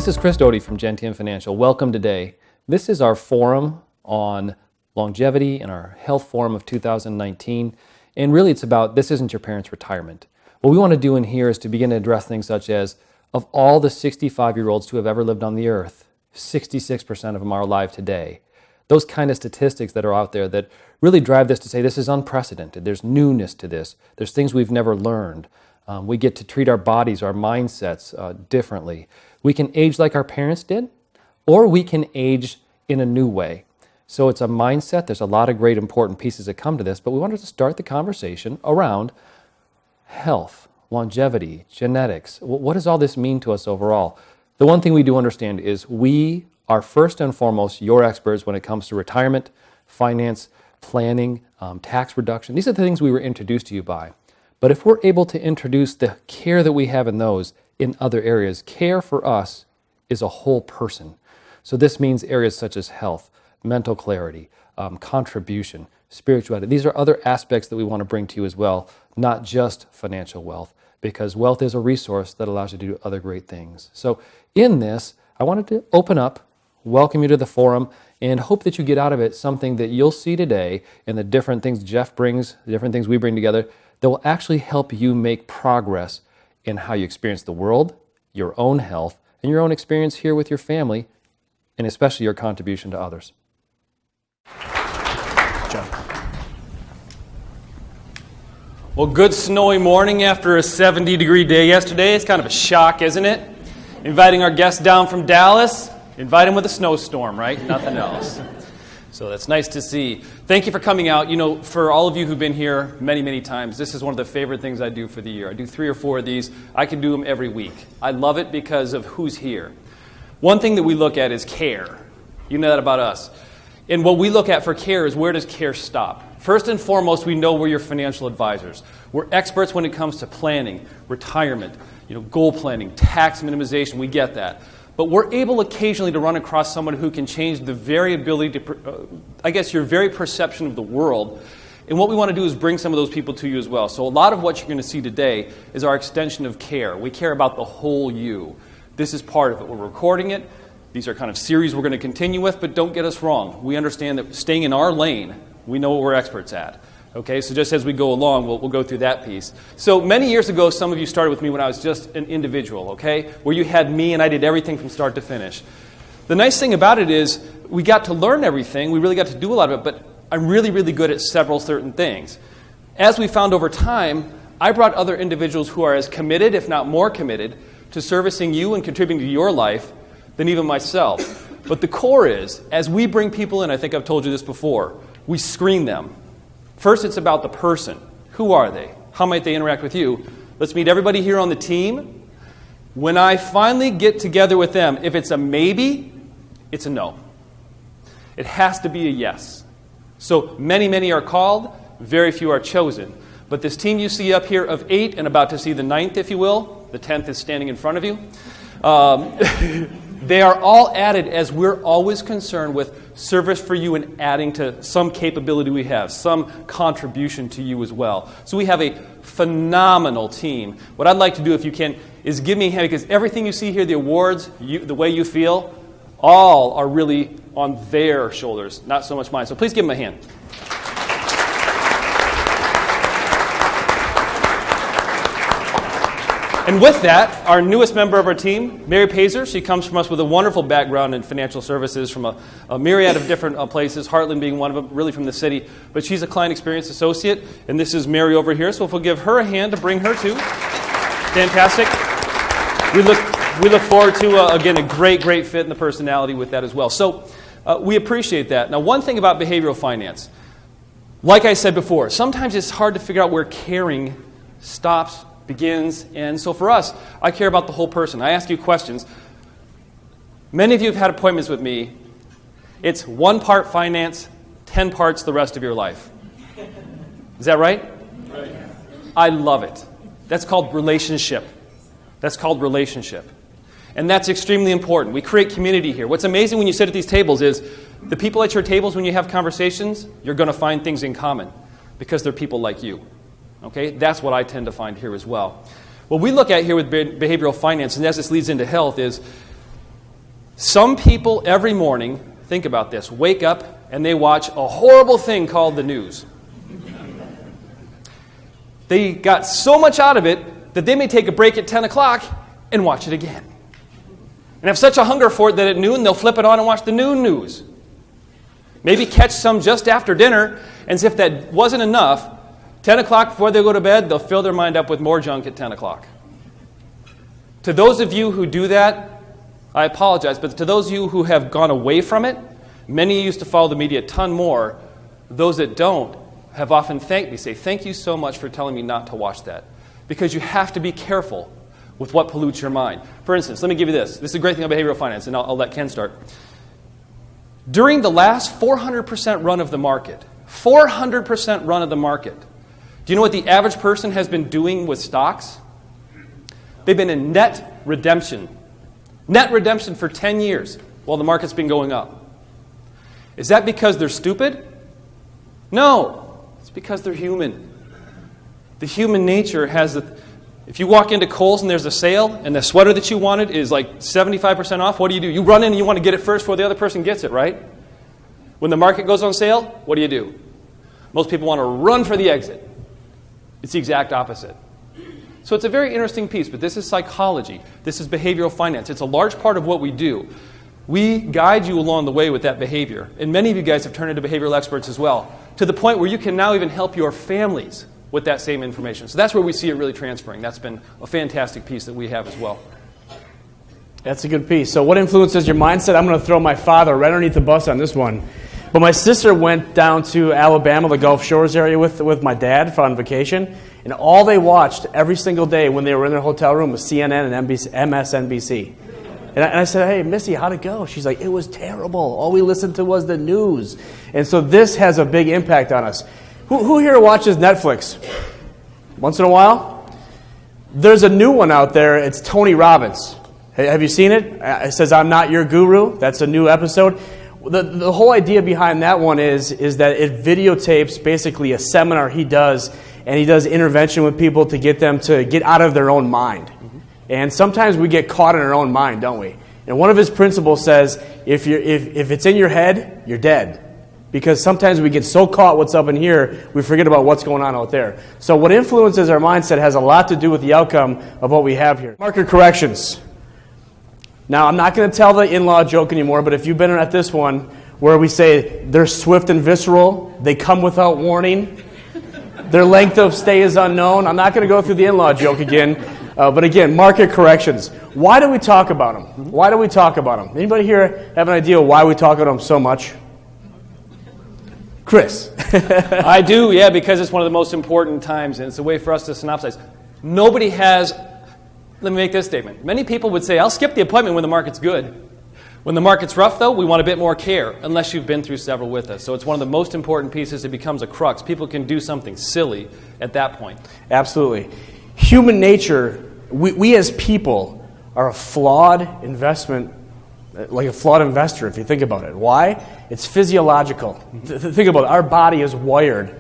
This is Chris Doughty from Gentian Financial. Welcome today. This is our forum on longevity and our health forum of 2019. And really it's about, this isn't your parents' retirement. What we want to do in here is to begin to address things such as, of all the 65-year-olds who have ever lived on the earth, 66% of them are alive today. Those kind of statistics that are out there that really drive this to say this is unprecedented. There's newness to this. There's things we've never learned. We get to treat our bodies, our mindsets differently. We can age like our parents did, or we can age in a new way. So it's a mindset. There's a lot of great important pieces that come to this, but we wanted to start the conversation around health, longevity, genetics. What does all this mean to us overall? The one thing we do understand is we are first and foremost your experts when it comes to retirement, finance, planning, tax reduction. These are the things we were introduced to you by. But if we're able to introduce the care that we have in those in other areas, care for us is a whole person. So this means areas such as health, mental clarity, contribution, spirituality. These are other aspects that we want to bring to you as well, not just financial wealth, because wealth is a resource that allows you to do other great things. So in this, I wanted to open up, welcome you to the forum, and hope that you get out of it something that you'll see today in the different things Jeff brings, the different things we bring together, that will actually help you make progress in how you experience the world, your own health, and your own experience here with your family, and especially your contribution to others. John. Well, good snowy morning after a 70-degree day yesterday. It's kind of a shock, isn't it? Inviting our guest down from Dallas, invite him with a snowstorm, right? Nothing else. So that's nice to see. Thank you for coming out. You know, for all of you who've been here many, many times, this is one of the favorite things I do for the year. I do 3 or 4 of these. I can do them every week. I love it because of who's here. One thing that we look at is care. You know that about us. And what we look at for care is, where does care stop? First and foremost, we know we're your financial advisors. We're experts when it comes to planning, retirement, goal planning, tax minimization. We get that. But we're able occasionally to run across someone who can change the variability to, your very perception of the world. And what we want to do is bring some of those people to you as well. So a lot of what you're going to see today is our extension of care. We care about the whole you. This is part of it. We're recording it. These are kind of series we're going to continue with, but don't get us wrong. We understand that staying in our lane, we know what we're experts at. Okay, so just as we go along, we'll go through that piece. So many years ago, some of you started with me when I was just an individual, okay, where you had me and I did everything from start to finish. The nice thing about it is we got to learn everything. We really got to do a lot of it, but I'm really, really good at several certain things. As we found over time, I brought other individuals who are as committed, if not more committed, to servicing you and contributing to your life than even myself. But the core is, as we bring people in, I think I've told you this before, we screen them. First, it's about the person. Who are they? How might they interact with you? Let's meet everybody here on the team. When I finally get together with them, if it's a maybe, it's a no. It has to be a yes. So many, many are called, very few are chosen. But this team you see up here of 8 and about to see the 9th, if you will, the 10th is standing in front of you, they are all added as we're always concerned with service for you and adding to some capability we have, some contribution to you as well. So we have a phenomenal team. What I'd like to do, if you can, is give me a hand, because everything you see here, the awards, the way you feel, all are really on their shoulders, not so much mine. So please give them a hand. And with that, our newest member of our team, Mary Pazer, she comes from us with a wonderful background in financial services from a myriad of different places, Heartland being one of them, really from the city. But she's a client experience associate, and this is Mary over here. So if we'll give her a hand to bring her to. Fantastic. We look forward to, again, a great, great fit in the personality with that as well. So we appreciate that. Now, one thing about behavioral finance, like I said before, sometimes it's hard to figure out where caring stops, begins. And so for us, I care about the whole person. I ask you questions. Many of you have had appointments with me. It's 1 part finance, 10 parts the rest of your life. Is that right? Right. I love it. That's called relationship. And that's extremely important. We create community here. What's amazing when you sit at these tables is the people at your tables, when you have conversations, you're going to find things in common because they're people like you. Okay, that's what I tend to find here as well. What we look at here with behavioral finance, and as this leads into health, is Some people every morning, think about this, wake up and they watch a horrible thing called the news. They got so much out of it that they may take a break at 10 o'clock and watch it again. And have such a hunger for it that at noon they'll flip it on and watch the noon news. Maybe catch some just after dinner, and as if that wasn't enough, 10 o'clock before they go to bed, they'll fill their mind up with more junk at 10 o'clock. To those of you who do that, I apologize, but to those of you who have gone away from it, many used to follow the media a ton more. Those that don't have often thanked me, say, thank you so much for telling me not to watch that. Because you have to be careful with what pollutes your mind. For instance, let me give you this. This is a great thing about behavioral finance, and I'll let Ken start. During the last 400% run of the market, 400% run of the market, do you know what the average person has been doing with stocks? They've been in net redemption. Net redemption for 10 years while the market's been going up. Is that because they're stupid? No. It's because they're human. The human nature has if you walk into Kohl's and there's a sale and the sweater that you wanted is like 75% off, what do? You run in and you want to get it first before the other person gets it, right? When the market goes on sale, what do? Most people want to run for the exit. It's the exact opposite. So it's a very interesting piece, but this is psychology. This is behavioral finance. It's a large part of what we do. We guide you along the way with that behavior. And many of you guys have turned into behavioral experts as well, to the point where you can now even help your families with that same information. So that's where we see it really transferring. That's been a fantastic piece that we have as well. That's a good piece. So what influences your mindset? I'm going to throw my father right underneath the bus on this one. But my sister went down to Alabama, the Gulf Shores area, with my dad on vacation, and all they watched every single day when they were in their hotel room was CNN and MSNBC. And I said, hey, Missy, how'd it go? She's like, it was terrible. All we listened to was the news. And so this has a big impact on us. Who here watches Netflix? Once in a while? There's a new one out there. It's Tony Robbins. Hey, have you seen it? It says, I'm not your guru. That's a new episode. The whole idea behind that one is that it videotapes basically a seminar he does, and he does intervention with people to get them to get out of their own mind. Mm-hmm. And sometimes we get caught in our own mind, don't we? And one of his principles says, if it's in your head, you're dead. Because sometimes we get so caught what's up in here, we forget about what's going on out there. So what influences our mindset has a lot to do with the outcome of what we have here. Market corrections. Now, I'm not going to tell the in-law joke anymore, but if you've been at this one where we say they're swift and visceral, they come without warning, their length of stay is unknown. I'm not going to go through the in-law joke again. But again, market corrections. Why do we talk about them? Why do we talk about them? Anybody here have an idea why we talk about them so much? Chris. I do, yeah, because it's one of the most important times, and it's a way for us to synopsize. Nobody has, let me make this statement. Many people would say, I'll skip the appointment when the market's good. When the market's rough, though, we want a bit more care, unless you've been through several with us. So it's one of the most important pieces. It becomes a crux. People can do something silly at that point. Absolutely. Human nature, we as people are a flawed investment, like a flawed investor, if you think about it. Why? It's physiological. Think about it. Our body is wired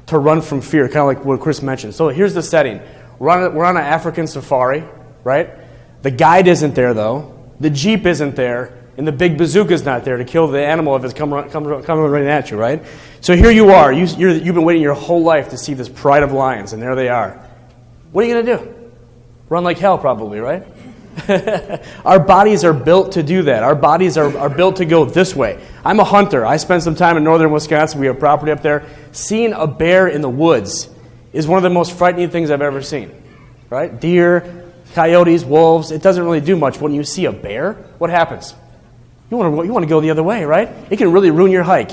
to run from fear, kind of like what Chris mentioned. So here's the setting. We're on an African safari, right? The guide isn't there, though. The Jeep isn't there. And the big bazooka's not there to kill the animal if it's coming running at you, right? So here you are. You've been waiting your whole life to see this pride of lions, and there they are. What are you going to do? Run like hell, probably, right? Our bodies are built to do that. Our bodies are built to go this way. I'm a hunter. I spent some time in northern Wisconsin. We have property up there. Seeing a bear in the woods is one of the most frightening things I've ever seen. Right? Deer, coyotes, wolves, it doesn't really do much. When you see a bear, what happens? You want to go the other way, right? It can really ruin your hike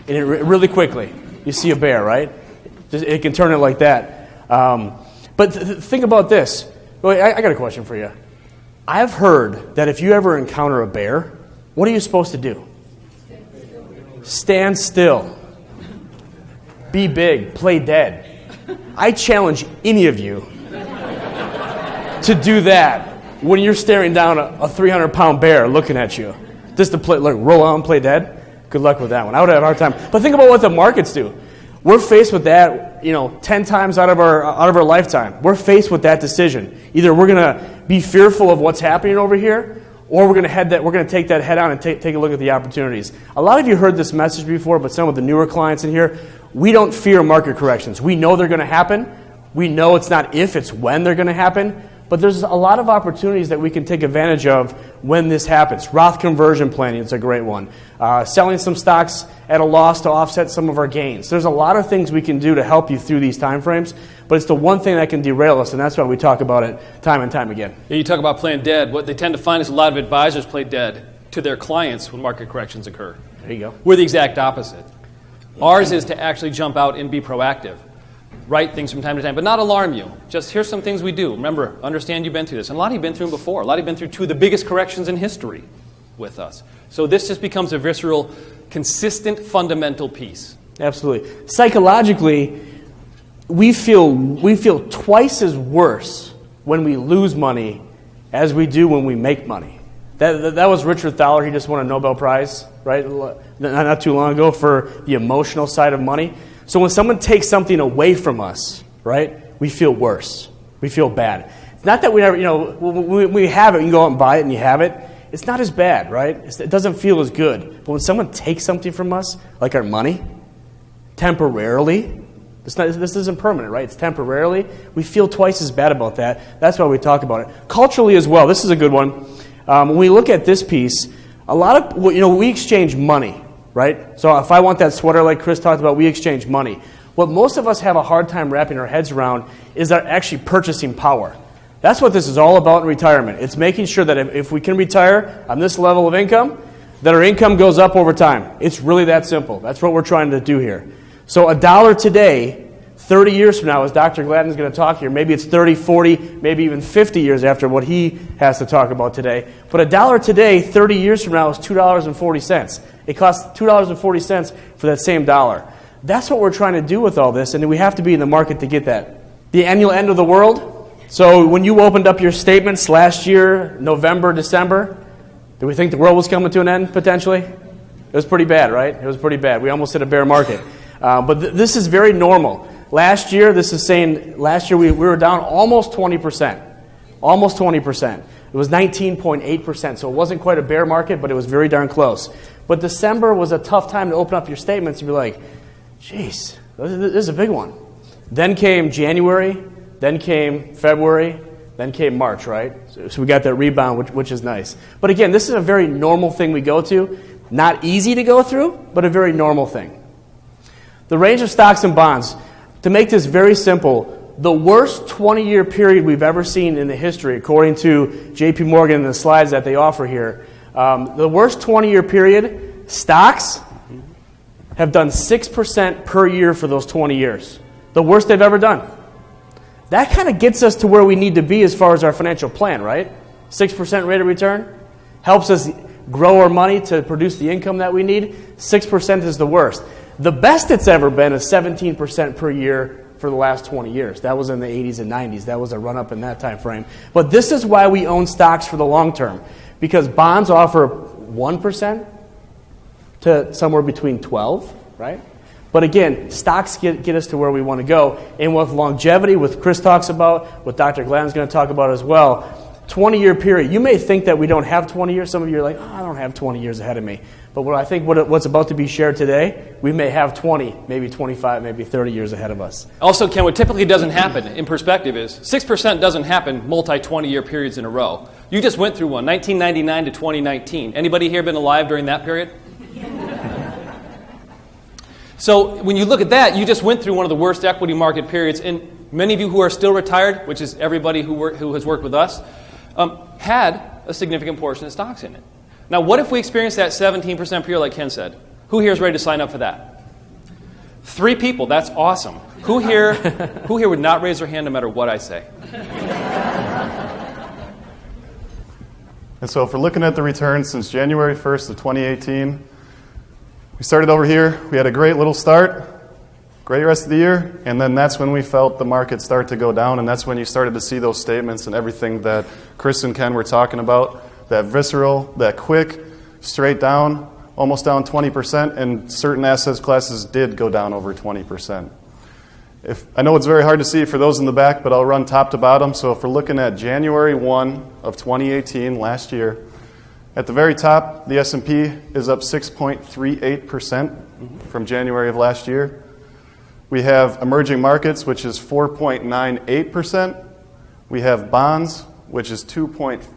really quickly. You see a bear, right? It can turn it like that. But think about this. I got a question for you. I've heard that if you ever encounter a bear, what are you supposed to do? Stand still. Be big. Play dead. I challenge any of you to do that when you're staring down a 300-pound bear looking at you. Just to play, like, roll out and play dead. Good luck with that one. I would have a hard time. But think about what the markets do. We're faced with that, 10 times out of our lifetime. We're faced with that decision. Either we're going to be fearful of what's happening over here, or we're going to take that head on and take a look at the opportunities. A lot of you heard this message before, but some of the newer clients in here, we don't fear market corrections. We know they're going to happen. We know it's not if, it's when they're going to happen. But there's a lot of opportunities that we can take advantage of when this happens. Roth conversion planning is a great one. Selling some stocks at a loss to offset some of our gains. There's a lot of things we can do to help you through these time frames, but it's the one thing that can derail us, and that's why we talk about it time and time again. You talk about playing dead. What they tend to find is a lot of advisors play dead to their clients when market corrections occur. There you go. We're the exact opposite. Ours is to actually jump out and be proactive. Write things from time to time, but not alarm you. Just here's some things we do. Remember, understand you've been through this. And a lot of you have been through them before. A lot of you have been through two of the biggest corrections in history with us. So this just becomes a visceral, consistent, fundamental piece. Absolutely. Psychologically, we feel twice as worse when we lose money as we do when we make money. That was Richard Thaler. He just won a Nobel Prize, right? Not too long ago for the emotional side of money. So when someone takes something away from us, right, we feel worse. We feel bad. It's not that we never, when we have it, you can go out and buy it and you have it. It's not as bad, right? It doesn't feel as good. But when someone takes something from us, like our money, temporarily, this isn't permanent, right? It's temporarily. We feel twice as bad about that. That's why we talk about it. Culturally as well, this is a good one. When we look at this piece, a lot of, we exchange money. Right? So if I want that sweater like Chris talked about, we exchange money. What most of us have a hard time wrapping our heads around is our actually purchasing power. That's what this is all about in retirement. It's making sure that if we can retire on this level of income, that our income goes up over time. It's really that simple. That's what we're trying to do here. So $1 today, 30 years from now, as Dr. Gladden is going to talk here, maybe it's 30, 40, maybe even 50 years after what he has to talk about today. But $1 today, 30 years from now, is $2.40. It costs $2.40 for that same dollar. That's what we're trying to do with all this, and we have to be in the market to get that. The annual end of the world. So when you opened up your statements last year, November, December, did we think the world was coming to an end, potentially? It was pretty bad, right? It was pretty bad. We almost hit a bear market. But this is very normal. Last year we were down almost 20%. Almost 20%. It was 19.8%, so it wasn't quite a bear market, but it was very darn close. But December was a tough time to open up your statements and be like, geez, this is a big one. Then came January, then came February, then came March, right? So we got that rebound, which is nice. But again, this is a very normal thing we go to. Not easy to go through, but a very normal thing. The range of stocks and bonds. To make this very simple, the worst 20-year period we've ever seen in the history, according to J.P. Morgan and the slides that they offer here, the worst 20-year period, stocks have done 6% per year for those 20 years. The worst they've ever done. That kind of gets us to where we need to be as far as our financial plan, right? 6% rate of return helps us grow our money to produce the income that we need. 6% is the worst. The best it's ever been is 17% per year for the last 20 years. That was in the 80s and 90s. That was a run-up in that time frame. But this is why we own stocks for the long term, because bonds offer 1% to somewhere between 12, right? But again, stocks get us to where we want to go. And with longevity, what Chris talks about, what Dr. Gladden's going to talk about as well, 20-year period. You may think that we don't have 20 years. Some of you are like, I don't have 20 years ahead of me. But what I think what's about to be shared today, we may have 20, maybe 25, maybe 30 years ahead of us. Also, Ken, what typically doesn't happen in perspective is 6% doesn't happen multi-20-year periods in a row. You just went through one, 1999 to 2019. Anybody here been alive during that period? So when you look at that, you just went through one of the worst equity market periods. And many of you who are still retired, which is everybody who has worked with us, had a significant portion of stocks in it. Now, what if we experience that 17% per year like Ken said? Who here is ready to sign up for that? 3 people. That's awesome. Who here would not raise their hand no matter what I say? And so if we're looking at the returns since January 1st of 2018, we started over here. We had a great little start, great rest of the year, and then that's when we felt the market start to go down, and that's when you started to see those statements and everything that Chris and Ken were talking about, that visceral, that quick, straight down, almost down 20%, and certain asset classes did go down over 20%. I know it's very hard to see for those in the back, but I'll run top to bottom. So if we're looking at January 1 of 2018, last year, At the very top, the S&P is up 6.38% from January of last year. We have emerging markets, which is 4.98%. We have bonds, which is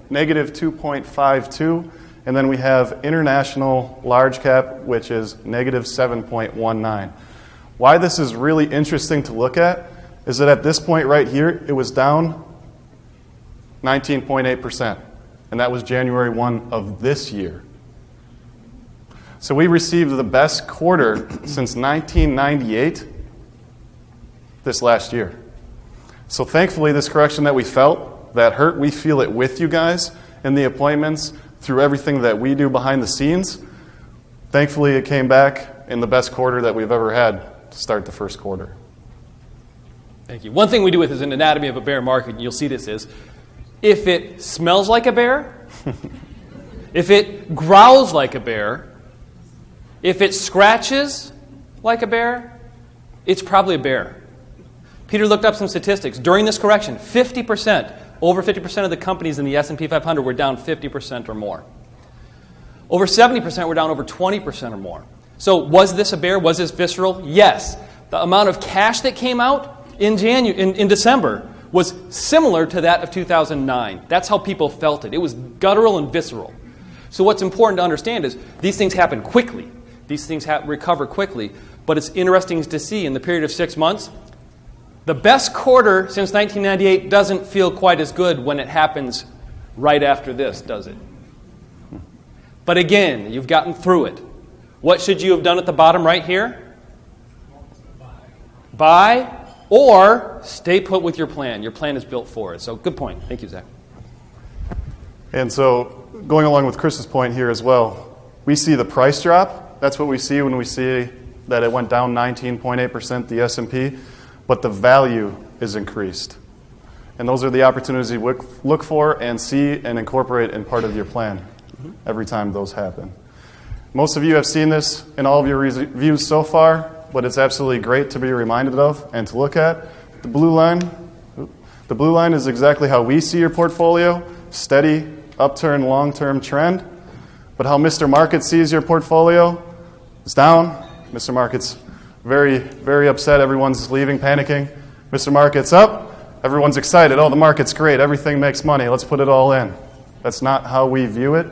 negative 2.52%. And then we have international large cap, which is negative 7.19%. Why this is really interesting to look at is that at this point right here, it was down 19.8%. And that was January 1 of this year. So we received the best quarter since 1998 this last year. So thankfully, this correction that we felt, that hurt, we feel it with you guys in the appointments through everything that we do behind the scenes. Thankfully, it came back in the best quarter that we've ever had to start the first quarter. Thank you. One thing we do with is an anatomy of a bear market, and you'll see this is, if it smells like a bear, if it growls like a bear, if it scratches like a bear, it's probably a bear. Peter looked up some statistics. During this correction, 50%, over 50% of the companies in the S&P 500 were down 50% or more. Over 70% were down over 20% or more. So was this a bear? Was this visceral? Yes. The amount of cash that came out in December was similar to that of 2009. That's how people felt it. It was guttural and visceral. So what's important to understand is these things happen quickly. These things recover quickly. But it's interesting to see in the period of 6 months, the best quarter since 1998 doesn't feel quite as good when it happens right after this, does it? But again, you've gotten through it. What should you have done at the bottom right here? Buy or stay put with your plan. Your plan is built for it. So good point. Thank you, Zach. And so going along with Chris's point here as well, we see the price drop. That's what we see when we see that it went down 19.8%, the S&P, but the value is increased. And those are the opportunities you look for and see and incorporate in part of your plan every time those happen. Most of you have seen this in all of your reviews so far, but it's absolutely great to be reminded of and to look at. The blue line is exactly how we see your portfolio, steady, upturn, long-term trend. But how Mr. Market sees your portfolio is down. Mr. Market's very, very upset. Everyone's leaving, panicking. Mr. Market's up. Everyone's excited. Oh, the market's great. Everything makes money. Let's put it all in. That's not how we view it.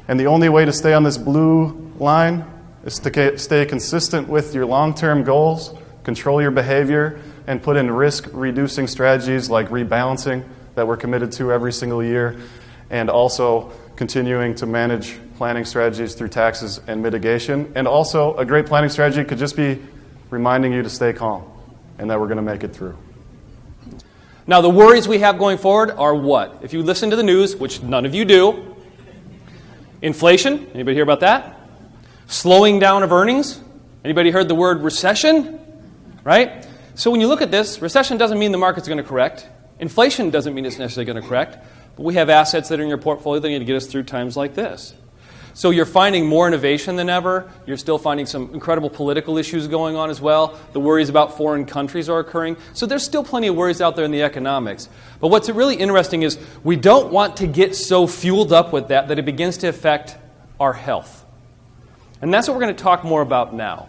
And the only way to stay on this blue line is to stay consistent with your long-term goals, control your behavior, and put in risk-reducing strategies like rebalancing that we're committed to every single year, and also continuing to manage planning strategies through taxes and mitigation. And also, a great planning strategy could just be reminding you to stay calm and that we're going to make it through. Now, the worries we have going forward are what? If you listen to the news, which none of you do, inflation, anybody hear about that? Slowing down of earnings, anybody heard the word recession? Right? So when you look at this, recession doesn't mean the market's going to correct. Inflation doesn't mean it's necessarily going to correct. But we have assets that are in your portfolio that need to get us through times like this. So you're finding more innovation than ever. You're still finding some incredible political issues going on as well. The worries about foreign countries are occurring. So there's still plenty of worries out there in the economics. But what's really interesting is we don't want to get so fueled up with that it begins to affect our health. And that's what we're going to talk more about now.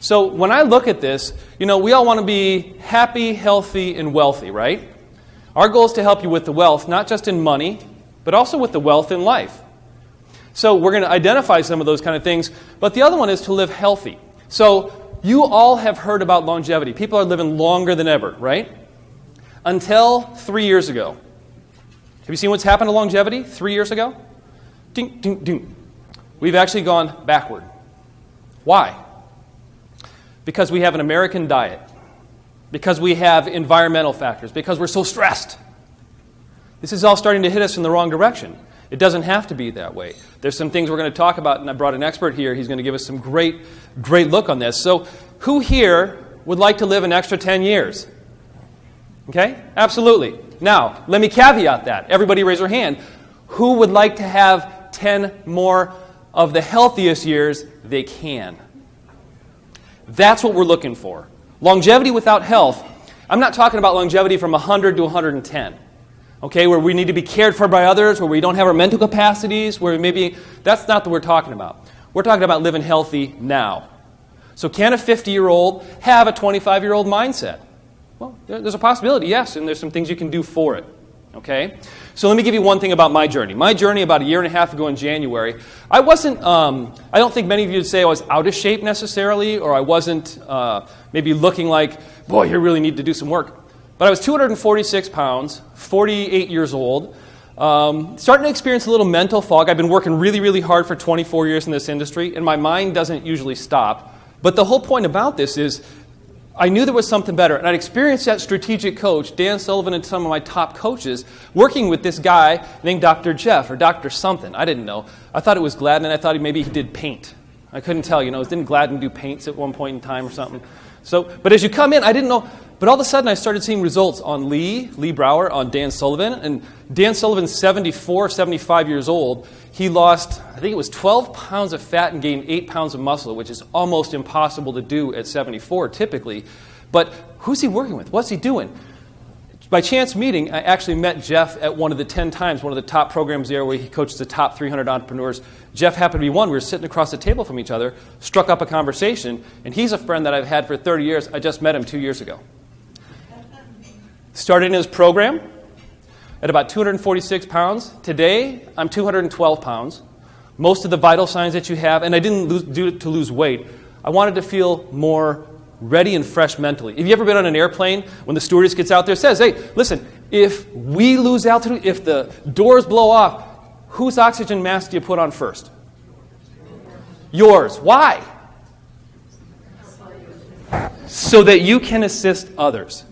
So when I look at this, we all want to be happy, healthy, and wealthy, right? Our goal is to help you with the wealth, not just in money, but also with the wealth in life. So we're going to identify some of those kind of things, but the other one is to live healthy. So you all have heard about longevity. People are living longer than ever, right? Until 3 years ago. Have you seen what's happened to longevity 3 years ago? Ding, ding, ding. We've actually gone backward. Why? Because we have an American diet. Because we have environmental factors. Because we're so stressed. This is all starting to hit us in the wrong direction. It doesn't have to be that way. There's some things we're going to talk about, and I brought an expert here. He's going to give us some great look on this. So who here would like to live an extra 10 years? Okay? Absolutely. Now, let me caveat that. Everybody raise their hand. Who would like to have 10 more of the healthiest years they can? That's what we're looking for. Longevity without health. I'm not talking about longevity from 100 to 110. Okay, where we need to be cared for by others, where we don't have our mental capacities, where maybe, that's not what we're talking about. We're talking about living healthy now. So can a 50-year-old have a 25-year-old mindset? Well, there's a possibility, yes, and there's some things you can do for it. Okay? So let me give you one thing about my journey. My journey about a year and a half ago in January, I wasn't, I don't think many of you would say I was out of shape necessarily, or I wasn't maybe looking like, boy, you really need to do some work. But I was 246 pounds, 48 years old, starting to experience a little mental fog. I've been working really, really hard for 24 years in this industry, and my mind doesn't usually stop. But the whole point about this is I knew there was something better, and I'd experienced that strategic coach, Dan Sullivan, and some of my top coaches, working with this guy named Dr. Jeff, or Dr. something. I didn't know. I thought it was Gladden, and I thought maybe he did paint. I couldn't tell, didn't Gladden do paints at one point in time or something? But as you come in, I didn't know. But all of a sudden, I started seeing results on Lee Brower, on Dan Sullivan. And Dan Sullivan's 74, 75 years old. He lost, I think it was 12 pounds of fat and gained 8 pounds of muscle, which is almost impossible to do at 74 typically. But who's he working with? What's he doing? By chance meeting, I actually met Jeff at one of the 10 times, one of the top programs there where he coaches the top 300 entrepreneurs. Jeff happened to be one. We were sitting across the table from each other, struck up a conversation, and he's a friend that I've had for 30 years. I just met him 2 years ago. Started in his program at about 246 pounds. Today, I'm 212 pounds. Most of the vital signs that you have, and I didn't do it to lose weight. I wanted to feel more ready and fresh mentally. Have you ever been on an airplane when the stewardess gets out there, says, hey, listen, if we lose altitude, if the doors blow off, whose oxygen mask do you put on first? Yours. Why? So that you can assist others.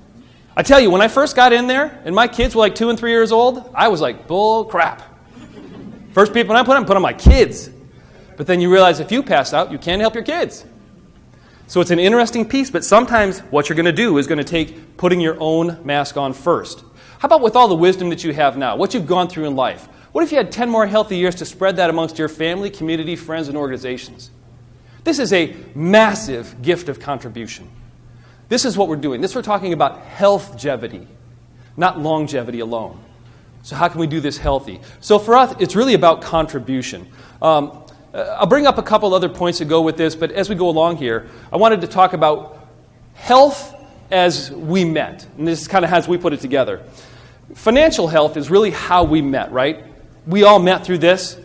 I tell you, when I first got in there, and my kids were like 2 and 3 years old, I was like, bull crap. First people I put on my kids. But then you realize if you pass out, you can't help your kids. So it's an interesting piece, but sometimes what you're going to do is going to take putting your own mask on first. How about with all the wisdom that you have now, what you've gone through in life? What if you had 10 more healthy years to spread that amongst your family, community, friends, and organizations? This is a massive gift of contribution. This is what we're doing. We're talking about healthgevity, not longevity alone. So how can we do this healthy? So for us, it's really about contribution. I'll bring up a couple other points to go with this, but as we go along here, I wanted to talk about health as we met. And this is kind of how we put it together. Financial health is really how we met, right? We all met through this.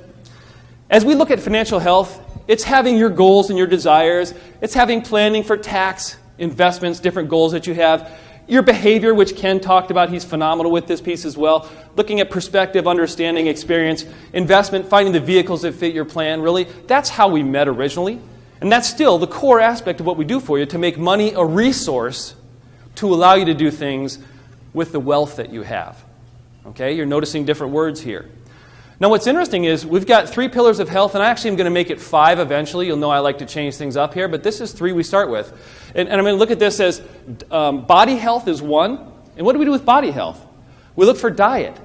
As we look at financial health, it's having your goals and your desires. It's having planning for tax, investments, different goals that you have. Your behavior, which Ken talked about, he's phenomenal with this piece as well. Looking at perspective, understanding, experience, investment, finding the vehicles that fit your plan, really. That's how we met originally. And that's still the core aspect of what we do for you, to make money a resource to allow you to do things with the wealth that you have. Okay, you're noticing different words here. Now what's interesting is we've got 3 pillars of health, and I actually am going to make it 5 eventually. You'll know I like to change things up here, but this is 3 we start with. And I'm going to look at this as body health is 1. And what do we do with body health? We look for diet,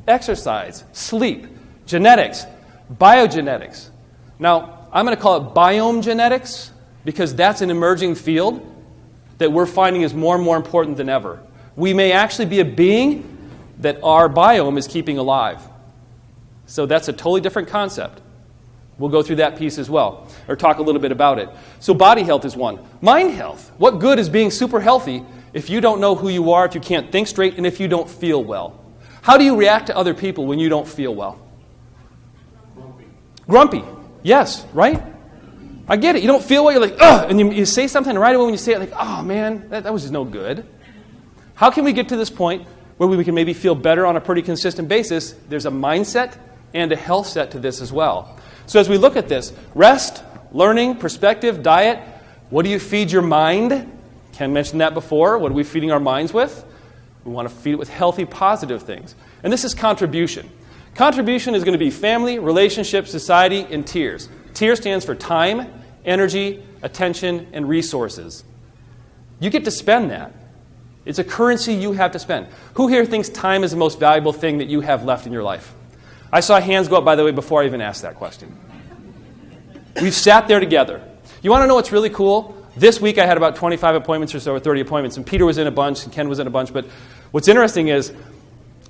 exercise, sleep, genetics, biogenetics. Now, I'm going to call it biome genetics because that's an emerging field that we're finding is more and more important than ever. We may actually be a being that our biome is keeping alive. So that's a totally different concept. We'll go through that piece as well, or talk a little bit about it. So body health is 1. Mind health. What good is being super healthy if you don't know who you are, if you can't think straight, and if you don't feel well? How do you react to other people when you don't feel well? Grumpy. Yes, right? I get it. You don't feel well, you're like, ugh, and you say something, and right away when you say it, like, oh man, that was just no good. How can we get to this point where we can maybe feel better on a pretty consistent basis? There's a mindset and a health set to this as well. So as we look at this, rest, learning, perspective, diet, what do you feed your mind? Ken mentioned that before. What are we feeding our minds with? We want to feed it with healthy, positive things. And this is contribution. Contribution is going to be family, relationships, society, and tears. TIER stands for time, energy, attention, and resources. You get to spend that. It's a currency you have to spend. Who here thinks time is the most valuable thing that you have left in your life? I saw hands go up, by the way, before I even asked that question. We've sat there together. You want to know what's really cool? This week I had about 25 appointments or so, or 30 appointments, and Peter was in a bunch, and Ken was in a bunch. But what's interesting is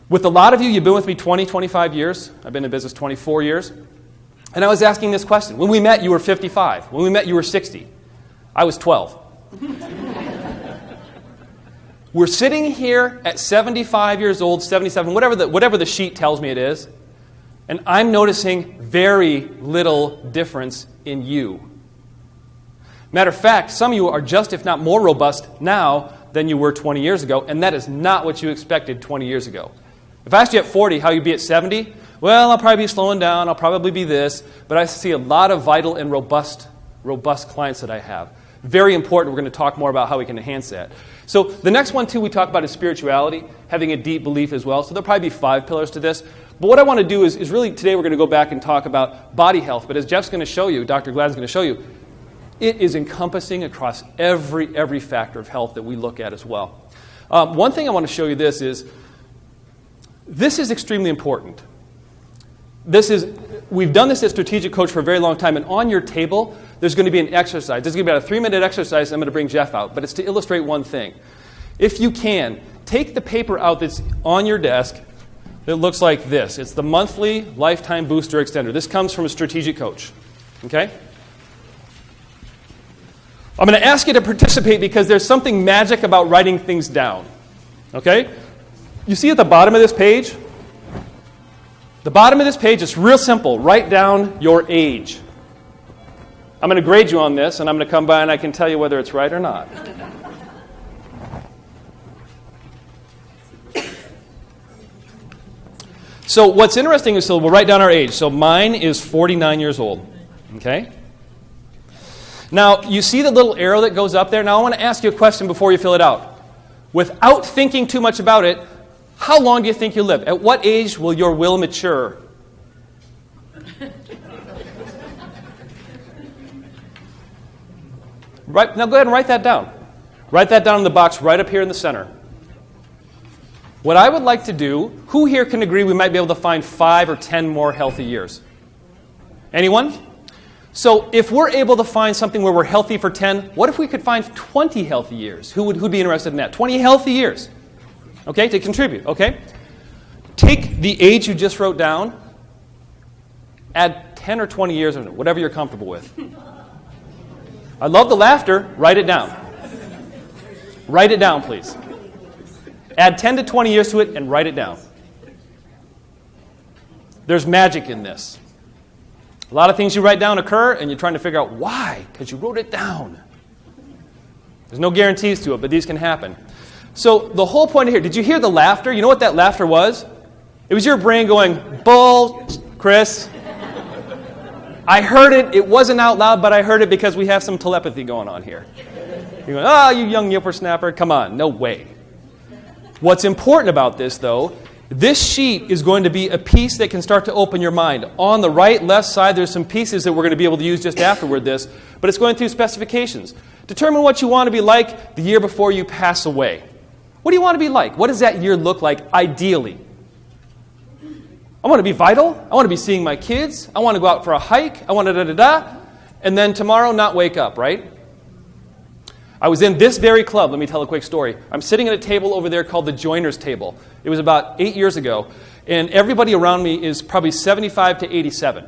With a lot of you, you've been with me 20, 25 years. I've been in business 24 years. And I was asking this question. When we met, you were 55. When we met, you were 60. I was 12. We're sitting here at 75 years old, 77, whatever the sheet tells me it is, and I'm noticing very little difference in you. Matter of fact, some of you are just, if not more robust now than you were 20 years ago, and that is not what you expected 20 years ago. If I asked you at 40 how you'd be at 70, well, I'll probably be slowing down, I'll probably be this, but I see a lot of vital and robust clients that I have. Very important. We're going to talk more about how we can enhance that. So the next one, too, we talk about is spirituality, having a deep belief as well. So there'll probably be 5 pillars to this. But what I want to do is really today we're going to go back and talk about body health. But as Jeff's going to show you, Dr. Gladden's going to show you, it is encompassing across every factor of health that we look at as well. One thing I want to show you this is extremely important. We've done this at Strategic Coach for a very long time, and on your table, there's going to be an exercise. There's going to be about a 3-minute exercise. I'm going to bring Jeff out, but it's to illustrate one thing. If you can, take the paper out that's on your desk that looks like this. It's the monthly lifetime booster extender. This comes from a Strategic Coach. Okay? I'm going to ask you to participate because there's something magic about writing things down. Okay? You see at the bottom of this page? The bottom of this page is real simple. Write down your age. I'm going to grade you on this, and I'm going to come by and I can tell you whether it's right or not. So what's interesting is, we'll write down our age. So mine is 49 years old. Okay? Now, you see the little arrow that goes up there? Now, I want to ask you a question before you fill it out. Without thinking too much about it, how long do you think you'll live? At what age will your will mature? Right, now go ahead and write that down. Write that down in the box right up here in the center. What I would like to do, who here can agree we might be able to find 5 or 10 more healthy years? Anyone? So if we're able to find something where we're healthy for 10, what if we could find 20 healthy years? Who'd be interested in that? 20 healthy years. Okay, to contribute, okay? Take the age you just wrote down, add 10 or 20 years, or whatever you're comfortable with. I love the laughter. Write it down. Write it down, please. Add 10 to 20 years to it and write it down. There's magic in this. A lot of things you write down occur, and you're trying to figure out why, because you wrote it down. There's no guarantees to it, but these can happen. So the whole point here, did you hear the laughter? You know what that laughter was? It was your brain going, bull, Chris. I heard it. It wasn't out loud, but I heard it because we have some telepathy going on here. You're going, you young whippersnapper. Come on, no way. What's important about this, though, this sheet is going to be a piece that can start to open your mind. On the right, left side, there's some pieces that we're going to be able to use just afterward this, but it's going through specifications. Determine what you want to be like the year before you pass away. What do you want to be like? What does that year look like ideally? I want to be vital. I want to be seeing my kids. I want to go out for a hike. I want to da-da-da. And then tomorrow not wake up, right? I was in this very club. Let me tell a quick story. I'm sitting at a table over there called the Joiners Table. It was about 8 years ago. And everybody around me is probably 75 to 87.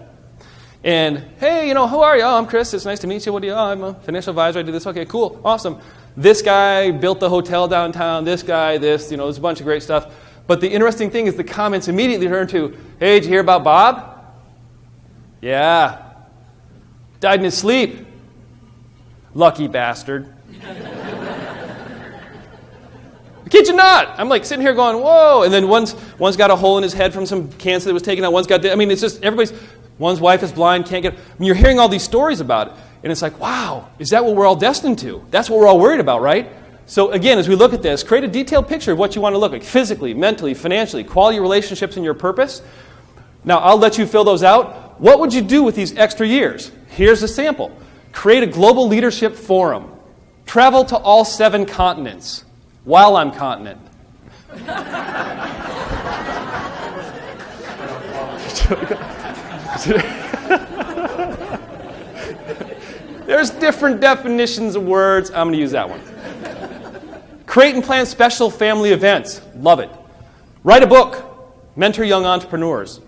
And, hey, how are you? Oh, I'm Chris. It's nice to meet you. What do you? Oh, I'm a financial advisor. I do this. Okay, cool. Awesome. This guy built the hotel downtown. This guy, this. There's a bunch of great stuff. But the interesting thing is the comments immediately turn to, hey, did you hear about Bob? Yeah. Died in his sleep. Lucky bastard. I kid you not. I'm like sitting here going, whoa. And then one's got a hole in his head from some cancer that was taken out. One's got, it's just one's wife is blind, can't get, you're hearing all these stories about it. And it's like, wow, is that what we're all destined to? That's what we're all worried about, right? So again, as we look at this, create a detailed picture of what you want to look like, physically, mentally, financially, quality relationships, and your purpose. Now, I'll let you fill those out. What would you do with these extra years? Here's a sample. Create a global leadership forum. Travel to all 7 continents while I'm continent. There's different definitions of words. I'm going to use that one. Create and plan special family events. Love it. Write a book. mentor young entrepreneurs.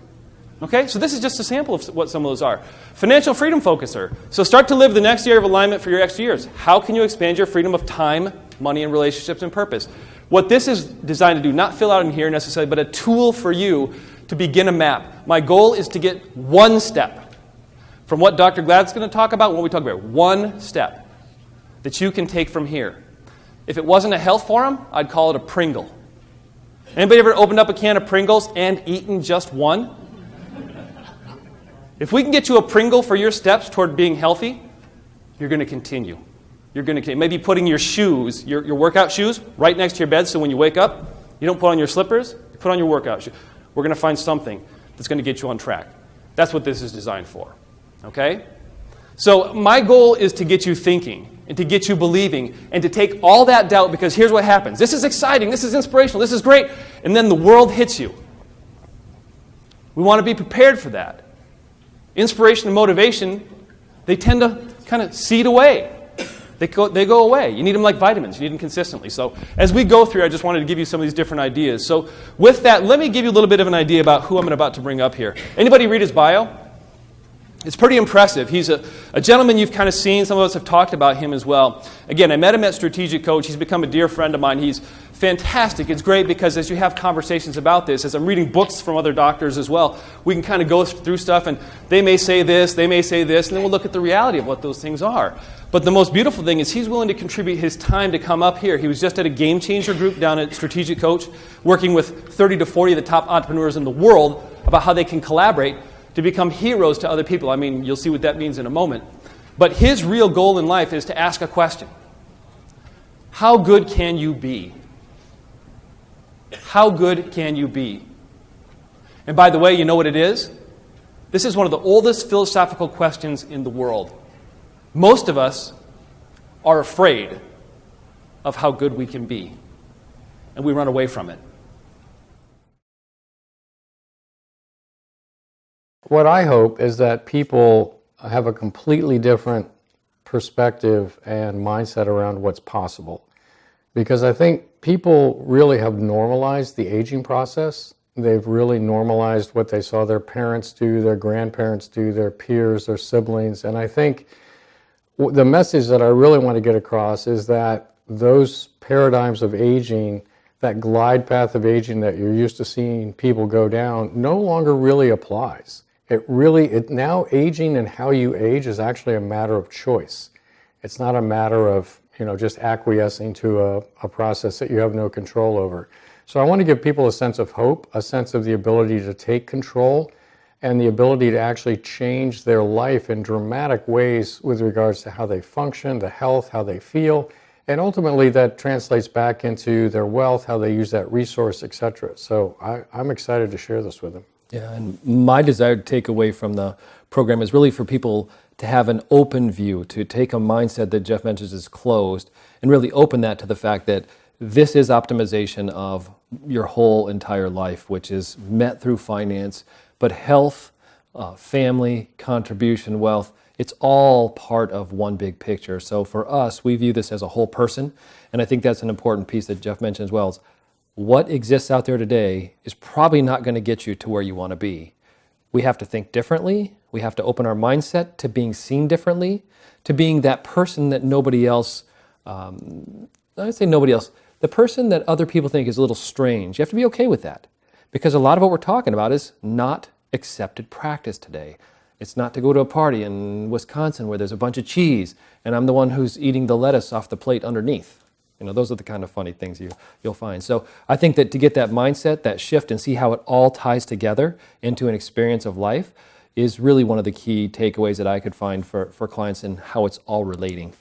Okay, so this is just a sample of what some of those are. Financial freedom focuser. So start to live the next year of alignment for your extra years. How can you expand your freedom of time, money, and relationships and purpose? What this is designed to do, not fill out in here necessarily, but a tool for you to begin a map. My goal is to get one step from what Dr. Gladden's going to talk about, what we talk about. One step that you can take from here. If it wasn't a health forum, I'd call it a Pringle. Anybody ever opened up a can of Pringles and eaten just one? If we can get you a Pringle for your steps toward being healthy, you're going to continue. You're going to maybe putting your shoes, your workout shoes, right next to your bed, so when you wake up, you don't put on your slippers, you put on your workout shoes. We're going to find something that's going to get you on track. That's what this is designed for. Okay? So my goal is to get you thinking and to get you believing and to take all that doubt, because here's what happens. This is exciting, this is inspirational, this is great, and then the world hits you. We want to be prepared for that. Inspiration and motivation, they tend to kind of seed away. They go away. You need them like vitamins. You need them consistently. So as we go through, I just wanted to give you some of these different ideas. So with that, let me give you a little bit of an idea about who I'm about to bring up here. Anybody read his bio? It's pretty impressive. He's a gentleman you've kind of seen. Some of us have talked about him as well. Again, I met him at Strategic Coach. He's become a dear friend of mine. He's fantastic. It's great because as you have conversations about this, as I'm reading books from other doctors as well, we can kind of go through stuff and they may say this, and then we'll look at the reality of what those things are. But the most beautiful thing is he's willing to contribute his time to come up here. He was just at a Game Changer group down at Strategic Coach, working with 30 to 40 of the top entrepreneurs in the world about how they can collaborate to become heroes to other people. I mean, you'll see what that means in a moment. But his real goal in life is to ask a question. How good can you be? How good can you be? And by the way, you know what it is? This is one of the oldest philosophical questions in the world. Most of us are afraid of how good we can be, and we run away from it. What I hope is that people have a completely different perspective and mindset around what's possible. Because I think people really have normalized the aging process. They've really normalized what they saw their parents do, their grandparents do, their peers, their siblings. And I think the message that I really want to get across is that those paradigms of aging, that glide path of aging that you're used to seeing people go down, no longer really applies. Now aging and how you age is actually a matter of choice. It's not a matter of, just acquiescing to a process that you have no control over. So I want to give people a sense of hope, a sense of the ability to take control, and the ability to actually change their life in dramatic ways with regards to how they function, the health, how they feel, and ultimately that translates back into their wealth, how they use that resource, etc. So I'm excited to share this with them. Yeah, and my desired takeaway from the program is really for people to have an open view, to take a mindset that Jeff mentions is closed, and really open that to the fact that this is optimization of your whole entire life, which is met through finance, but health, family, contribution, wealth, it's all part of one big picture. So for us, we view this as a whole person, and I think that's an important piece that Jeff mentioned as well, is what exists out there today is probably not going to get you to where you want to be. We have to think differently. We have to open our mindset to being seen differently, to being that person that nobody else, I'd say nobody else, the person that other people think is a little strange. You have to be okay with that, because a lot of what we're talking about is not accepted practice today. It's not to go to a party in Wisconsin where there's a bunch of cheese and I'm the one who's eating the lettuce off the plate underneath. Those are the kind of funny things you'll find. So I think that to get that mindset, that shift, and see how it all ties together into an experience of life is really one of the key takeaways that I could find for clients and how it's all relating.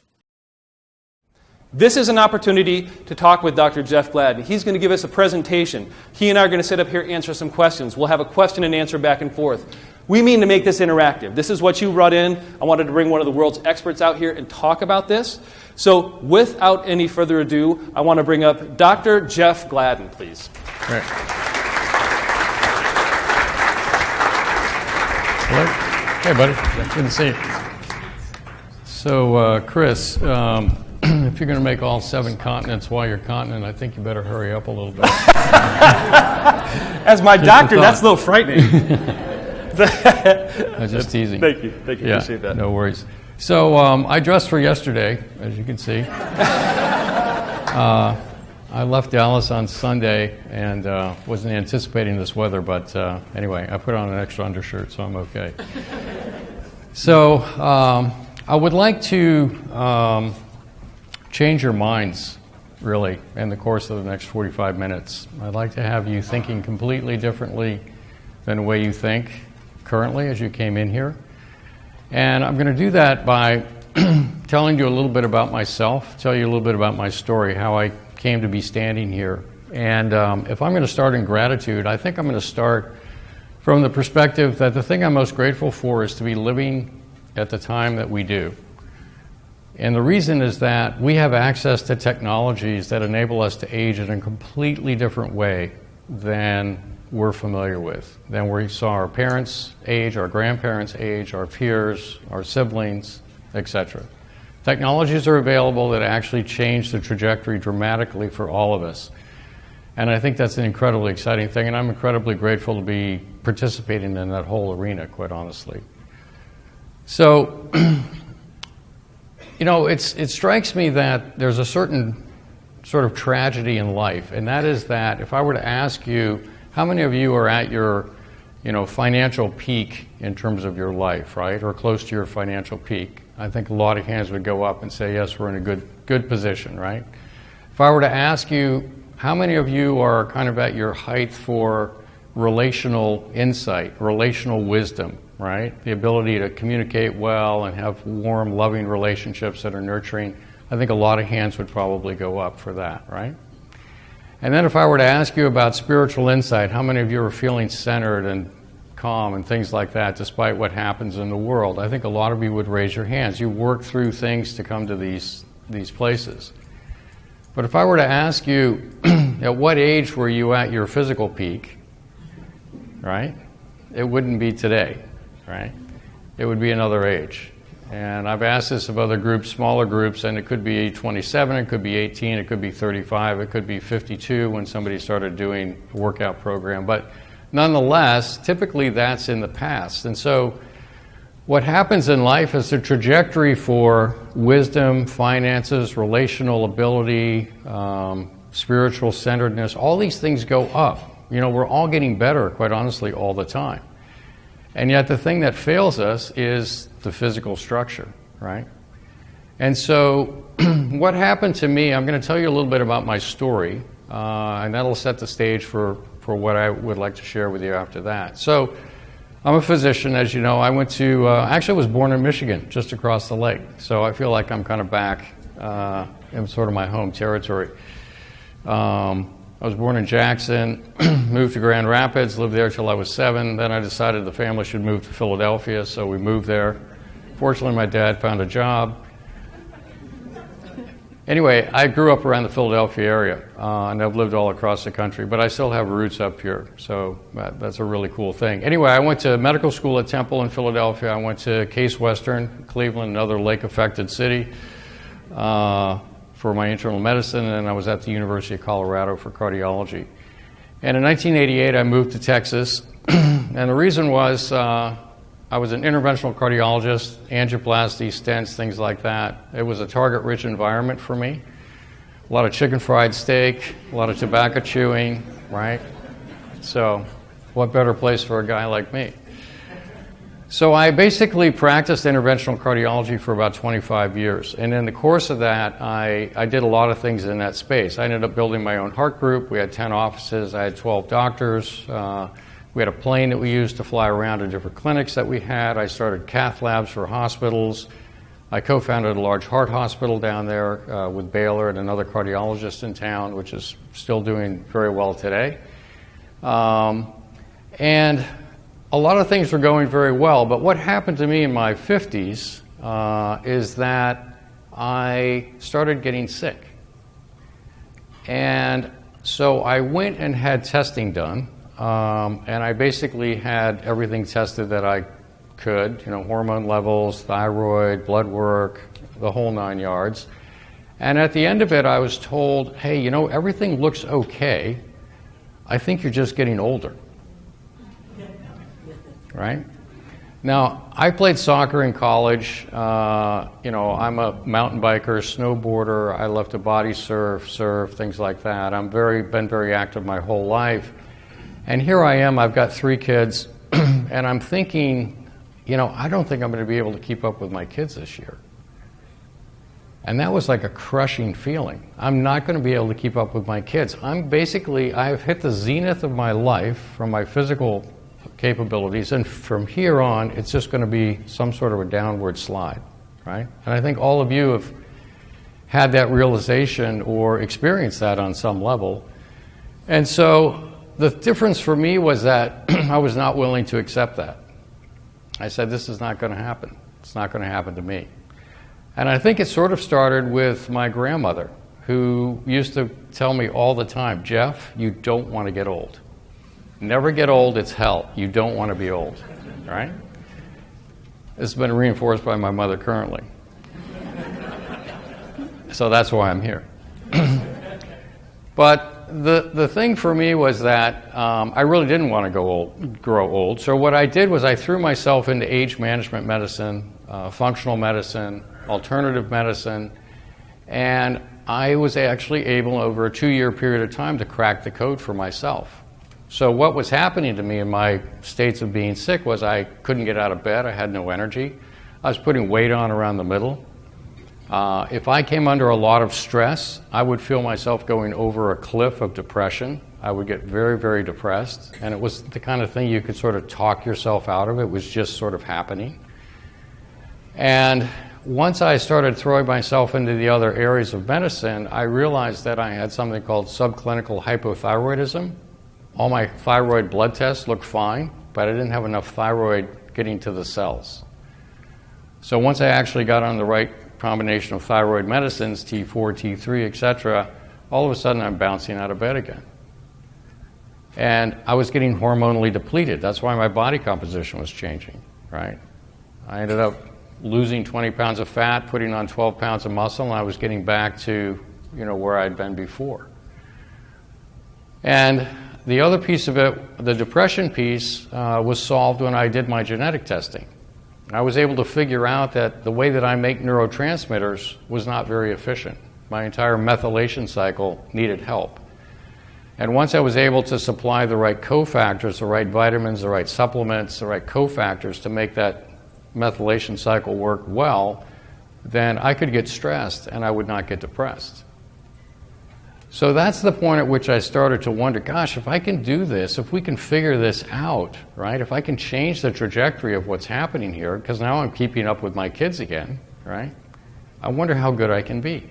This is an opportunity to talk with Dr. Jeff Gladden. He's going to give us a presentation. He and I are going to sit up here, answer some questions. We'll have a question and answer back and forth. We mean to make this interactive. This is what you brought in. I wanted to bring one of the world's experts out here and talk about this. So without any further ado, I want to bring up Dr. Jeff Gladden, please. All right. Hello. Hey, buddy. Good to see you. So, Chris, if you're going to make all 7 continents while you're continent, I think you better hurry up a little bit. As my doctor, that's a little frightening. I'm just teasing. Thank you. Yeah, Appreciate that. no worries. So I dressed for yesterday, as you can see. I left Dallas on Sunday and wasn't anticipating this weather, but anyway, I put on an extra undershirt, so I'm okay. So I would like to change your minds, really, in the course of the next 45 minutes. I'd like to have you thinking completely differently than the way you think currently as you came in here. And I'm going to do that by telling you a little bit about myself, tell you a little bit about my story, how I came to be standing here. And if I'm going to start in gratitude, I think I'm going to start from the perspective that the thing I'm most grateful for is to be living at the time that we do. And the reason is that we have access to technologies that enable us to age in a completely different way than we're familiar with, than we saw our parents age, our grandparents age, our peers, our siblings, etc. Technologies are available that actually change the trajectory dramatically for all of us. And I think that's an incredibly exciting thing, and I'm incredibly grateful to be participating in that whole arena, quite honestly. So, it strikes me that there's a certain sort of tragedy in life, and that is that if I were to ask you, how many of you are at your financial peak in terms of your life, right, or close to your financial peak? I think a lot of hands would go up and say, yes, we're in a good position, right? If I were to ask you, how many of you are kind of at your height for relational insight, relational wisdom, right? The ability to communicate well and have warm, loving relationships that are nurturing. I think a lot of hands would probably go up for that, right? And then if I were to ask you about spiritual insight, how many of you are feeling centered and calm and things like that, despite what happens in the world? I think a lot of you would raise your hands. You work through things to come to these places. But if I were to ask you, at what age were you at your physical peak, right? It wouldn't be today, right? It would be another age. And I've asked this of other groups, smaller groups, and it could be 27, it could be 18, it could be 35, it could be 52 when somebody started doing a workout program. But nonetheless, typically that's in the past. And so what happens in life is the trajectory for wisdom, finances, relational ability, spiritual centeredness, all these things go up. We're all getting better, quite honestly, all the time. And yet the thing that fails us is the physical structure, right? And so what happened to me, I'm going to tell you a little bit about my story, and that'll set the stage for what I would like to share with you after that. So I'm a physician, as you know. I went to, actually was born in Michigan, just across the lake. So I feel like I'm kind of back in sort of my home territory. I was born in Jackson, moved to Grand Rapids, lived there till I was 7. Then I decided the family should move to Philadelphia, so we moved there. Fortunately, my dad found a job. Anyway, I grew up around the Philadelphia area, and I've lived all across the country, but I still have roots up here, so that's a really cool thing. Anyway, I went to medical school at Temple in Philadelphia. I went to Case Western, Cleveland, another lake-affected city, for my internal medicine, and I was at the University of Colorado for cardiology. And in 1988, I moved to Texas, and the reason was I was an interventional cardiologist, angioplasty, stents, things like that. It was a target-rich environment for me. A lot of chicken fried steak, a lot of tobacco chewing, right? So what better place for a guy like me? So I basically practiced interventional cardiology for about 25 years. And in the course of that, I did a lot of things in that space. I ended up building my own heart group. We had 10 offices. I had 12 doctors. We had a plane that we used to fly around to different clinics that we had. I started cath labs for hospitals. I co-founded a large heart hospital down there with Baylor and another cardiologist in town, which is still doing very well today. And a lot of things were going very well, but what happened to me in my 50s is that I started getting sick. And so I went and had testing done, and I basically had everything tested that I could, hormone levels, thyroid, blood work, the whole 9 yards. And at the end of it, I was told, hey, you know, everything looks okay. I think you're just getting older. Right? Now, I played soccer in college. I'm a mountain biker, snowboarder. I love to body surf, things like that. I've been very active my whole life. And here I am, I've got 3 kids, and I'm thinking, you know, I don't think I'm going to be able to keep up with my kids this year. And that was like a crushing feeling. I'm not going to be able to keep up with my kids. I've hit the zenith of my life from my physical capabilities, and from here on, it's just going to be some sort of a downward slide, right? And I think all of you have had that realization or experienced that on some level. And so the difference for me was that I was not willing to accept that. I said, this is not going to happen. It's not going to happen to me. And I think it sort of started with my grandmother, who used to tell me all the time, Jeff, you don't want to get old. Never get old, it's hell. You don't want to be old, right? This has been reinforced by my mother currently. So that's why I'm here. But the thing for me was that I really didn't want to grow old. So what I did was I threw myself into age management medicine, functional medicine, alternative medicine, and I was actually able, over a 2-year period of time, to crack the code for myself. So what was happening to me in my states of being sick was I couldn't get out of bed, I had no energy, I was putting weight on around the middle. If I came under a lot of stress, I would feel myself going over a cliff of depression. I would get very, very depressed, and it was the kind of thing you could sort of talk yourself out of. It was just sort of happening. And once I started throwing myself into the other areas of medicine, I realized that I had something called subclinical hypothyroidism. All my thyroid blood tests looked fine, but I didn't have enough thyroid getting to the cells. So once I actually got on the right combination of thyroid medicines, T4, T3, etc., all of a sudden I'm bouncing out of bed again. And I was getting hormonally depleted. That's why my body composition was changing, right? I ended up losing 20 pounds of fat, putting on 12 pounds of muscle, and I was getting back to, where I'd been before. And the other piece of it, the depression piece, was solved when I did my genetic testing. I was able to figure out that the way that I make neurotransmitters was not very efficient. My entire methylation cycle needed help. And once I was able to supply the right cofactors, the right vitamins, the right supplements, the right cofactors to make that methylation cycle work well, then I could get stressed and I would not get depressed. So that's the point at which I started to wonder, gosh, if I can do this, if we can figure this out, right? If I can change the trajectory of what's happening here, because now I'm keeping up with my kids again, right? I wonder how good I can be.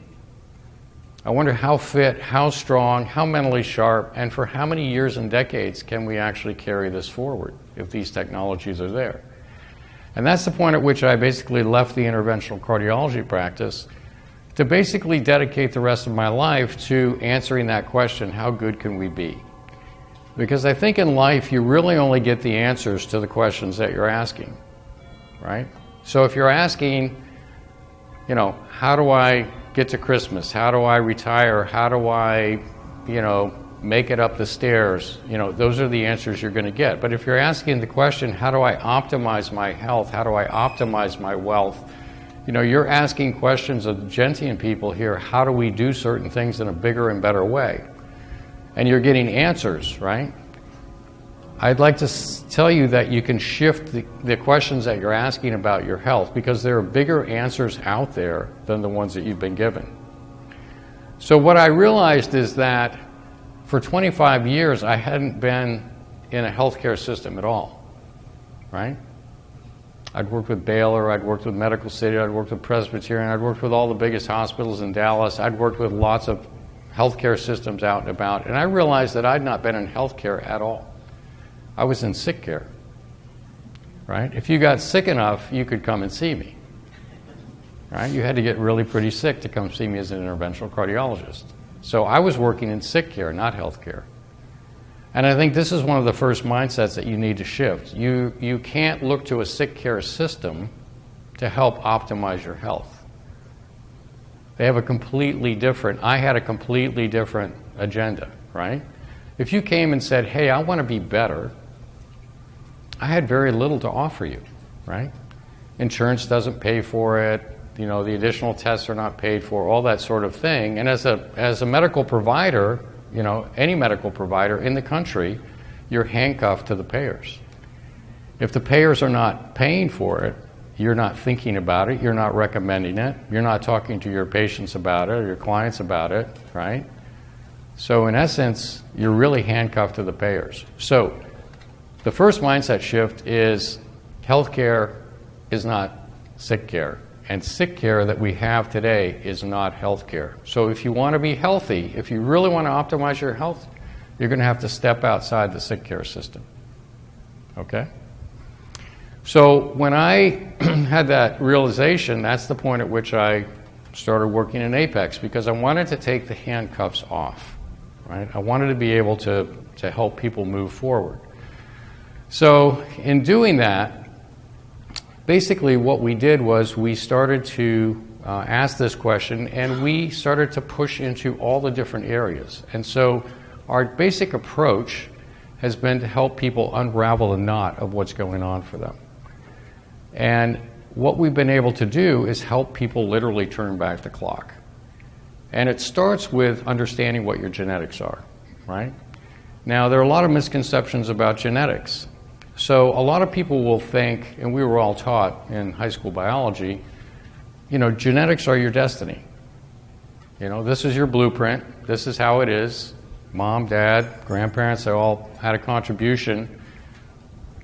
I wonder how fit, how strong, how mentally sharp, and for how many years and decades can we actually carry this forward if these technologies are there? And that's the point at which I basically left the interventional cardiology practice to basically dedicate the rest of my life to answering that question, how good can we be? Because I think in life you really only get the answers to the questions that you're asking, right? So if you're asking, how do I get to Christmas? How do I retire? How do I, make it up the stairs? Those are the answers you're going to get. But if you're asking the question, how do I optimize my health? How do I optimize my wealth? You're asking questions of the Gentian people here, how do we do certain things in a bigger and better way? And you're getting answers, right? I'd like to tell you that you can shift the questions that you're asking about your health, because there are bigger answers out there than the ones that you've been given. So what I realized is that for 25 years, I hadn't been in a healthcare system at all, right? I'd worked with Baylor, I'd worked with Medical City, I'd worked with Presbyterian, I'd worked with all the biggest hospitals in Dallas, I'd worked with lots of healthcare systems out and about, and I realized that I'd not been in healthcare at all. I was in sick care, right? If you got sick enough, you could come and see me, right? You had to get really pretty sick to come see me as an interventional cardiologist. So I was working in sick care, not healthcare. And I think this is one of the first mindsets that you need to shift. You can't look to a sick care system to help optimize your health. They have a completely different, I had a completely different agenda, right? If you came and said, hey, I want to be better, I had very little to offer you, right? Insurance doesn't pay for it, you know, the additional tests are not paid for, all that sort of thing. And as a medical provider, you know, any medical provider in the country, you're handcuffed to the payers. If the payers are not paying for it, you're not thinking about it, you're not recommending it, you're not talking to your patients about it or your clients about it, right? So in essence, you're really handcuffed to the payers. So the first mindset shift is healthcare is not sick care. And sick care that we have today is not health care. So if you want to be healthy, if you really want to optimize your health, you're going to have to step outside the sick care system. Okay? So when I had that realization, that's the point at which I started working in Apex, because I wanted to take the handcuffs off. Right? I wanted to be able to help people move forward. So in doing that, basically what we did was we started to ask this question, and we started to push into all the different areas. And so our basic approach has been to help people unravel the knot of what's going on for them. And what we've been able to do is help people literally turn back the clock. And it starts with understanding what your genetics are, right? Now, there are a lot of misconceptions about genetics. So a lot of people will think, and we were all taught in high school biology, you know, genetics are your destiny. You know, this is your blueprint. This is how it is. Mom, dad, grandparents, they all had a contribution.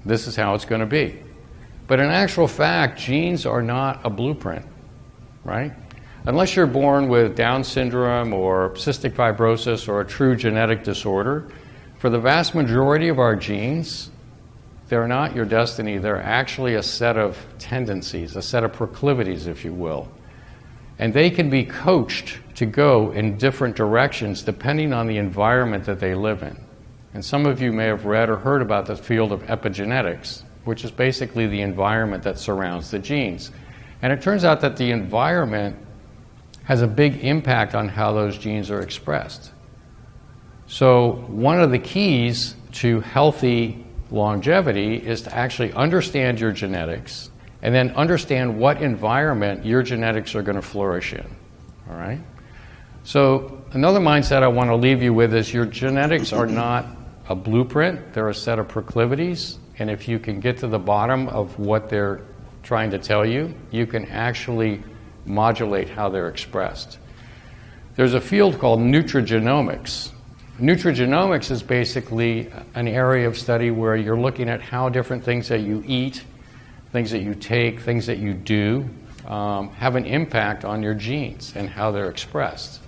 This is how it's going to be. But in actual fact, genes are not a blueprint, right? Unless you're born with Down syndrome or cystic fibrosis or a true genetic disorder, for the vast majority of our genes, they're not your destiny. They're actually a set of tendencies, a set of proclivities, if you will. And they can be coached to go in different directions depending on the environment that they live in. And some of you may have read or heard about the field of epigenetics, which is basically the environment that surrounds the genes. And it turns out that the environment has a big impact on how those genes are expressed. So one of the keys to healthy longevity is to actually understand your genetics and then understand what environment your genetics are going to flourish in. All right? So another mindset I want to leave you with is your genetics are not a blueprint. They're a set of proclivities. And if you can get to the bottom of what they're trying to tell you, you can actually modulate how they're expressed. There's a field called nutrigenomics. Nutrigenomics is basically an area of study where you're looking at how different things that you eat, things that you take, things that you do, have an impact on your genes and how they're expressed.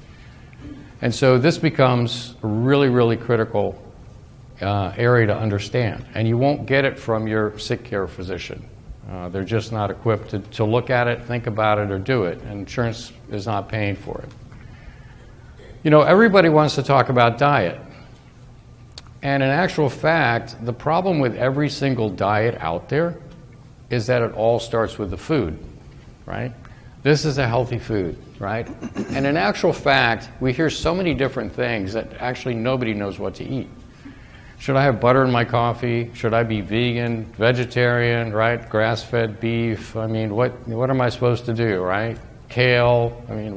And so this becomes a really, really critical area to understand. And you won't get it from your sick care physician. They're just not equipped to look at it, think about it, or do it. And insurance is not paying for it. You know, everybody wants to talk about diet. And in actual fact, the problem with every single diet out there is that it all starts with the food, right? This is a healthy food, right? And in actual fact, we hear so many different things that actually nobody knows what to eat. Should I have butter in my coffee? Should I be vegan, vegetarian, right? Grass-fed beef? I mean, what am I supposed to do, right? Kale? I mean,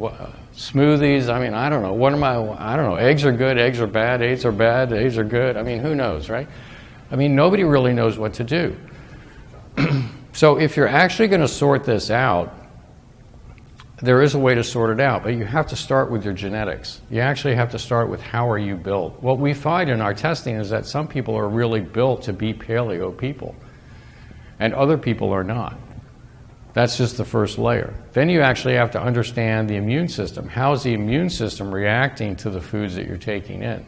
smoothies? I mean, I don't know. I don't know. Eggs are good, eggs are bad, eggs are bad, eggs are good. I mean, who knows, right? I mean, nobody really knows what to do. So if you're actually going to sort this out, there is a way to sort it out, but you have to start with your genetics. You actually have to start with how are you built. What we find in our testing is that some people are really built to be paleo people, and other people are not. That's just the first layer. Then you actually have to understand the immune system. How is the immune system reacting to the foods that you're taking in?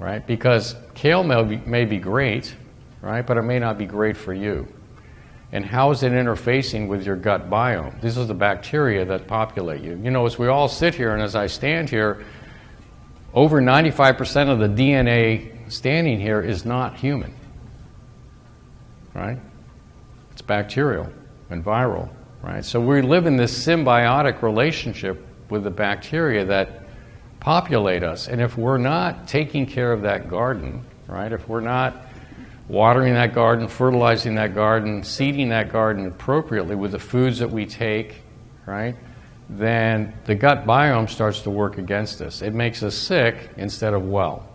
Right? Because kale may be great, right, but it may not be great for you. And how is it interfacing with your gut biome? These are the bacteria that populate you. You know, as we all sit here and as I stand here, over 95% of the DNA standing here is not human, right? It's bacterial and viral, right? So we live in this symbiotic relationship with the bacteria that populate us. And if we're not taking care of that garden, right, if we're not watering that garden, fertilizing that garden, seeding that garden appropriately with the foods that we take, right, then the gut biome starts to work against us. It makes us sick instead of well.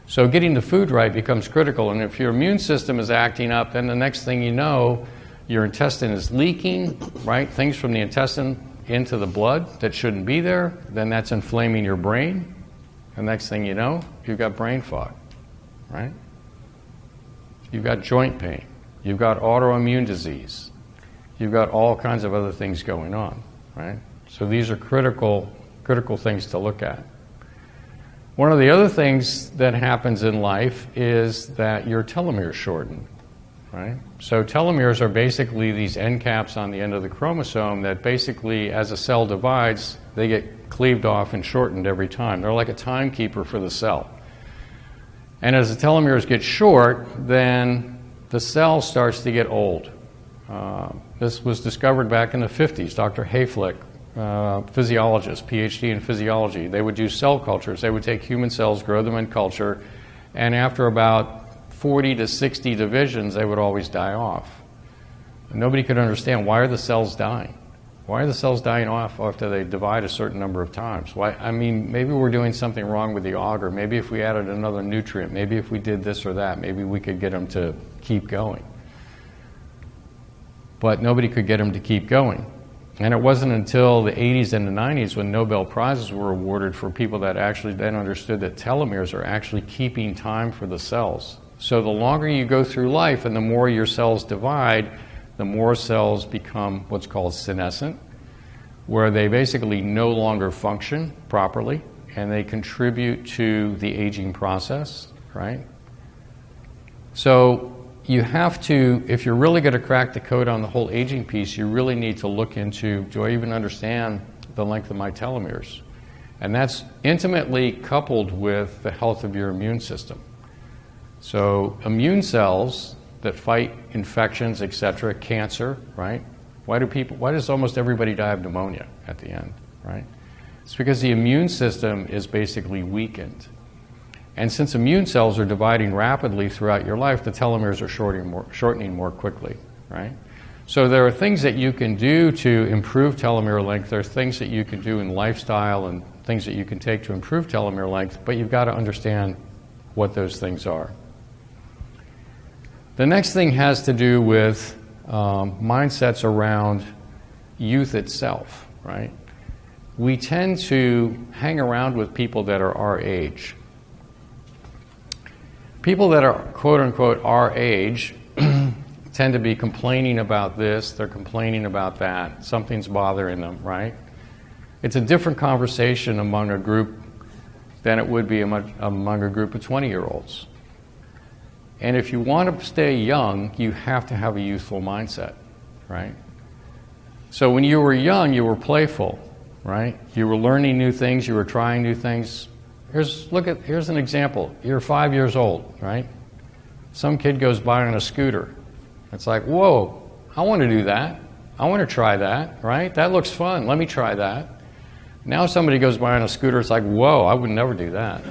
So getting the food right becomes critical. And if your immune system is acting up, then the next thing you know, your intestine is leaking, right? Things from the intestine into the blood that shouldn't be there. Then that's inflaming your brain. The next thing you know, you've got brain fog, right? You've got joint pain. You've got autoimmune disease. You've got all kinds of other things going on, right? So these are critical things to look at. One of the other things that happens in life is that your telomeres shorten, right? So telomeres are basically these end caps on the end of the chromosome that basically, as a cell divides, they get cleaved off and shortened every time. They're like a timekeeper for the cell. And as the telomeres get short, then the cell starts to get old. This was discovered back in the 50s. Dr. Hayflick, physiologist, PhD in physiology, they would do cell cultures. They would take human cells, grow them in culture, and after about 40 to 60 divisions, they would always die off. And nobody could understand, why are the cells dying? Why are the cells dying off after they divide a certain number of times? Why? I mean, maybe we're doing something wrong with the auger. Maybe if we added another nutrient, maybe if we did this or that, maybe we could get them to keep going. But nobody could get them to keep going. And it wasn't until the 80s and the 90s when Nobel Prizes were awarded for people that actually then understood that telomeres are actually keeping time for the cells. So the longer you go through life and the more your cells divide, the more cells become what's called senescent, where they basically no longer function properly and they contribute to the aging process, right? So you have to, if you're really going to crack the code on the whole aging piece, you really need to look into, do I even understand the length of my telomeres? And that's intimately coupled with the health of your immune system. So immune cells that fight infections, etc., cancer, right? Why does almost everybody die of pneumonia at the end, right? It's because the immune system is basically weakened. And since immune cells are dividing rapidly throughout your life, the telomeres are shortening more quickly, right? So there are things that you can do to improve telomere length. There are things that you can do in lifestyle and things that you can take to improve telomere length, but you've got to understand what those things are. The next thing has to do with mindsets around youth itself, right? We tend to hang around with people that are our age. People that are quote-unquote our age tend to be complaining about this, they're complaining about that, something's bothering them, right? It's a different conversation among a group than it would be among a group of 20-year-olds. And if you want to stay young, you have to have a youthful mindset, right? So when you were young, you were playful, right? You were learning new things, you were trying new things. Here's an example. You're 5 years old, right? Some kid goes by on a scooter. It's like, whoa, I want to do that. I want to try that, right? That looks fun. Let me try that. Now somebody goes by on a scooter, it's like, whoa, I would never do that.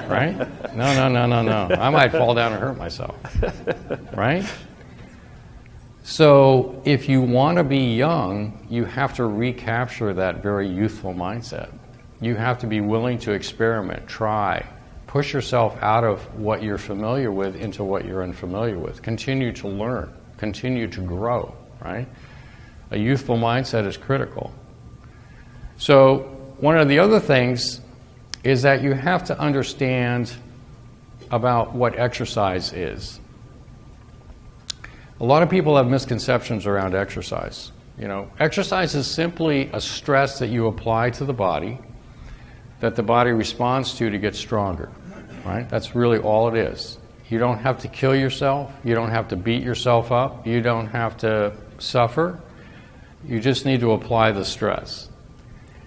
Right? No. I might fall down and hurt myself. Right? So if you want to be young, you have to recapture that very youthful mindset. You have to be willing to experiment, try, push yourself out of what you're familiar with into what you're unfamiliar with. Continue to learn, continue to grow, right? A youthful mindset is critical. So one of the other things is that you have to understand about what exercise is. A lot of people have misconceptions around exercise. You know, exercise is simply a stress that you apply to the body that the body responds to get stronger, right? That's really all it is. You don't have to kill yourself. You don't have to beat yourself up. You don't have to suffer. You just need to apply the stress.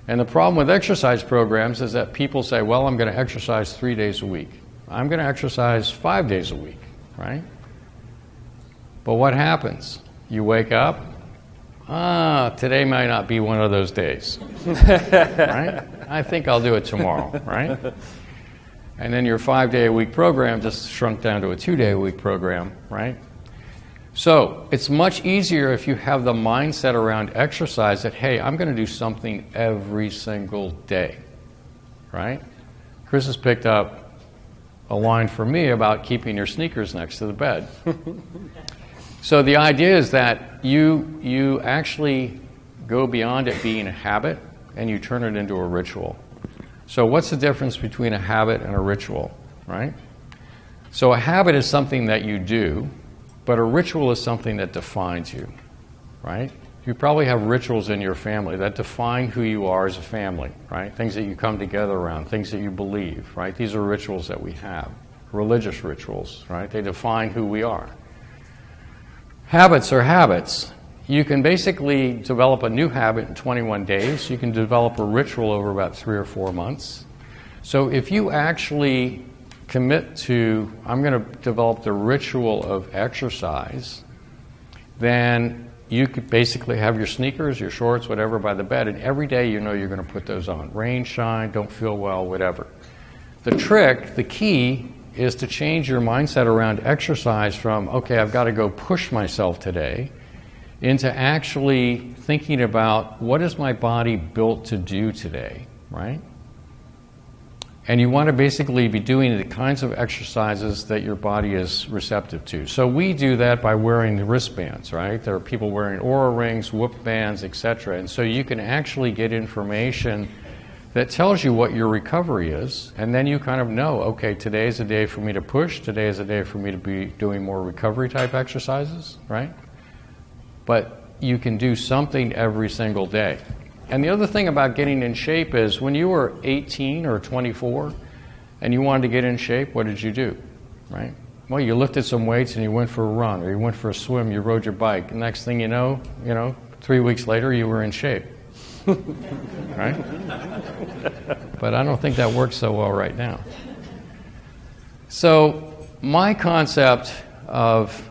And the problem with exercise programs is that people say, well, I'm going to exercise 3 days a week. I'm going to exercise 5 days a week, right? But what happens? You wake up, today might not be one of those days, right? I think I'll do it tomorrow, right? And then your 5-day-a-week program just shrunk down to a 2-day-a-week program, right? So it's much easier if you have the mindset around exercise that, hey, I'm going to do something every single day, right? Chris has picked up a line for me about keeping your sneakers next to the bed. So the idea is that you actually go beyond it being a habit and you turn it into a ritual. So what's the difference between a habit and a ritual, right? So a habit is something that you do, but a ritual is something that defines you, right? You probably have rituals in your family that define who you are as a family, right? Things that you come together around, things that you believe, right? These are rituals that we have, religious rituals, right? They define who we are. Habits are habits. You can basically develop a new habit in 21 days. You can develop a ritual over about 3 or 4 months. So if you actually commit to, I'm going to develop the ritual of exercise, then you could basically have your sneakers, your shorts, whatever by the bed, and every day you know you're going to put those on. Rain, shine, don't feel well, whatever. The trick, the key, is to change your mindset around exercise from, okay, I've got to go push myself today, into actually thinking about what is my body built to do today, right? And you want to basically be doing the kinds of exercises that your body is receptive to. So we do that by wearing the wristbands, right? There are people wearing Oura rings, Whoop bands, etc. And so you can actually get information that tells you what your recovery is, and then you kind of know, okay, today is a day for me to push, today is a day for me to be doing more recovery type exercises, right? But you can do something every single day. And the other thing about getting in shape is when you were 18 or 24 and you wanted to get in shape, what did you do, right? Well, you lifted some weights and you went for a run, or you went for a swim, you rode your bike. The next thing you know, 3 weeks later you were in shape. Right? But I don't think that works so well right now. So my concept of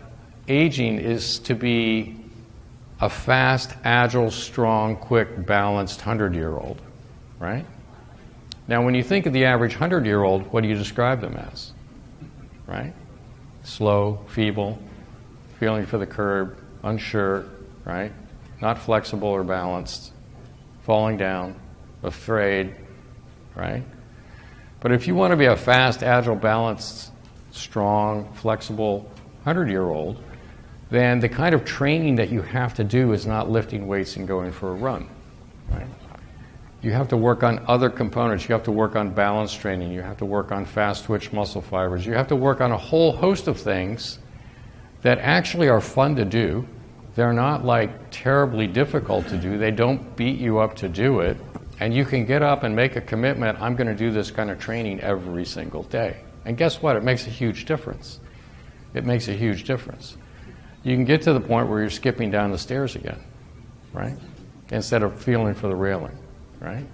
aging is to be a fast, agile, strong, quick, balanced 100-year-old, right? Now, when you think of the average 100-year-old, what do you describe them as, right? Slow, feeble, feeling for the curb, unsure, right? Not flexible or balanced, falling down, afraid, right? But if you want to be a fast, agile, balanced, strong, flexible 100-year-old, then the kind of training that you have to do is not lifting weights and going for a run, right? You have to work on other components. You have to work on balance training. You have to work on fast twitch muscle fibers. You have to work on a whole host of things that actually are fun to do. They're not like terribly difficult to do. They don't beat you up to do it. And you can get up and make a commitment, I'm going to do this kind of training every single day. And guess what? It makes a huge difference. It makes a huge difference. You can get to the point where you're skipping down the stairs again, right? Instead of feeling for the railing, right?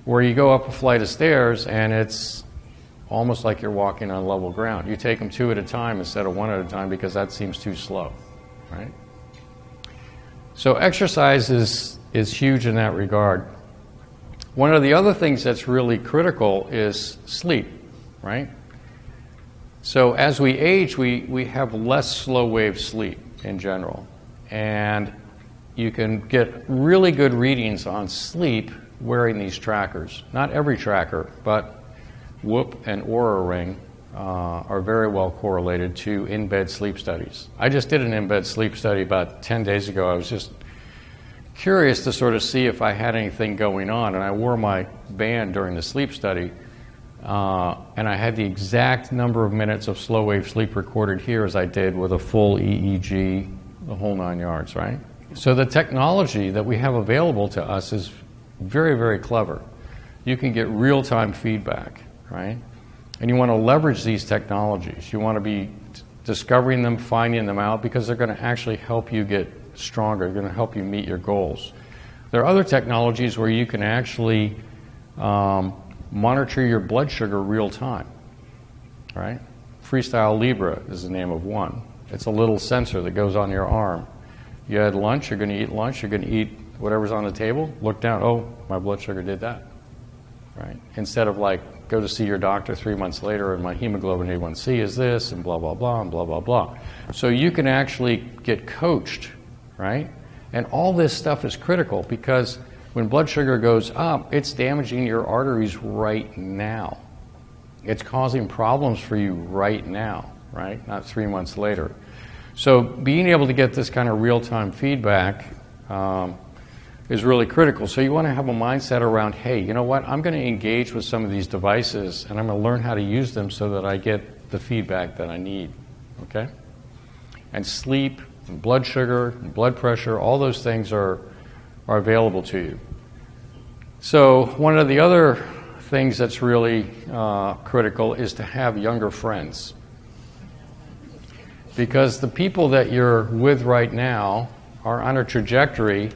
Where you go up a flight of stairs and it's almost like you're walking on level ground. You take them 2 at a time instead of 1 at a time because that seems too slow, right? So exercise is huge in that regard. One of the other things that's really critical is sleep, right? So as we age, we have less slow wave sleep in general. And you can get really good readings on sleep wearing these trackers. Not every tracker, but Whoop and Oura Ring are very well correlated to in-bed sleep studies. I just did an in-bed sleep study about 10 days ago. I was just curious to sort of see if I had anything going on, and I wore my band during the sleep study, and I had the exact number of minutes of slow wave sleep recorded here as I did with a full EEG, the whole 9 yards, right? So the technology that we have available to us is very, very clever. You can get real-time feedback, right? And you want to leverage these technologies. You want to be discovering them, finding them out, because they're going to actually help you get stronger. They're going to help you meet your goals. There are other technologies where you can actually monitor your blood sugar real time, right? Freestyle Libre is the name of one. It's a little sensor that goes on your arm. You had lunch, you're going to eat lunch, you're going to eat whatever's on the table, look down, oh, my blood sugar did that, right? Instead of like, go to see your doctor 3 months later and my hemoglobin A1C is this and blah, blah, blah, and blah, blah, blah. So you can actually get coached, right? And all this stuff is critical because when blood sugar goes up, it's damaging your arteries right now. It's causing problems for you right now, right? Not 3 months later. So being able to get this kind of real-time feedback is really critical. So you want to have a mindset around, hey, you know what? I'm going to engage with some of these devices and I'm going to learn how to use them so that I get the feedback that I need, okay? And sleep, and blood sugar, and blood pressure, all those things are available to you. So one of the other things that's really critical is to have younger friends. Because the people that you're with right now are on a trajectory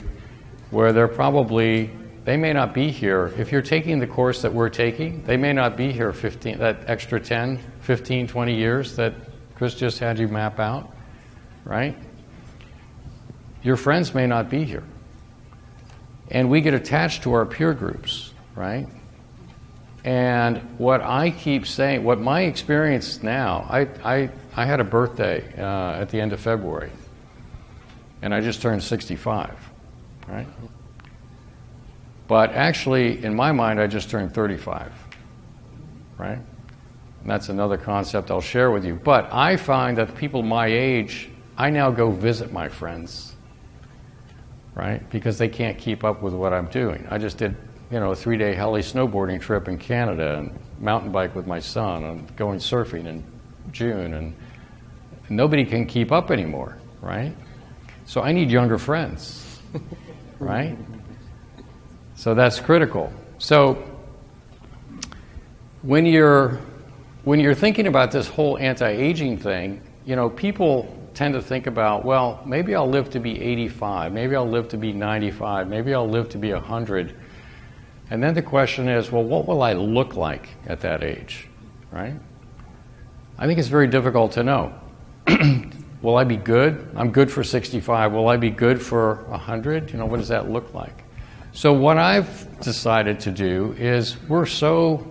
where they may not be here. If you're taking the course that we're taking, they may not be here that extra 10, 15, 20 years that Chris just had you map out, right? Your friends may not be here. And we get attached to our peer groups, right? And what I keep saying, what my experience now, I had a birthday at the end of February, and I just turned 65, right? But actually, in my mind, I just turned 35, right? And that's another concept I'll share with you. But I find that people my age, I now go visit my friends, right? Because they can't keep up with what I'm doing. I just did, a 3-day heli snowboarding trip in Canada and mountain bike with my son and going surfing in June, and nobody can keep up anymore, right? So I need younger friends, right? So that's critical. So when you're thinking about this whole anti-aging thing, people tend to think about, well, maybe I'll live to be 85, maybe I'll live to be 95, maybe I'll live to be 100. And then the question is, well, what will I look like at that age, right? I think it's very difficult to know. Will I be good? I'm good for 65. Will I be good for 100? What does that look like? So what I've decided to do is we're so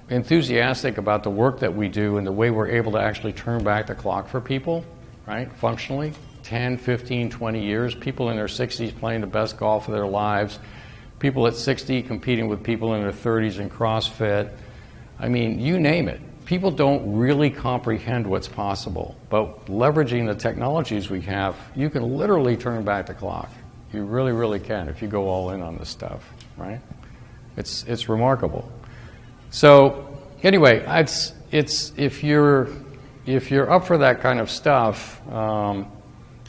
enthusiastic about the work that we do and the way we're able to actually turn back the clock for people, right, functionally, 10, 15, 20 years, people in their 60s playing the best golf of their lives, people at 60 competing with people in their 30s in CrossFit. I mean, you name it. People don't really comprehend what's possible, but leveraging the technologies we have, you can literally turn back the clock. You really, really can if you go all in on this stuff, right? It's remarkable. So anyway, it's if you're up for that kind of stuff,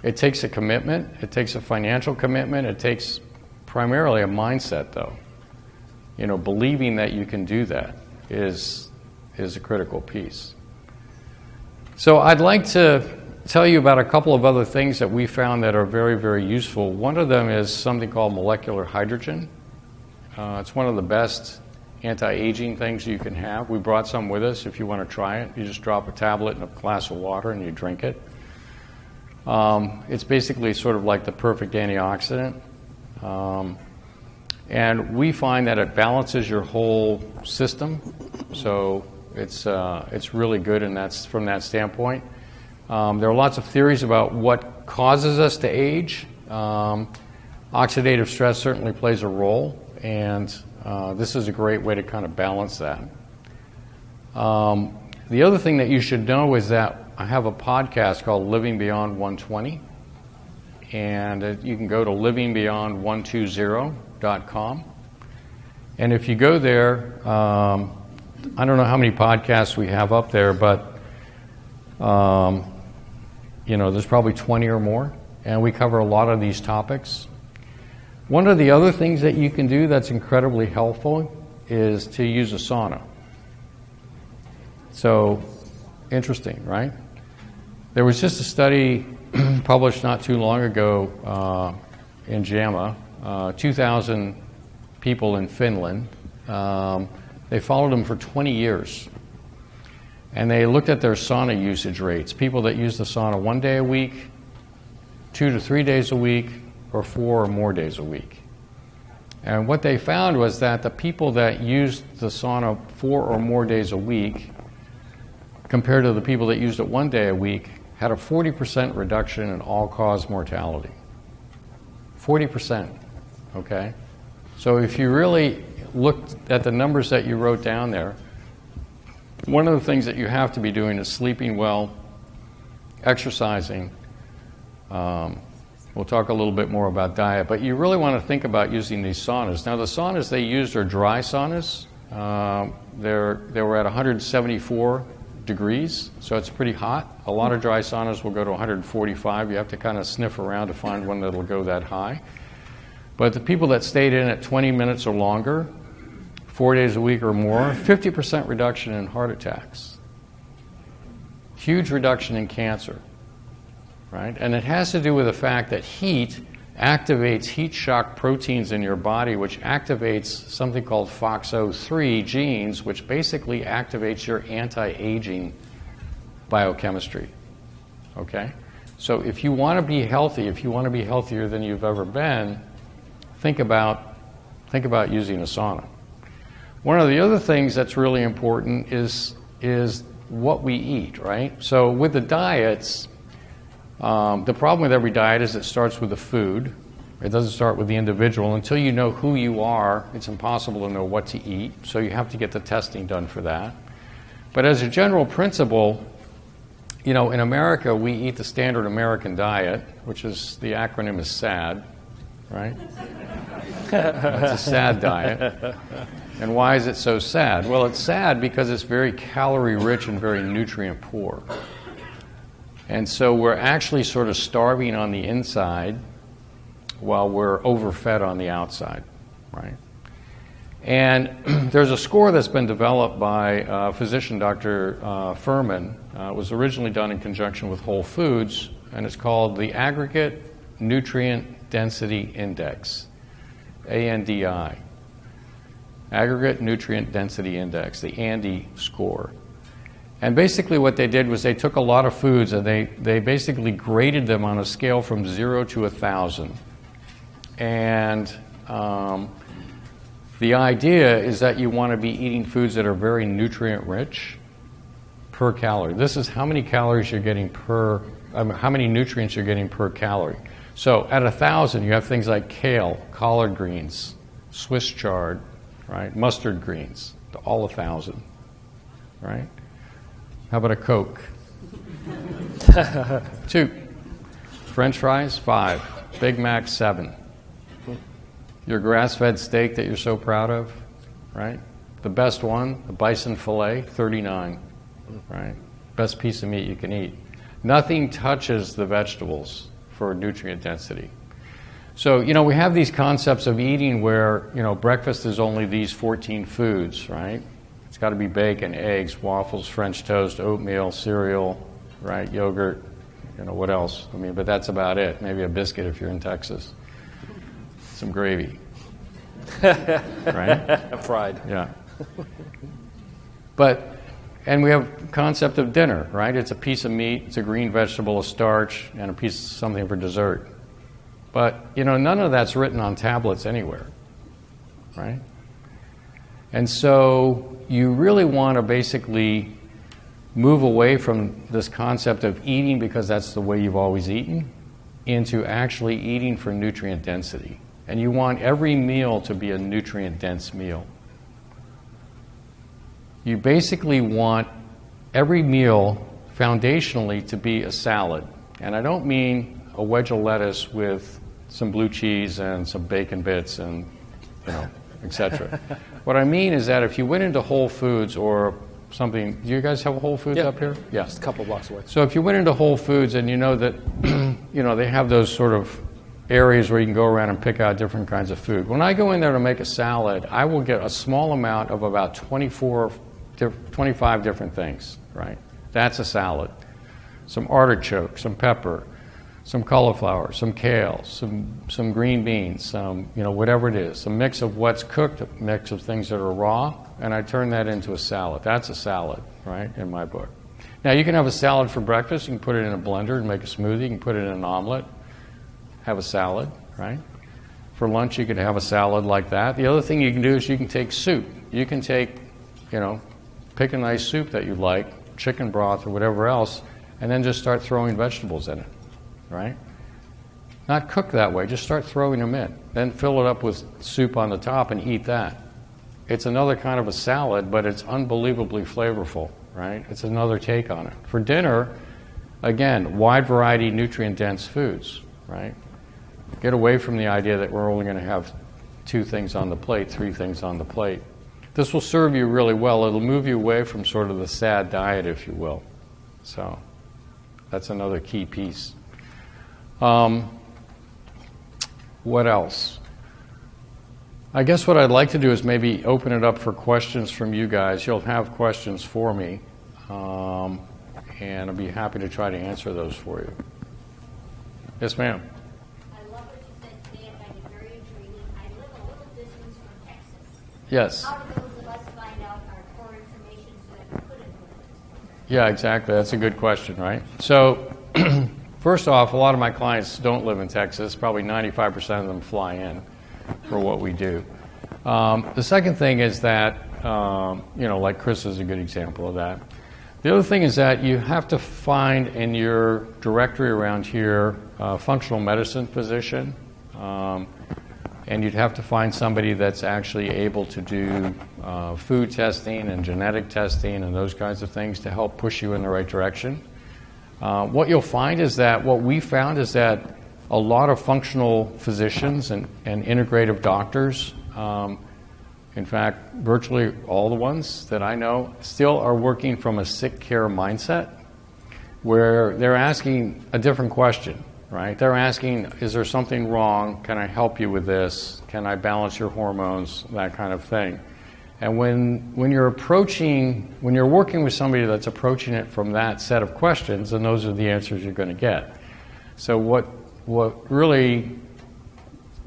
it takes a commitment. It takes a financial commitment. It takes primarily a mindset, though. Believing that you can do that is a critical piece. So I'd like to tell you about a couple of other things that we found that are very, very useful. One of them is something called molecular hydrogen. It's one of the best anti-aging things you can have. We brought some with us. If you want to try it, you just drop a tablet in a glass of water and you drink it. It's basically sort of like the perfect antioxidant. And we find that it balances your whole system. So it's really good, and that's from that standpoint. There are lots of theories about what causes us to age. Oxidative stress certainly plays a role, and this is a great way to kind of balance that. The other thing that you should know is that I have a podcast called Living Beyond 120, and you can go to livingbeyond120.com. And if you go there, I don't know how many podcasts we have up there, but there's probably 20 or more, and we cover a lot of these topics. One of the other things that you can do that's incredibly helpful is to use a sauna. So, interesting, right? There was just a study published not too long ago in JAMA, 2,000 people in Finland. They followed them for 20 years. And they looked at their sauna usage rates. People that use the sauna 1 day a week, 2 to 3 days a week, or 4 or more days a week. And what they found was that the people that used the sauna 4 or more days a week, compared to the people that used it 1 day a week, had a 40% reduction in all-cause mortality. 40%, okay? So if you really looked at the numbers that you wrote down there, one of the things that you have to be doing is sleeping well, exercising. We'll talk a little bit more about diet, but you really want to think about using these saunas. Now, the saunas they used are dry saunas. They were at 174 degrees, so it's pretty hot. A lot of dry saunas will go to 145. You have to kind of sniff around to find one that'll go that high. But the people that stayed in at 20 minutes or longer, 4 days a week or more, 50% reduction in heart attacks. Huge reduction in cancer. Right? And it has to do with the fact that heat activates heat shock proteins in your body, which activates something called FOXO3 genes, which basically activates your anti-aging biochemistry. Okay? So if you want to be healthy, if you want to be healthier than you've ever been, think about using a sauna. One of the other things that's really important is what we eat, right? So with the diets, the problem with every diet is it starts with the food. It doesn't start with the individual. Until you know who you are, it's impossible to know what to eat. So you have to get the testing done for that. But as a general principle, in America, we eat the standard American diet, which is, the acronym is SAD, right? It's a SAD diet. And why is it so sad? Well, it's sad because it's very calorie rich and very nutrient poor. And so we're actually sort of starving on the inside while we're overfed on the outside, right? And there's a score that's been developed by physician Dr. Furman. It was originally done in conjunction with Whole Foods, and it's called the Aggregate Nutrient Density Index, ANDI. Aggregate Nutrient Density Index, the ANDI score. And basically what they did was they took a lot of foods and they basically graded them on a scale from 0 to 1,000. And the idea is that you want to be eating foods that are very nutrient rich per calorie. This is how many calories you're getting how many nutrients you're getting per calorie. So at 1,000, you have things like kale, collard greens, Swiss chard, right? Mustard greens, all 1,000, right? How about a Coke? 2. French fries, 5. Big Mac, 7. Your grass-fed steak that you're so proud of, right? The best one, the bison fillet, 39, right? Best piece of meat you can eat. Nothing touches the vegetables for nutrient density. So, we have these concepts of eating where, breakfast is only these 14 foods, right? It's got to be bacon, eggs, waffles, French toast, oatmeal, cereal, right? Yogurt, what else? But that's about it. Maybe a biscuit if you're in Texas. Some gravy. Right? Fried. Yeah. And we have concept of dinner, right? It's a piece of meat, it's a green vegetable, a starch, and a piece of something for dessert. But, none of that's written on tablets anywhere, right? And so you really want to basically move away from this concept of eating because that's the way you've always eaten into actually eating for nutrient density. And you want every meal to be a nutrient-dense meal. You basically want every meal foundationally to be a salad. And I don't mean a wedge of lettuce with some blue cheese and some bacon bits and, etc. What I mean is that if you went into Whole Foods or something, do you guys have a Whole Foods up here? Yeah, just a couple blocks away. So if you went into Whole Foods and you know that, they have those sort of areas where you can go around and pick out different kinds of food. When I go in there to make a salad, I will get a small amount of about 25 different things, right? That's a salad. Some artichoke, some pepper, some cauliflower, some kale, some green beans, some, whatever it is. A mix of what's cooked, a mix of things that are raw, and I turn that into a salad. That's a salad, right, in my book. Now, you can have a salad for breakfast. You can put it in a blender and make a smoothie. You can put it in an omelet. have a salad, right? For lunch, you could have a salad like that. The other thing you can do is you can take soup. You can take, pick a nice soup that you like, chicken broth or whatever else, and then just start throwing vegetables in it, right? Not cook that way, just start throwing them in. Then fill it up with soup on the top and eat that. It's another kind of a salad, but it's unbelievably flavorful, right? It's another take on it. For dinner, again, wide variety, nutrient-dense foods, right? Get away from the idea that we're only going to have 2 things on the plate, 3 things on the plate. This will serve you really well. It'll move you away from sort of the sad diet, if you will. So that's another key piece. What else? I guess what I'd like to do is maybe open it up for questions from you guys. You'll have questions for me, and I'll be happy to try to answer those for you. Yes, ma'am. I love what you said today. I find it very intriguing. I live a little distance from Texas. Yes. How do those of us find out our core information so that we could implement it? Yeah, exactly. That's a good question, right? So, first off, a lot of my clients don't live in Texas. Probably 95% of them fly in for what we do. The second thing is that, like Chris is a good example of that. The other thing is that you have to find in your directory around here a functional medicine physician, and you'd have to find somebody that's actually able to do food testing and genetic testing and those kinds of things to help push you in the right direction. What you'll find is that what we found is that a lot of functional physicians and integrative doctors, in fact, virtually all the ones that I know, still are working from a sick care mindset where they're asking a different question, right? They're asking, is there something wrong? Can I help you with this? Can I balance your hormones? That kind of thing. And when you're working with somebody that's approaching it from that set of questions, then those are the answers you're going to get. So what really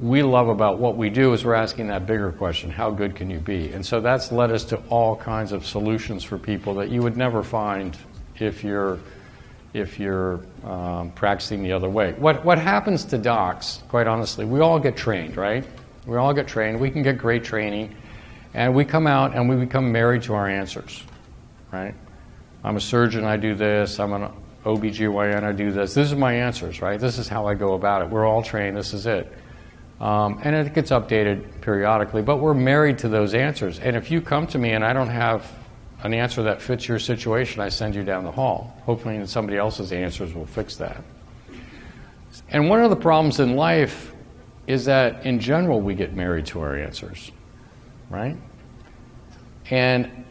we love about what we do is we're asking that bigger question, how good can you be? And so that's led us to all kinds of solutions for people that you would never find if you're practicing the other way. What happens to docs, quite honestly, we all get trained, right? We all get trained. We can get great training. And we come out and we become married to our answers, right? I'm a surgeon, I do this. I'm an OBGYN, I do this. These are my answers, right? This is how I go about it. We're all trained, this is it. And it gets updated periodically, but we're married to those answers. And if you come to me and I don't have an answer that fits your situation, I send you down the hall. Hopefully somebody else's answers will fix that. And one of the problems in life is that in general we get married to our answers, right? And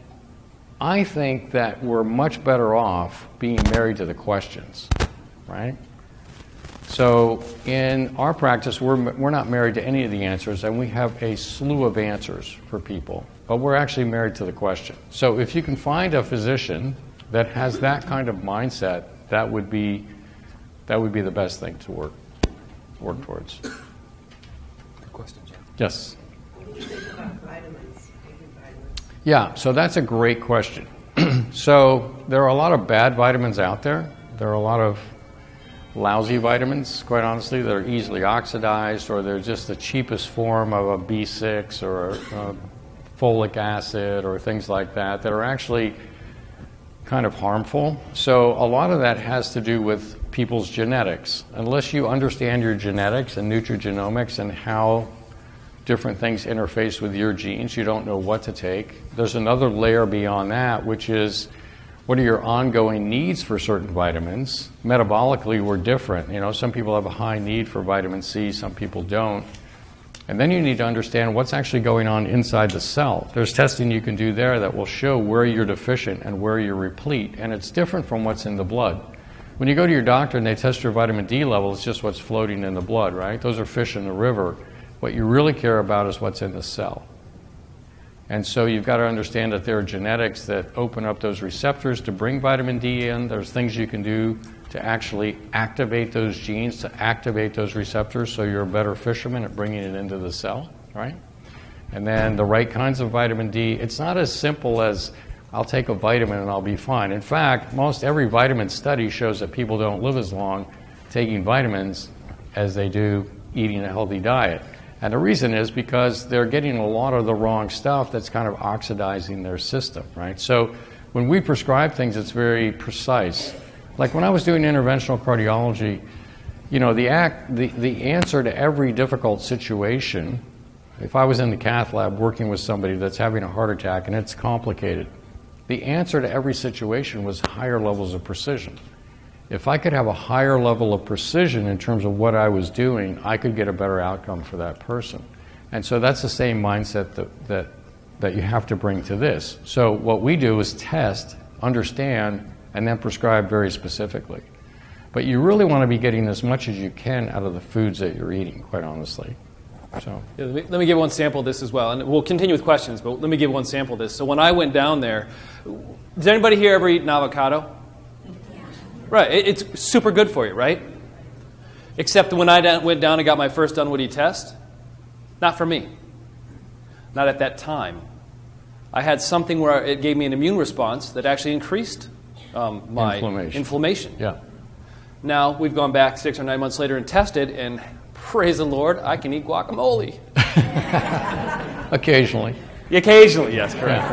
I think that we're much better off being married to the questions, right? So in our practice, we're not married to any of the answers, and we have a slew of answers for people, but we're actually married to the question. So if you can find a physician that has that kind of mindset, that would be the best thing to work towards. Good question, Jim. Yes. What do you think about vitamins, taking vitamins? Yeah, so that's a great question. So there are a lot of bad vitamins out there. There are a lot of lousy vitamins, quite honestly, that are easily oxidized, or they're just the cheapest form of a B6 or a folic acid or things like that are actually kind of harmful. So a lot of that has to do with people's genetics. Unless you understand your genetics and nutrigenomics and how different things interface with your genes, you don't know what to take. There's another layer beyond that, which is what are your ongoing needs for certain vitamins? Metabolically, we're different. You know, some people have a high need for vitamin C, some people don't. And then you need to understand what's actually going on inside the cell. There's testing you can do there that will show where you're deficient and where you're replete, and it's different from what's in the blood. When you go to your doctor and they test your vitamin D level, it's just what's floating in the blood, right? Those are fish in the river. What you really care about is what's in the cell. And so you've got to understand that there are genetics that open up those receptors to bring vitamin D in. There's things you can do to actually activate those genes, to activate those receptors so you're a better fisherman at bringing it into the cell, right? And then the right kinds of vitamin D, it's not as simple as I'll take a vitamin and I'll be fine. In fact, most every vitamin study shows that people don't live as long taking vitamins as they do eating a healthy diet. And the reason is because they're getting a lot of the wrong stuff that's kind of oxidizing their system, right? So when we prescribe things, it's very precise. Like when I was doing interventional cardiology, you know, the answer to every difficult situation, if I was in the cath lab working with somebody that's having a heart attack and it's complicated, the answer to every situation was higher levels of precision. If I could have a higher level of precision in terms of what I was doing, I could get a better outcome for that person. And so that's the same mindset that you have to bring to this. So what we do is test, understand, and then prescribe very specifically. But you really want to be getting as much as you can out of the foods that you're eating, quite honestly. So. Yeah, let me give one sample of this as well, and we'll continue with questions, but let me give one sample of this. So when I went down there, does anybody here ever eat an avocado? Right, it's super good for you, right? Except when I went down and got my first Dunwoody test, not for me. Not at that time. I had something where it gave me an immune response that actually increased my inflammation. Yeah. Now, we've gone back 6 or 9 months later and tested, and praise the Lord, I can eat guacamole. Occasionally. Occasionally, yes, correct.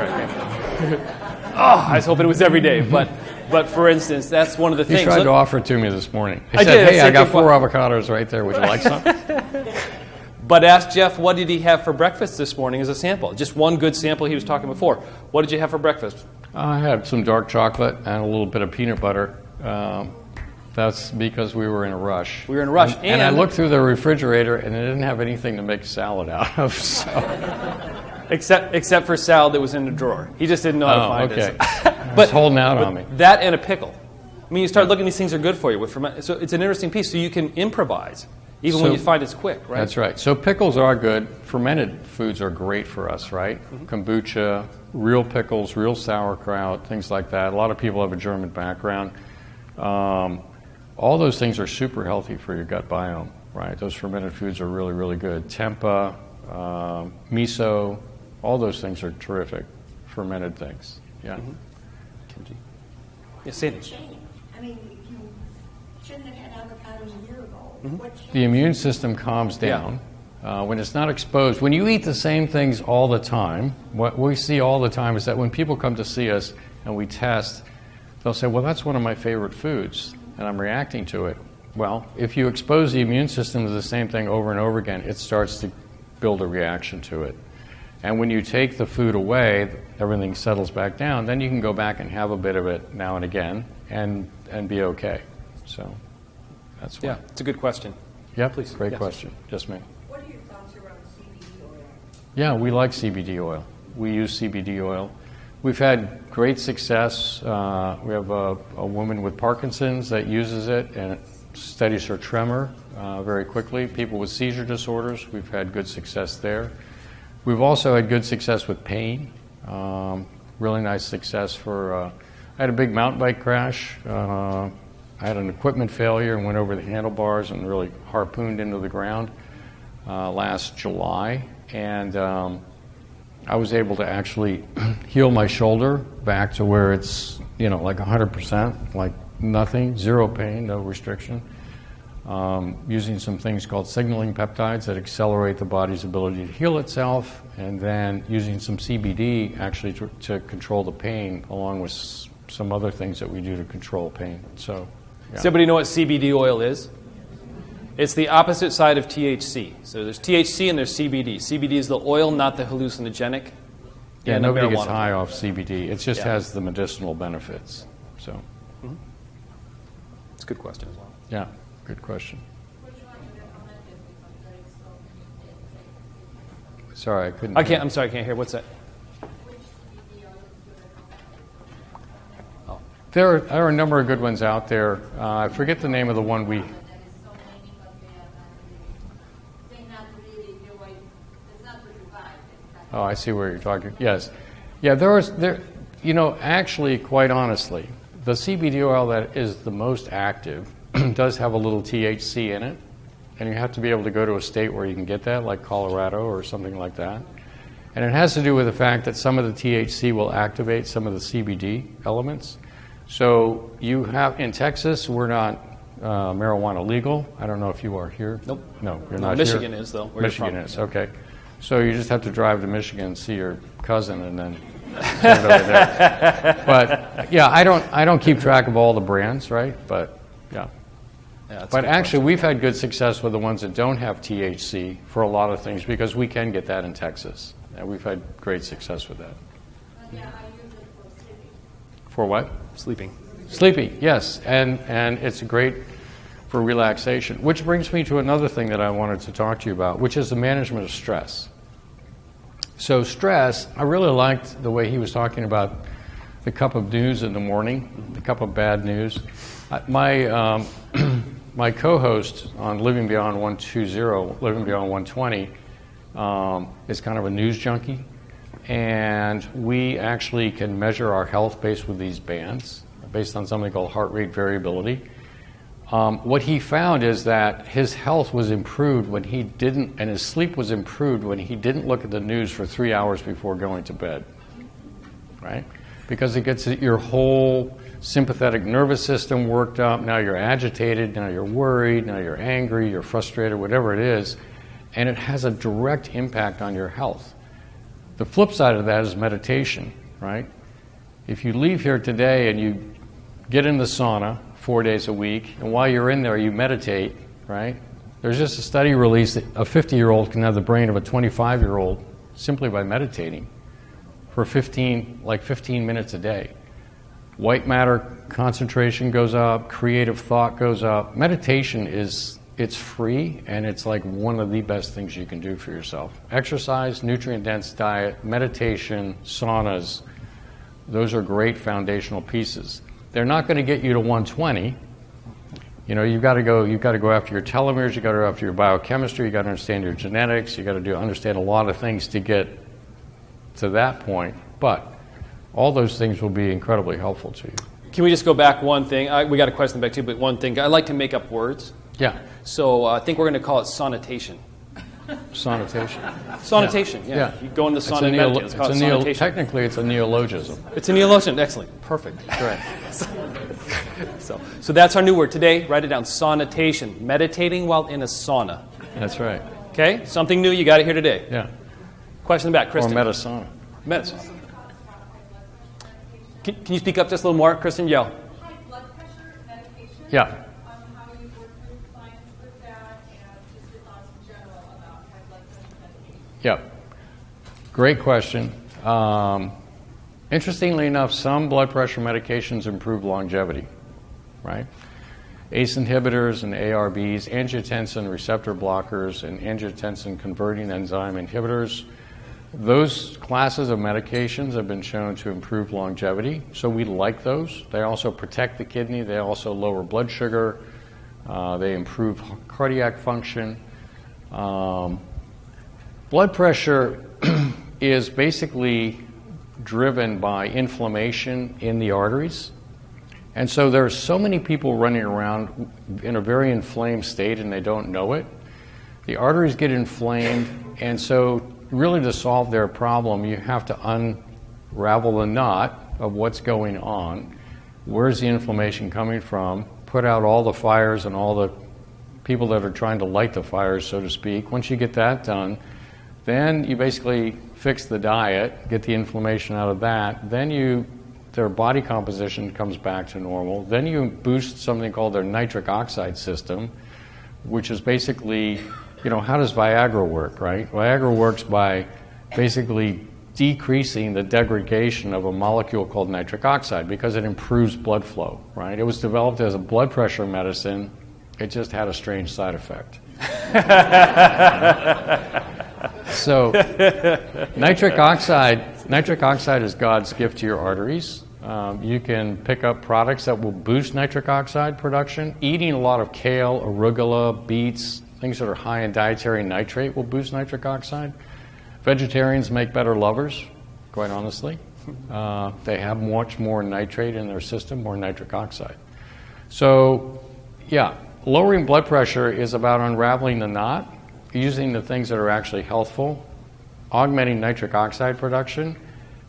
Oh, I was hoping it was every day, but for instance, that's one of the things. He tried to offer it to me this morning. He I said, did. hey, I got 4 avocados right there. Would you like some? But ask Jeff, what did he have for breakfast this morning as a sample? Just one good sample he was talking before. What did you have for breakfast? I had some dark chocolate and a little bit of peanut butter. That's because we were in a rush. We were in a rush. And I looked through the refrigerator, and it didn't have anything to make salad out of. So. Except for salad that was in the drawer. He just didn't know how to find it. But holding out on me. That and a pickle. I mean, you start looking, these things are good for you. So it's an interesting piece. So you can improvise, even when you find it's quick, right? That's right. So pickles are good. Fermented foods are great for us, right? Mm-hmm. Kombucha, real pickles, real sauerkraut, things like that. A lot of people have a German background. All those things are super healthy for your gut biome, right? Those fermented foods are really, really good. Tempeh, miso, all those things are terrific, fermented things. Yeah. Mm-hmm. Yes, Sandy. I mean, you shouldn't have had avocados a year ago. Mm-hmm. The immune system calms down. When it's not exposed. When you eat the same things all the time, what we see all the time is that when people come to see us and we test, they'll say, well, that's one of my favorite foods, and I'm reacting to it. Well, if you expose the immune system to the same thing over and over again, it starts to build a reaction to it. And when you take the food away, everything settles back down, then you can go back and have a bit of it now and again and be okay. So that's why. Yeah, it's a good question. Yeah, please. Great Yes. question. Just me. What are your thoughts around CBD oil? Yeah, we like CBD oil. We use CBD oil. We've had great success. We have a woman with Parkinson's that uses it, and it steadies her tremor very quickly. People with seizure disorders, we've had good success there. We've also had good success with pain. Really nice success for, I had a big mountain bike crash. I had an equipment failure and went over the handlebars and really harpooned into the ground last July. And I was able to actually heal my shoulder back to where it's, like 100%, like nothing, zero pain, no restriction. Using some things called signaling peptides that accelerate the body's ability to heal itself, and then using some CBD actually to control the pain, along with some other things that we do to control pain. So, yeah. Does everybody know what CBD oil is? It's the opposite side of THC. So there's THC and there's CBD. CBD is the oil, not the hallucinogenic. Yeah, nobody gets high off CBD. It just has the medicinal benefits. So, it's a good question as well. Yeah. Good question. Sorry, I couldn't. I'm sorry, I can't hear. What's that? Oh. There are a number of good ones out there. I forget the name of the one we. Oh, I see where you're talking. Yes. Yeah, actually, quite honestly, the CBD oil that is the most active does have a little THC in it, and you have to be able to go to a state where you can get that, like Colorado or something like that. And it has to do with the fact that some of the THC will activate some of the CBD elements. So you have, in Texas, we're not marijuana legal. I don't know if you are here. Nope. No, you're No, not Michigan here. is, though, where you're Michigan from. is, okay. So you just have to drive to Michigan and see your cousin and then send it over there. But, yeah, I don't keep track of all the brands, right? But, yeah. But actually, we've had good success with the ones that don't have THC for a lot of things because we can get that in Texas. And we've had great success with that. Yeah, I use it for sleeping. For what? Sleeping. Sleeping, yes. And it's great for relaxation, which brings me to another thing that I wanted to talk to you about, which is the management of stress. So stress, I really liked the way he was talking about the cup of news in the morning, the cup of bad news. My my co-host on Living Beyond 120, Living Beyond 120, is kind of a news junkie, and we actually can measure our health based with these bands, based on something called heart rate variability. What he found is that his health was improved when he didn't, and his sleep was improved when he didn't look at the news for 3 hours before going to bed, right? Because it gets your whole sympathetic nervous system worked up. Now you're agitated, now you're worried, now you're angry, you're frustrated, whatever it is, and it has a direct impact on your health. The flip side of that is meditation, right? If you leave here today and you get in the sauna 4 days a week, and while you're in there you meditate, right? There's just a study released that a 50-year-old can have the brain of a 25-year-old simply by meditating for 15 minutes a day. White matter concentration goes up, creative thought goes up. Meditation it's free, and it's like one of the best things you can do for yourself. Exercise, nutrient-dense diet, meditation, saunas, those are great foundational pieces. They're not going to get you to 120. You know, you've got to go after your telomeres, you've got to go after your biochemistry, you've got to understand your genetics, you've got to understand a lot of things to get to that point. But all those things will be incredibly helpful to you. Can we just go back one thing? We got a question back too, but one thing. I like to make up words. Yeah. So I think we're going to call it sonitation. Sanitation. Sonitation, yeah. You go in the sauna and meditate. It's called sonitation. Technically, it's a neologism. It's a neologism. Excellent. Perfect. Right. So that's our new word today. Write it down. Sonitation. Meditating while in a sauna. That's right. Okay? Something new. You got it here today. Yeah. Question in the back. Kristen. Or metasana. Medicine. Can you speak up just a little more, Kristen? Yell. High blood pressure medication. Yeah. How you work with clients with that, and just your thoughts in general about high blood pressure medication. Yeah. Great question. Interestingly enough, some blood pressure medications improve longevity, right? ACE inhibitors and ARBs, angiotensin receptor blockers, and angiotensin converting enzyme inhibitors. Those classes of medications have been shown to improve longevity, so we like those. They also protect the kidney. They also lower blood sugar. They improve cardiac function. Blood pressure is basically driven by inflammation in the arteries. And so there are so many people running around in a very inflamed state and they don't know it. The arteries get inflamed, and so really to solve their problem, you have to unravel the knot of what's going on. Where's the inflammation coming from? Put out all the fires and all the people that are trying to light the fires, so to speak. Once you get that done, then you basically fix the diet, get the inflammation out of that. Then their body composition comes back to normal. Then you boost something called their nitric oxide system, which is basically, how does Viagra work, right? Viagra works by basically decreasing the degradation of a molecule called nitric oxide because it improves blood flow, right? It was developed as a blood pressure medicine. It just had a strange side effect. So nitric oxide is God's gift to your arteries. You can pick up products that will boost nitric oxide production. Eating a lot of kale, arugula, beets, things that are high in dietary nitrate will boost nitric oxide. Vegetarians make better lovers, quite honestly. They have much more nitrate in their system, more nitric oxide. So, lowering blood pressure is about unraveling the knot, using the things that are actually healthful, augmenting nitric oxide production,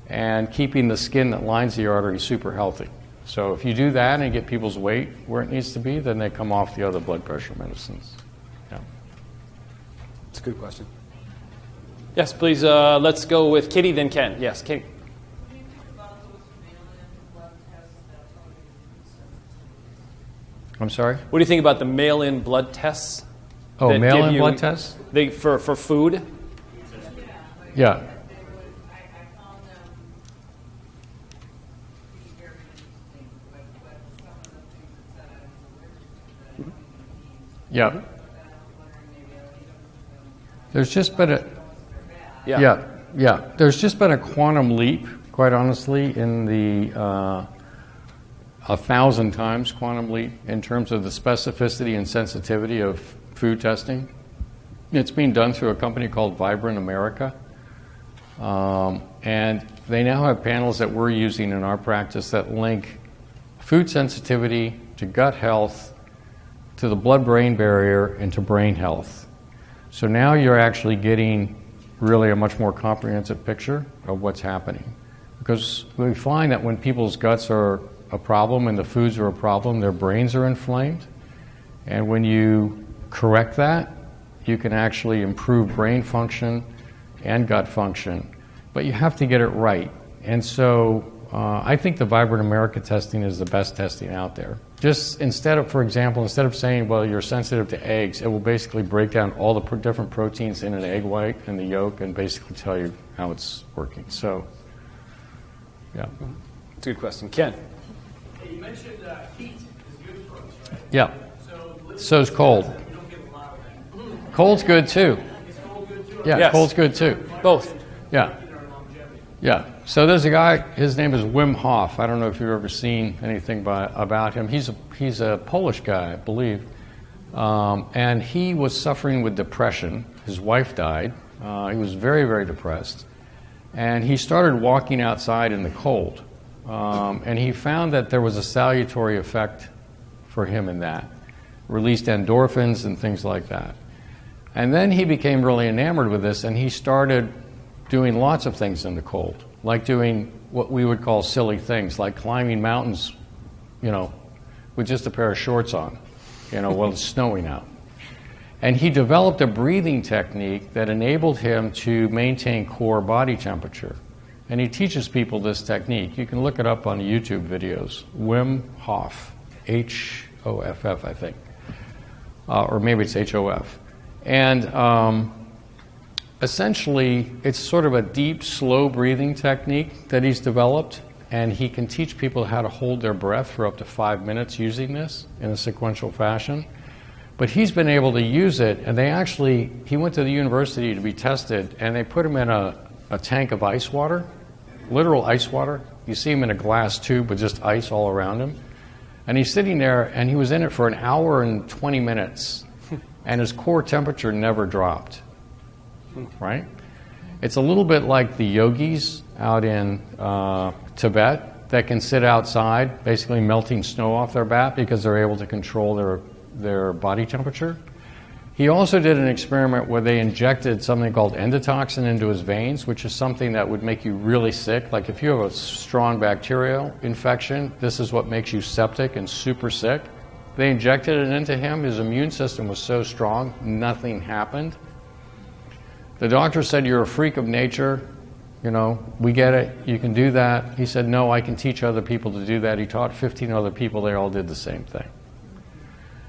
and keeping the skin that lines the artery super healthy. So if you do that and get people's weight where it needs to be, then they come off the other blood pressure medicines. Yeah. That's a good question. Yes, please, let's go with Kitty, then Ken. Yes, Kitty. I'm sorry? What do you think about the mail-in blood tests? Oh, that mail-in give you- blood tests? For food? Yeah. Yeah. There's just been a There's just been a quantum leap, quite honestly, in the 1,000 times quantum leap in terms of the specificity and sensitivity of food testing. It's being done through a company called Vibrant America, and they now have panels that we're using in our practice that link food sensitivity to gut health, to the blood-brain barrier, and to brain health. So now you're actually getting really a much more comprehensive picture of what's happening. Because we find that when people's guts are a problem and the foods are a problem, their brains are inflamed. And when you correct that, you can actually improve brain function and gut function. But you have to get it right. And so I think the Vibrant America testing is the best testing out there. Just instead of saying, well, you're sensitive to eggs, it will basically break down all the different proteins in an egg white and the yolk and basically tell you how it's working. So, yeah. That's a good question. Ken? You mentioned heat is good for us, right? Yeah. So is cold. You don't get a lot of that. Cold's good too. Is cold good too? Yeah, Yes. cold's good too. Both. Yeah. Yeah. So there's a guy, his name is Wim Hof. I don't know if you've ever seen anything about him. He's a Polish guy, I believe. And he was suffering with depression. His wife died. He was very, very depressed. And he started walking outside in the cold. And he found that there was a salutary effect for him in that. Released endorphins and things like that. And then he became really enamored with this, and he started doing lots of things in the cold, like doing what we would call silly things, like climbing mountains, with just a pair of shorts on, while it's snowing out. And he developed a breathing technique that enabled him to maintain core body temperature. And he teaches people this technique. You can look it up on YouTube videos. Wim Hof, H-O-F-F, I think. Or maybe it's H-O-F. And essentially, it's sort of a deep, slow breathing technique that he's developed, and he can teach people how to hold their breath for up to 5 minutes using this in a sequential fashion. But he's been able to use it, and he went to the university to be tested, and they put him in a tank of ice water, literal ice water. You see him in a glass tube with just ice all around him. And he's sitting there, and he was in it for an hour and 20 minutes, and his core temperature never dropped. Right? It's a little bit like the yogis out in Tibet that can sit outside, basically melting snow off their back because they're able to control their body temperature. He also did an experiment where they injected something called endotoxin into his veins, which is something that would make you really sick. Like if you have a strong bacterial infection, this is what makes you septic and super sick. They injected it into him. His immune system was so strong, nothing happened. The doctor said, you're a freak of nature. We get it. You can do that. He said, no, I can teach other people to do that. He taught 15 other people. They all did the same thing.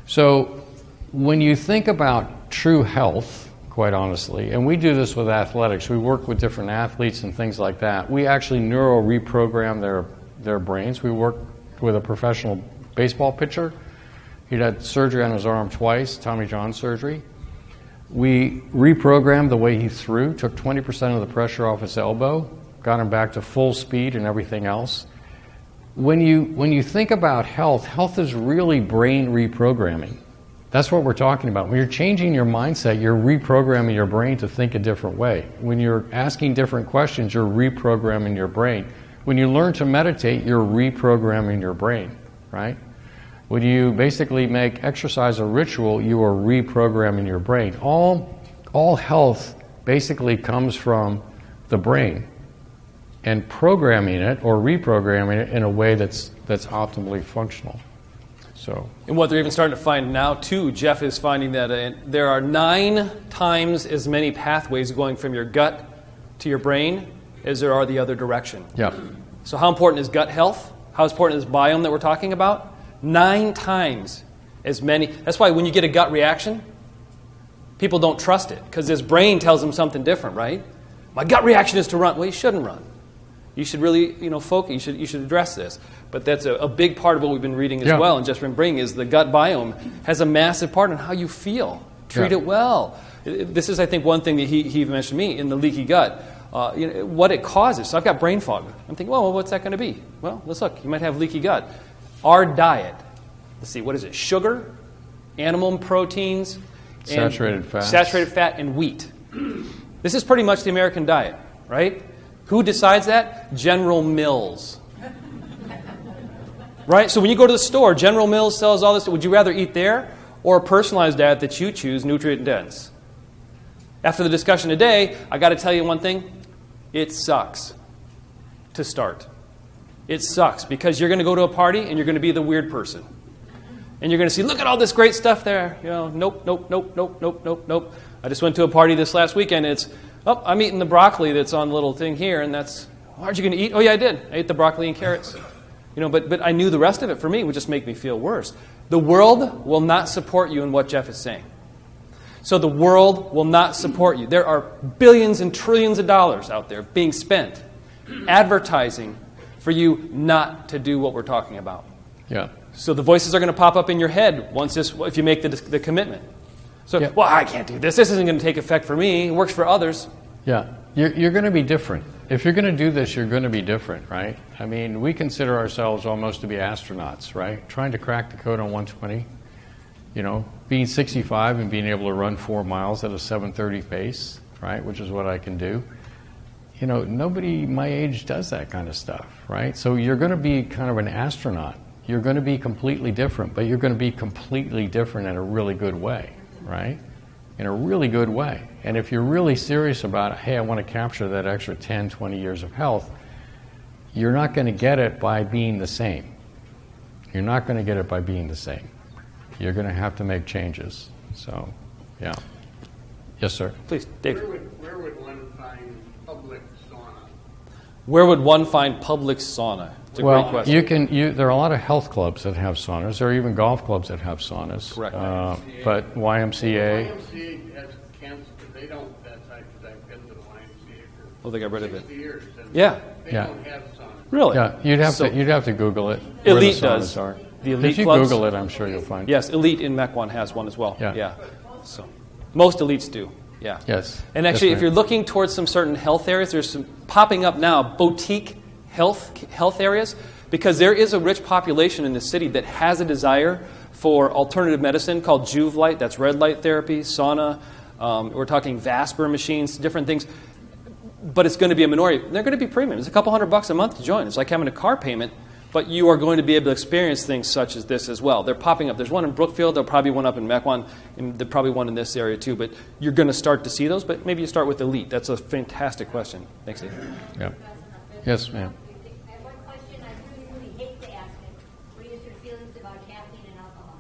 So when you think about true health, quite honestly, and we do this with athletics, we work with different athletes and things like that. We actually neuro-reprogram their brains. We work with a professional baseball pitcher. He'd had surgery on his arm twice, Tommy John surgery. We reprogrammed the way he threw, took 20% of the pressure off his elbow, got him back to full speed and everything else. When you think about health is really brain reprogramming. That's what we're talking about. When you're changing your mindset, you're reprogramming your brain to think a different way. When you're asking different questions, you're reprogramming your brain. When you learn to meditate, you're reprogramming your brain, right? When you basically make exercise a ritual, you are reprogramming your brain. All health basically comes from the brain. and programming it or reprogramming it in a way that's optimally functional. So, And what they're even starting to find now, too, Jeff is finding that there are 9 times as many pathways going from your gut to your brain as there are the other direction. yeah. So how important is gut health? How important is biome that we're talking about? 9 times as many. That's why when you get a gut reaction, people don't trust it because his brain tells them something different, right? My gut reaction is to run. Well, you shouldn't run. You should really, focus. You should address this. But that's a big part of what we've been reading as well, and just been bringing is the gut biome has a massive part in how you feel. Treat it well. This is, I think, one thing that he mentioned to me in the leaky gut. What it causes. So I've got brain fog. I'm thinking, well, what's that going to be? Well, let's look. You might have leaky gut. Our diet. Let's see. What is it? Sugar, animal proteins, Saturated fat, and wheat. This is pretty much the American diet, right? Who decides that? General Mills. Right? So when you go to the store, General Mills sells all this. Would you rather eat there or a personalized diet that you choose, nutrient dense? After the discussion today, I got to tell you one thing. It sucks to start. It sucks because you're going to go to a party and you're going to be the weird person. And you're going to see, look at all this great stuff there. Nope. I just went to a party this last weekend. And it's, I'm eating the broccoli that's on the little thing here, and that's, aren't you going to eat? Oh, yeah, I did. I ate the broccoli and carrots. But I knew the rest of it for me would just make me feel worse. The world will not support you in what Jeff is saying. So the world will not support you. There are billions and trillions of dollars out there being spent advertising for you not to do what we're talking about. Yeah. So the voices are going to pop up in your head if you make the commitment. So, well, I can't do this. This isn't going to take effect for me. It works for others. Yeah. You're going to be different. If you're going to do this, you're going to be different, right? I mean, we consider ourselves almost to be astronauts, right? Trying to crack the code on 120. Being 65 and being able to run 4 miles at a 7:30 pace, right, which is what I can do. Nobody my age does that kind of stuff, right? So you're going to be kind of an astronaut. You're going to be completely different, but you're going to be completely different in a really good way, right? In a really good way. And if you're really serious about, hey, I want to capture that extra 10, 20 years of health, you're not going to get it by being the same. You're not going to get it by being the same. You're going to have to make changes. So, yeah. Yes, sir. Please, Dave. Where would one find public sauna? Where would one find public sauna? It's a great question. There are a lot of health clubs that have saunas. There are even golf clubs that have saunas. Correct. But YMCA. YMCA has canceled. They don't. That's because I've been to the YMCA for they got rid of it. 60 years. Yeah. They don't have saunas. Really? Yeah. You'd have to Google it. Elite where the saunas does. Are. The Elite if you clubs, Google it, I'm sure you'll find. Yes, Elite in Mequon has one as well. Yeah. So most elites do. Yeah. Yes. And actually, yes, if you're looking towards some certain health areas, there's some popping up now boutique health areas because there is a rich population in the city that has a desire for alternative medicine called Juve light. That's red light therapy, sauna. We're talking Vasper machines, different things. But it's going to be a minority. They're going to be premium. It's a couple $100 a month to join. It's like having a car payment. But you are going to be able to experience things such as this as well. They're popping up. There's one in Brookfield. There'll probably be one up in Mequon. And there's probably one in this area too. But you're going to start to see those. But maybe you start with Elite. That's a fantastic question. Thanks, Dave. Yeah. Yes, ma'am. I have one question. I really hate to ask it. What are your feelings about caffeine and alcohol?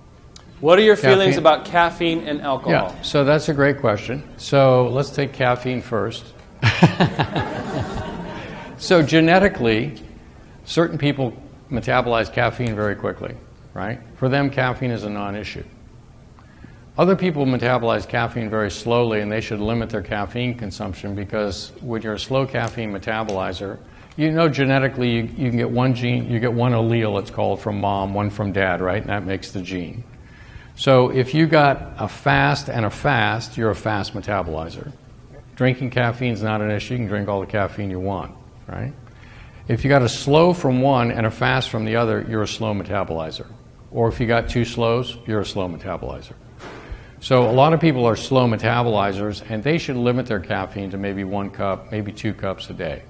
What are your feelings about caffeine and alcohol? Yeah, so that's a great question. So let's take caffeine first. So genetically, certain people metabolize caffeine very quickly, right? For them, caffeine is a non-issue. Other people metabolize caffeine very slowly, and they should limit their caffeine consumption because when you're a slow caffeine metabolizer, genetically you can get one gene, you get one allele, it's called, from mom, one from dad, right? And that makes the gene. So if you got a fast and a fast, you're a fast metabolizer. Drinking caffeine is not an issue. You can drink all the caffeine you want, right? If you got a slow from one and a fast from the other, you're a slow metabolizer. Or if you got two slows, you're a slow metabolizer. So a lot of people are slow metabolizers, and they should limit their caffeine to maybe 1 cup, maybe 2 cups a day.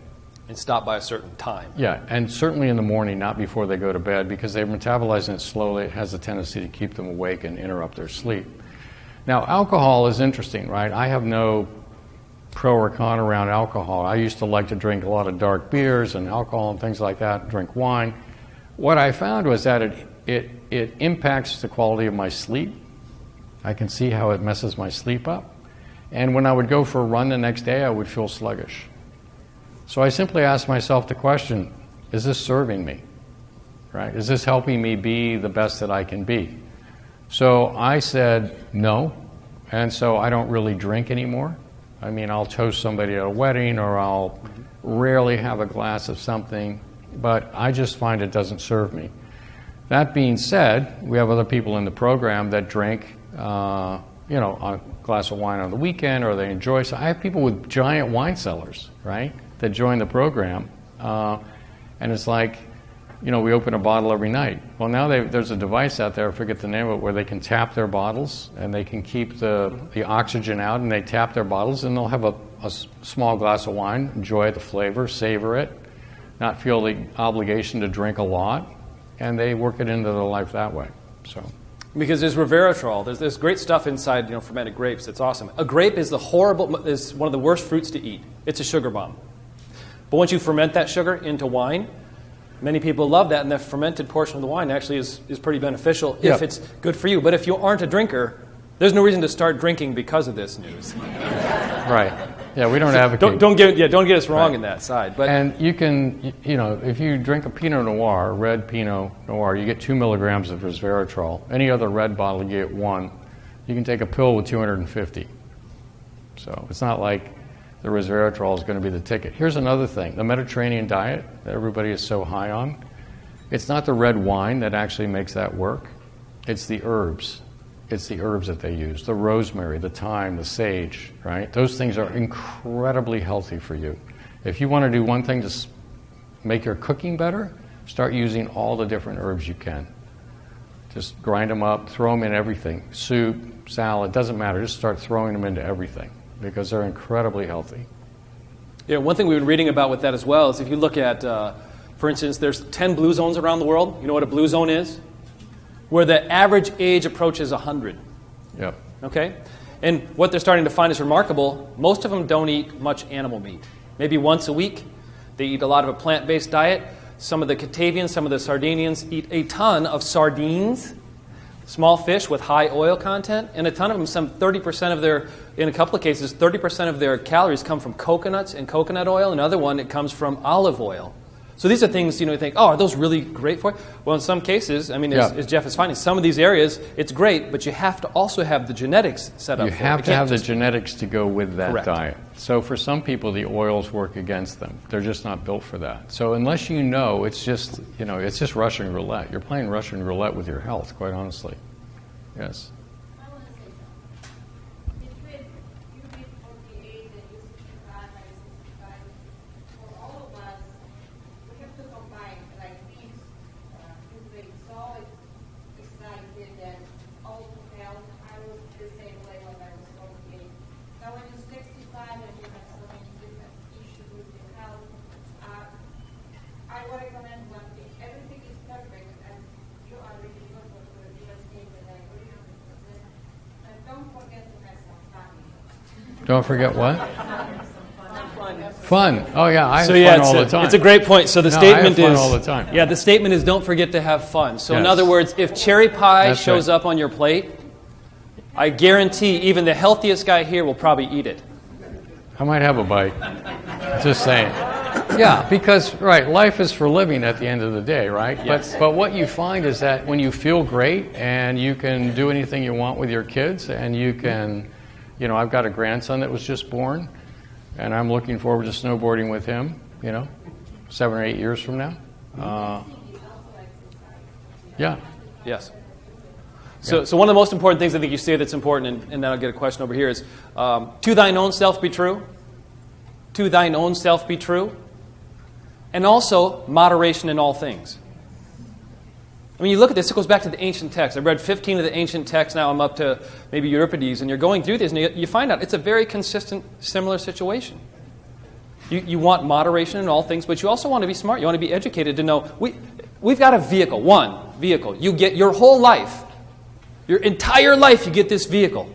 And stop by a certain time. Yeah, and certainly in the morning, not before they go to bed, because they're metabolizing it slowly. It has a tendency to keep them awake and interrupt their sleep. Now, alcohol is interesting, right? I have no pro or con around alcohol. I used to like to drink a lot of dark beers and alcohol and things like that, drink wine. What I found was that it impacts the quality of my sleep. I can see how it messes my sleep up. And when I would go for a run the next day, I would feel sluggish. So I simply asked myself the question, is this serving me? Right? Is this helping me be the best that I can be? So I said no, and so I don't really drink anymore. I mean, I'll toast somebody at a wedding, or I'll rarely have a glass of something, but I just find it doesn't serve me. That being said, we have other people in the program that drink, a glass of wine on the weekend, or they enjoy. So I have people with giant wine cellars, right, that join the program, and it's like, we open a bottle every night. Well, now there's a device out there, I forget the name of it, where they can tap their bottles, and they can keep the oxygen out, and they tap their bottles, and they'll have a small glass of wine, enjoy the flavor, savor it, not feel the obligation to drink a lot, and they work it into their life that way. So, because there's resveratrol, there's great stuff inside fermented grapes. It's awesome. A grape is is one of the worst fruits to eat. It's a sugar bomb. But once you ferment that sugar into wine, many people love that, and the fermented portion of the wine actually is pretty beneficial if it's good for you. But if you aren't a drinker, there's no reason to start drinking because of this news. Right. Yeah, we don't advocate. Don't get us wrong in that side. But and you can, if you drink a Pinot Noir, red Pinot Noir, you get 2 milligrams of resveratrol. Any other red bottle, you get 1. You can take a pill with 250. So it's not like the resveratrol is going to be the ticket. Here's another thing. The Mediterranean diet that everybody is so high on, it's not the red wine that actually makes that work. It's the herbs. It's the herbs that they use. The rosemary, the thyme, the sage, right? Those things are incredibly healthy for you. If you want to do one thing to make your cooking better, start using all the different herbs you can. Just grind them up, throw them in everything. Soup, salad, doesn't matter. Just start throwing them into everything, because they're incredibly healthy. Yeah, one thing we've been reading about with that as well is if you look at, for instance, there's 10 blue zones around the world. You know what a blue zone is? Where the average age approaches 100. Yep. Okay? And what they're starting to find is remarkable. Most of them don't eat much animal meat. Maybe once a week. They eat a lot of a plant-based diet. Some of the Catavians, some of the Sardinians eat a ton of sardines, small fish with high oil content, and a ton of them, some 30% of their, in a couple of cases, 30% of their calories come from coconuts and coconut oil. Another one, it comes from olive oil. So these are things, you think, are those really great for you? Well, in some cases, as Jeff is finding, some of these areas, it's great, but you have to also have the genetics set up. You have to have the genetics to go with that Correct. diet. So for some people, the oils work against them. They're just not built for that. So unless you know, it's just Russian roulette. You're playing Russian roulette with your health, quite honestly. Yes. I want to say something. You read 48 and you 65, I 65. For all of us, we have to combine like these two things. So excited and all to health. I was the same way when I was 48. Now when you're 65 and you have so many different issues with your health, I would recommend one thing. Everything is perfect and you are really good what you just gave and I agree 100%. And don't forget to have some fun. Don't forget what? Fun. Oh yeah, I have So fun all the time. it's a great point. So the No, statement I have fun is all the time. Yeah, the statement is don't forget to have fun. So in Yes. other words, if cherry pie That's shows right. up on your plate, I guarantee even the healthiest guy here will probably eat it. I might have a bite. Just saying. Yeah, because life is for living at the end of the day, right? Yes. But what you find is that when you feel great and you can do anything you want with your kids, and you can, I've got a grandson that was just born, and I'm looking forward to snowboarding with him, 7 or 8 years from now. Yeah. Yes. So one of the most important things I think you say that's important, and then I'll get a question over here, is to thine own self be true. To thine own self be true. And also moderation in all things. I mean, you look at this, it goes back to the ancient texts. I've read 15 of the ancient texts, now I'm up to maybe Euripides, and you're going through this, and you find out it's a very consistent, similar situation. You want moderation in all things, but you also want to be smart. You want to be educated to know, we've got a vehicle, one vehicle. You get your whole life, your entire life, you get this vehicle.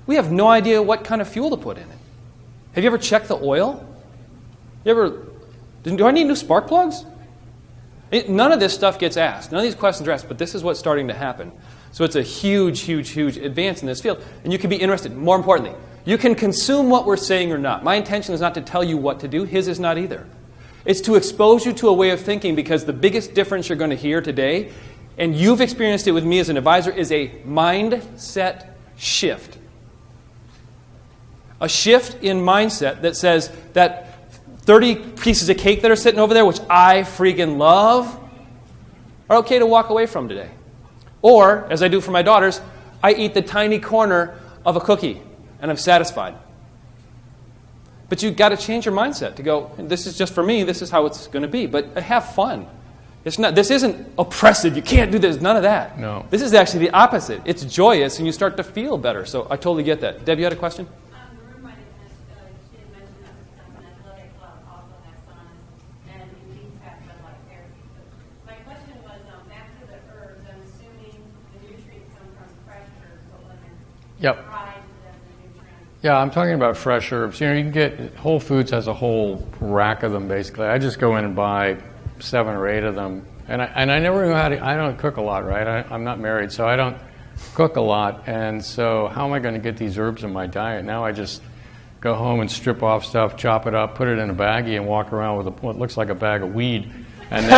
We have no idea what kind of fuel to put in it. Have you ever checked the oil? Do I need new spark plugs? None of this stuff gets asked. None of these questions are asked, but this is what's starting to happen. So it's a huge, huge, huge advance in this field. And you can be interested. More importantly, you can consume what we're saying or not. My intention is not to tell you what to do. His is not either. It's to expose you to a way of thinking, because the biggest difference you're going to hear today, and you've experienced it with me as an advisor, is a mindset shift. A shift in mindset that says that 30 pieces of cake that are sitting over there, which I freaking love, are okay to walk away from today. Or, as I do for my daughters, I eat the tiny corner of a cookie, and I'm satisfied. But you've got to change your mindset to go, this is just for me, this is how it's going to be. But have fun. This isn't oppressive, you can't do this, none of that. No. This is actually the opposite. It's joyous, and you start to feel better. So I totally get that. Deb, you had a question? The room she had mentioned that Wisconsin Athletic Club also has saunas, and Eugene's got Red Light Therapy. My question was, back to the herbs, I'm assuming the nutrients come from fresh herbs, but when they're Yep. fried, then the nutrients. Yeah, I'm talking about fresh herbs. You can get, Whole Foods has a whole rack of them, basically. I just go in and buy 7 or 8 of them. And I never know how to, I don't cook a lot, right? I'm not married, so I don't cook a lot. And so how am I going to get these herbs in my diet? Now I just go home and strip off stuff, chop it up, put it in a baggie, and walk around with what looks like a bag of weed. And then,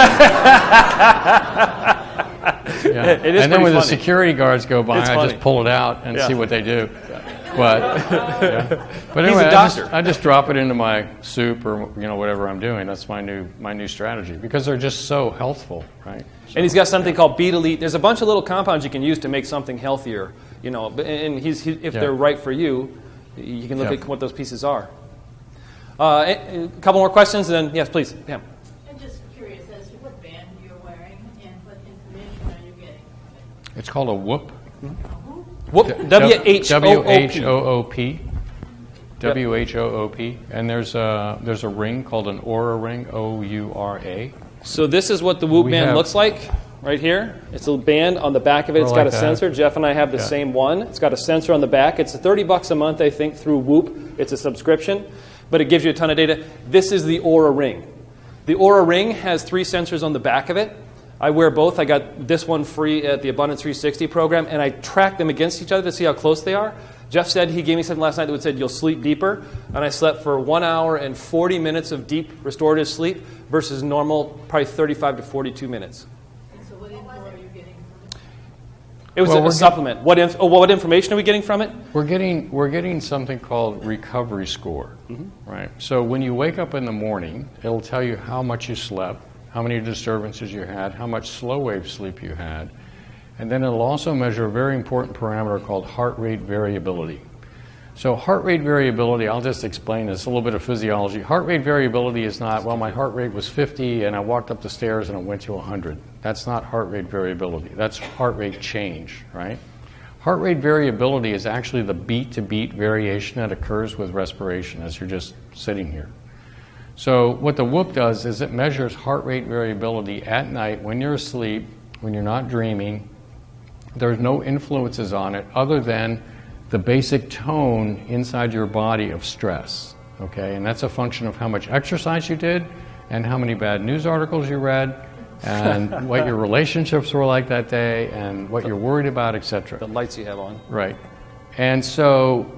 yeah. It is and then when funny. the security guards go by, It's I funny. just pull it out and see what they do. But, yeah. But He's anyway, a doctor. I just drop it into my soup or whatever I'm doing. That's my new strategy, because they're just so healthful, right? And he's got something called Beat-Elite. There's a bunch of little compounds you can use to make something healthier, And if they're right for you, you can look at what those pieces are. A couple more questions, and then yes, please, Pam. I'm just curious as to what band you're wearing and what information are you getting? It's called a Whoop. Whoop. W-H-O-O-P. W-H-O-O-P. And there's a ring called an Aura ring, O-U-R-A. So this is what the Whoop band looks like right here. It's a band on the back of it. It's got a sensor. Jeff and I have the same one. It's got a sensor on the back. It's $30 a month, I think, through Whoop. It's a subscription, but it gives you a ton of data. This is the Aura ring. The Aura ring has 3 sensors on the back of it. I wear both. I got this one free at the Abundance 360 program, and I track them against each other to see how close they are. Jeff said he gave me something last night that said you'll sleep deeper, and I slept for 1 hour and 40 minutes of deep restorative sleep versus normal, probably 35 to 42 minutes. And so what info are you getting from it? It was a supplement. What information are we getting from it? We're getting something called recovery score, right? So when you wake up in the morning, it'll tell you how much you slept, how many disturbances you had, how much slow wave sleep you had, and then it'll also measure a very important parameter called heart rate variability. So heart rate variability, I'll just explain this, a little bit of physiology. Heart rate variability is not, well, my heart rate was 50 and I walked up the stairs and it went to 100. That's not heart rate variability. That's heart rate change, right? Heart rate variability is actually the beat-to-beat variation that occurs with respiration as you're just sitting here. So what the Whoop does is it measures heart rate variability at night when you're asleep, when you're not dreaming. There's no influences on it other than the basic tone inside your body of stress, okay? And that's a function of how much exercise you did and how many bad news articles you read and what your relationships were like that day and what you're worried about, etc. The lights you have on. Right. And so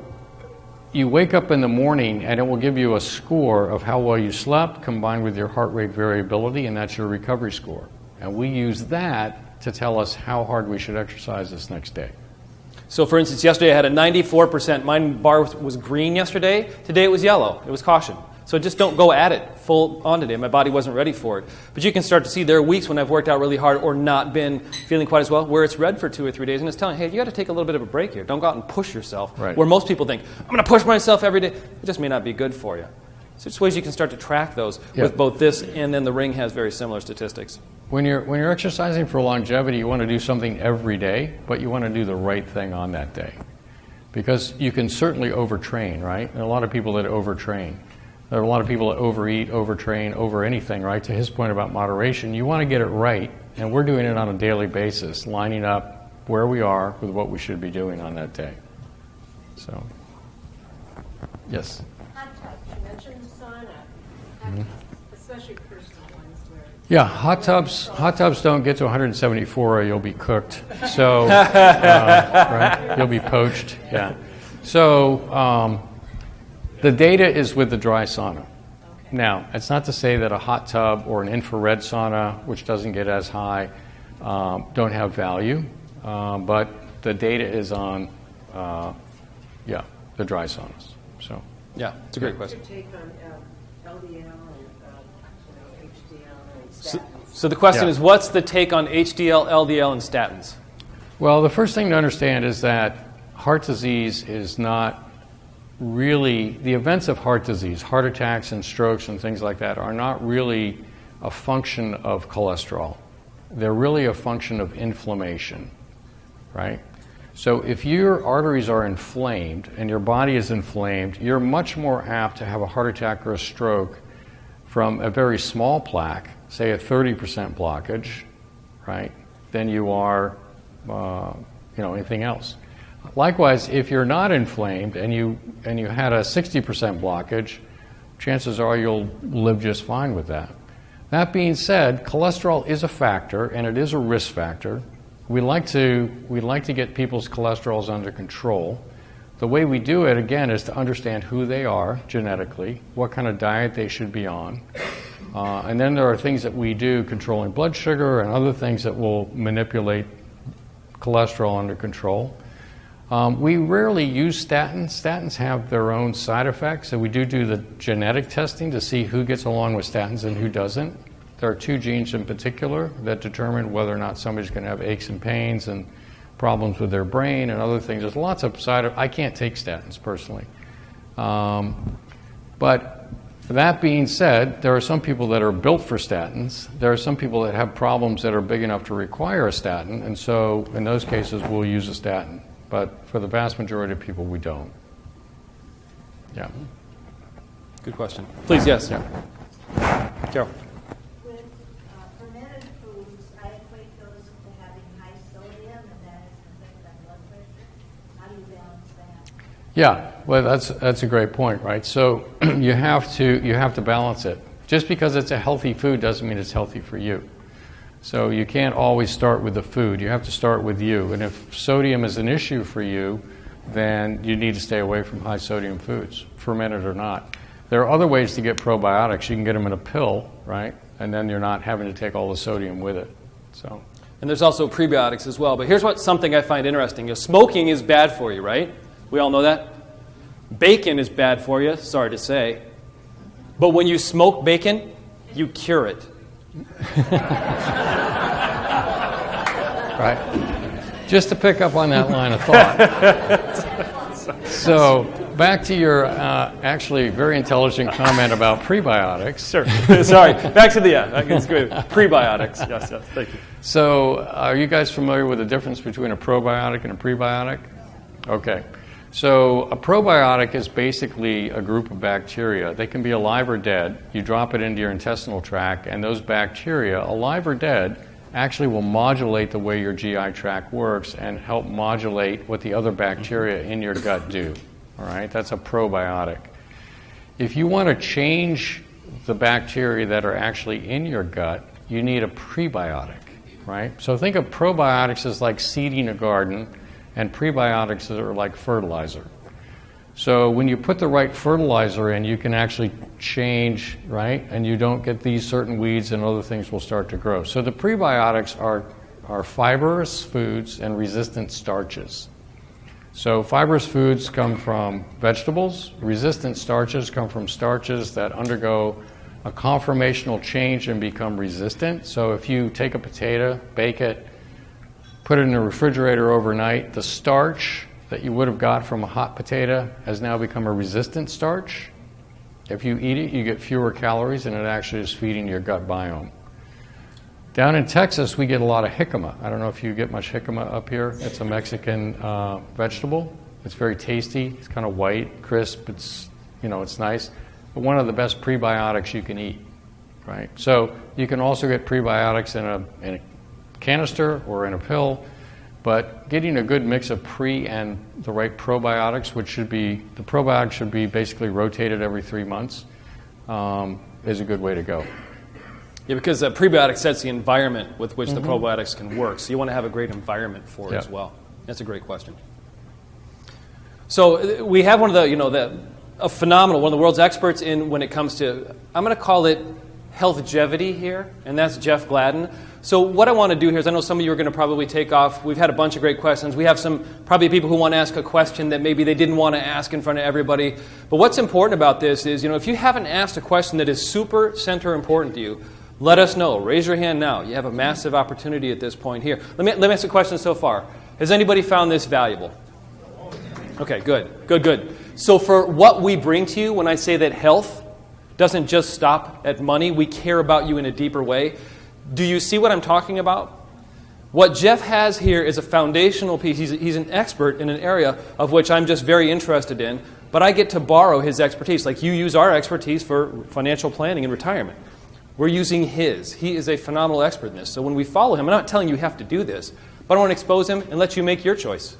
you wake up in the morning and it will give you a score of how well you slept combined with your heart rate variability, and that's your recovery score. And we use that to tell us how hard we should exercise this next day. So for instance, yesterday I had a 94%. Mine bar was green yesterday. Today it was yellow. It was caution. So just don't go at it full on today. My body wasn't ready for it. But you can start to see there are weeks when I've worked out really hard or not been feeling quite as well, where it's red for 2 or 3 days, and it's telling, hey, you got to take a little bit of a break here. Don't go out and push yourself. Right. Where most people think, I'm going to push myself every day. It just may not be good for you. So just ways you can start to track those with both this and then the ring has very similar statistics. When you're exercising for longevity, you want to do something every day, but you want to do the right thing on that day. Because you can certainly overtrain, right? There are a lot of people that overtrain. There are a lot of people that overeat, overtrain, over anything, right? To his point about moderation, you want to get it right, and we're doing it on a daily basis, lining up where we are with what we should be doing on that day. So, yes. Hot tubs, you mentioned sauna, hot tubs, especially personal ones where. Yeah, hot tubs don't get to 174 or you'll be cooked. So, right? You'll be poached. Yeah. So, the data is with the dry sauna. Now, it's not to say that a hot tub or an infrared sauna, which doesn't get as high, don't have value, but the data is on, the dry saunas. So, Yeah, it's a great question. What's your take on LDL and HDL and statins? So the question Yeah. is, what's the take on HDL, LDL, and statins? well, the first thing to understand is that heart disease is not really, the events of heart disease, heart attacks and strokes and things like that, are not really a function of cholesterol. They're really a function of inflammation, right? So if your arteries are inflamed and your body is inflamed, you're much more apt to have a heart attack or a stroke from a very small plaque, say a 30% blockage, right, than you are, anything else. Likewise, if you're not inflamed and you had a 60% blockage, chances are you'll live just fine with that. That being said, cholesterol is a factor and it is a risk factor. We like to get people's cholesterols under control. The way we do it, again, is to understand who they are genetically, what kind of diet they should be on. And then there are things that we do controlling blood sugar and other things that will manipulate cholesterol under control. We rarely use statins. Statins have their own side effects, so we do the genetic testing to see who gets along with statins and who doesn't. There are 2 genes in particular that determine whether or not somebody's going to have aches and pains and problems with their brain and other things. There's lots of side effects. I can't take statins personally. But that being said, there are some people that are built for statins. There are some people that have problems that are big enough to require a statin, and so in those cases we'll use a statin. But for the vast majority of people, we don't. Yeah. Good question. Please, yes. Yeah. Carol. With fermented foods, I equate those to having high sodium, and that is affected by blood pressure. How do you balance that? Yeah. Well, that's a great point, right? So you have to balance it. Just because it's a healthy food doesn't mean it's healthy for you. So you can't always start with the food. You have to start with you. And if sodium is an issue for you, then you need to stay away from high sodium foods, fermented or not. There are other ways to get probiotics. You can get them in a pill, right? And then you're not having to take all the sodium with it. So. And there's also prebiotics as well. But here's something I find interesting. Smoking is bad for you, right? We all know that. Bacon is bad for you, sorry to say. But when you smoke bacon, you cure it. Right. Just to pick up on that line of thought. So back to your actually very intelligent comment about prebiotics. Sure. Sorry. Back to it's good. Prebiotics. Yes, thank you. So are you guys familiar with the difference between a probiotic and a prebiotic? Okay. So a probiotic is basically a group of bacteria. They can be alive or dead. You drop it into your intestinal tract, and those bacteria, alive or dead, actually will modulate the way your GI tract works and help modulate what the other bacteria in your gut do. All right? That's a probiotic. If you want to change the bacteria that are actually in your gut, you need a prebiotic, right? So think of probiotics as like seeding a garden, and prebiotics are like fertilizer. So when you put the right fertilizer in, you can actually change, right? And you don't get these certain weeds and other things will start to grow. So the prebiotics are fibrous foods and resistant starches. So fibrous foods come from vegetables. Resistant starches come from starches that undergo a conformational change and become resistant. So if you take a potato, bake it, put it in the refrigerator overnight, the starch that you would have got from a hot potato has now become a resistant starch. If you eat it, you get fewer calories, and it actually is feeding your gut biome. Down in Texas, we get a lot of jicama. I don't know if you get much jicama up here. It's a Mexican vegetable. It's very tasty. It's kind of white, crisp. It's nice. But one of the best prebiotics you can eat, right? So you can also get prebiotics in a canister or in a pill. But getting a good mix of pre and the right probiotics, the probiotics should be basically rotated every 3 months, is a good way to go. Yeah, because the prebiotic sets the environment with which the probiotics can work. So you want to have a great environment for it as well. That's a great question. So we have one of a phenomenal, one of the world's experts in when it comes to, I'm going to call it healthgevity here, and that's Jeff Gladden. So what I want to do here is, I know some of you are going to probably take off. We've had a bunch of great questions. We have some probably people who want to ask a question that maybe they didn't want to ask in front of everybody. But what's important about this is, if you haven't asked a question that is super center important to you, let us know. Raise your hand now. You have a massive opportunity at this point here. Let me ask a question so far. Has anybody found this valuable? Okay, good. So for what we bring to you, when I say that health doesn't just stop at money, we care about you in a deeper way. Do you see what I'm talking about? What Jeff has here is a foundational piece. He's an expert in an area of which I'm just very interested in, but I get to borrow his expertise. Like you use our expertise for financial planning and retirement. We're using his. He is a phenomenal expert in this. So when we follow him, I'm not telling you have to do this, but I want to expose him and let you make your choice.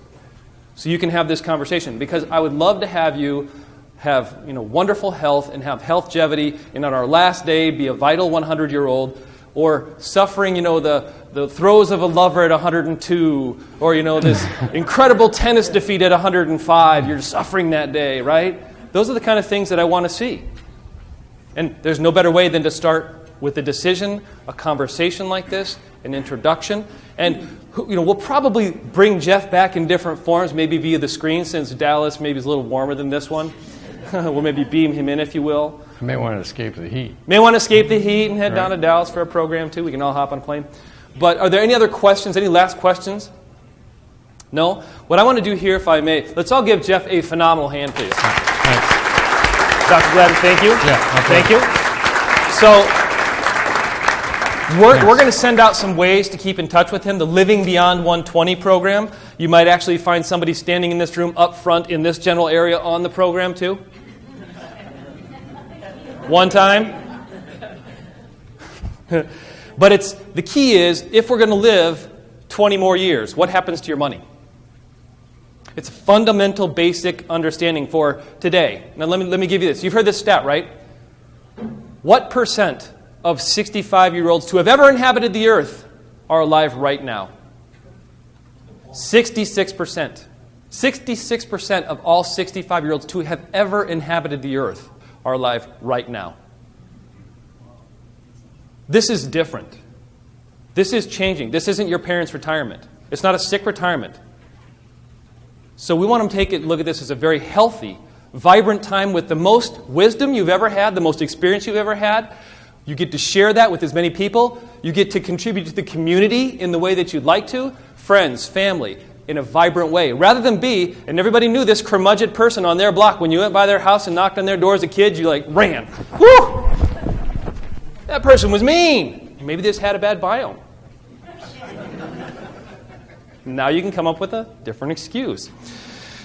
So you can have this conversation, because I would love to have you have wonderful health and have healthgevity, and on our last day be a vital 100-year-old, or suffering the throes of a lover at 102, or this incredible tennis defeat at 105. You're suffering that day, right? Those are the kind of things that I want to see. And there's no better way than to start with a decision, a conversation like this, an introduction. And we'll probably bring Jeff back in different forms, maybe via the screen, since Dallas maybe is a little warmer than this one. We'll maybe beam him in, if you will. I may want to escape the heat. May want to escape the heat and head down to Dallas for a program, too. We can all hop on a plane. But are there any other questions? Any last questions? No? What I want to do here, if I may, let's all give Jeff a phenomenal hand, please. Thanks. Dr. Gladden, thank you. Yeah, okay. Thank you. So we're going to send out some ways to keep in touch with him. The Living Beyond 120 program. You might actually find somebody standing in this room up front in this general area on the program, too. One time. But the key is, if we're going to live 20 more years, what happens to your money? It's a fundamental, basic understanding for today. Now, let me give you this. You've heard this stat, right? What percent of 65-year-olds to have ever inhabited the earth are alive right now? 66%. 66% of all 65-year-olds to have ever inhabited the earth are alive right now. This is different. This is changing. This isn't your parents' retirement. It's not a sick retirement. So we want to look at this as a very healthy, vibrant time with the most wisdom you've ever had, the most experience you've ever had. You get to share that with as many people. You get to contribute to the community in the way that you'd like to. Friends, family, in a vibrant way. Rather than be, and everybody knew this curmudgeon person on their block, when you went by their house and knocked on their door as a kid, you ran. Woo! That person was mean. Maybe they just had a bad biome. Now you can come up with a different excuse.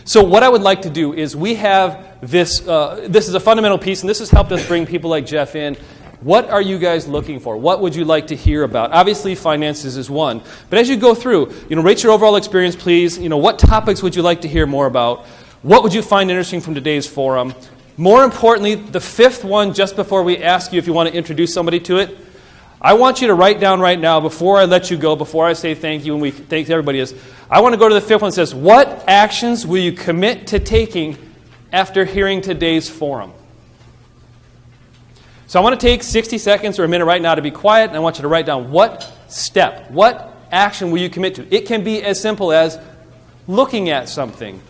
So what I would like to do is, we have this, this is a fundamental piece, and this has helped us bring people like Jeff in. What are you guys looking for? What would you like to hear about? Obviously, finances is one. But as you go through, rate your overall experience, please. What topics would you like to hear more about? What would you find interesting from today's forum? More importantly, the fifth one, just before we ask you if you want to introduce somebody to it, I want you to write down right now, before I let you go, before I say thank you and we thank everybody, I want to go to the fifth one that says, what actions will you commit to taking after hearing today's forum? So I want to take 60 seconds or a minute right now to be quiet, and I want you to write down what step, what action will you commit to. It can be as simple as looking at something,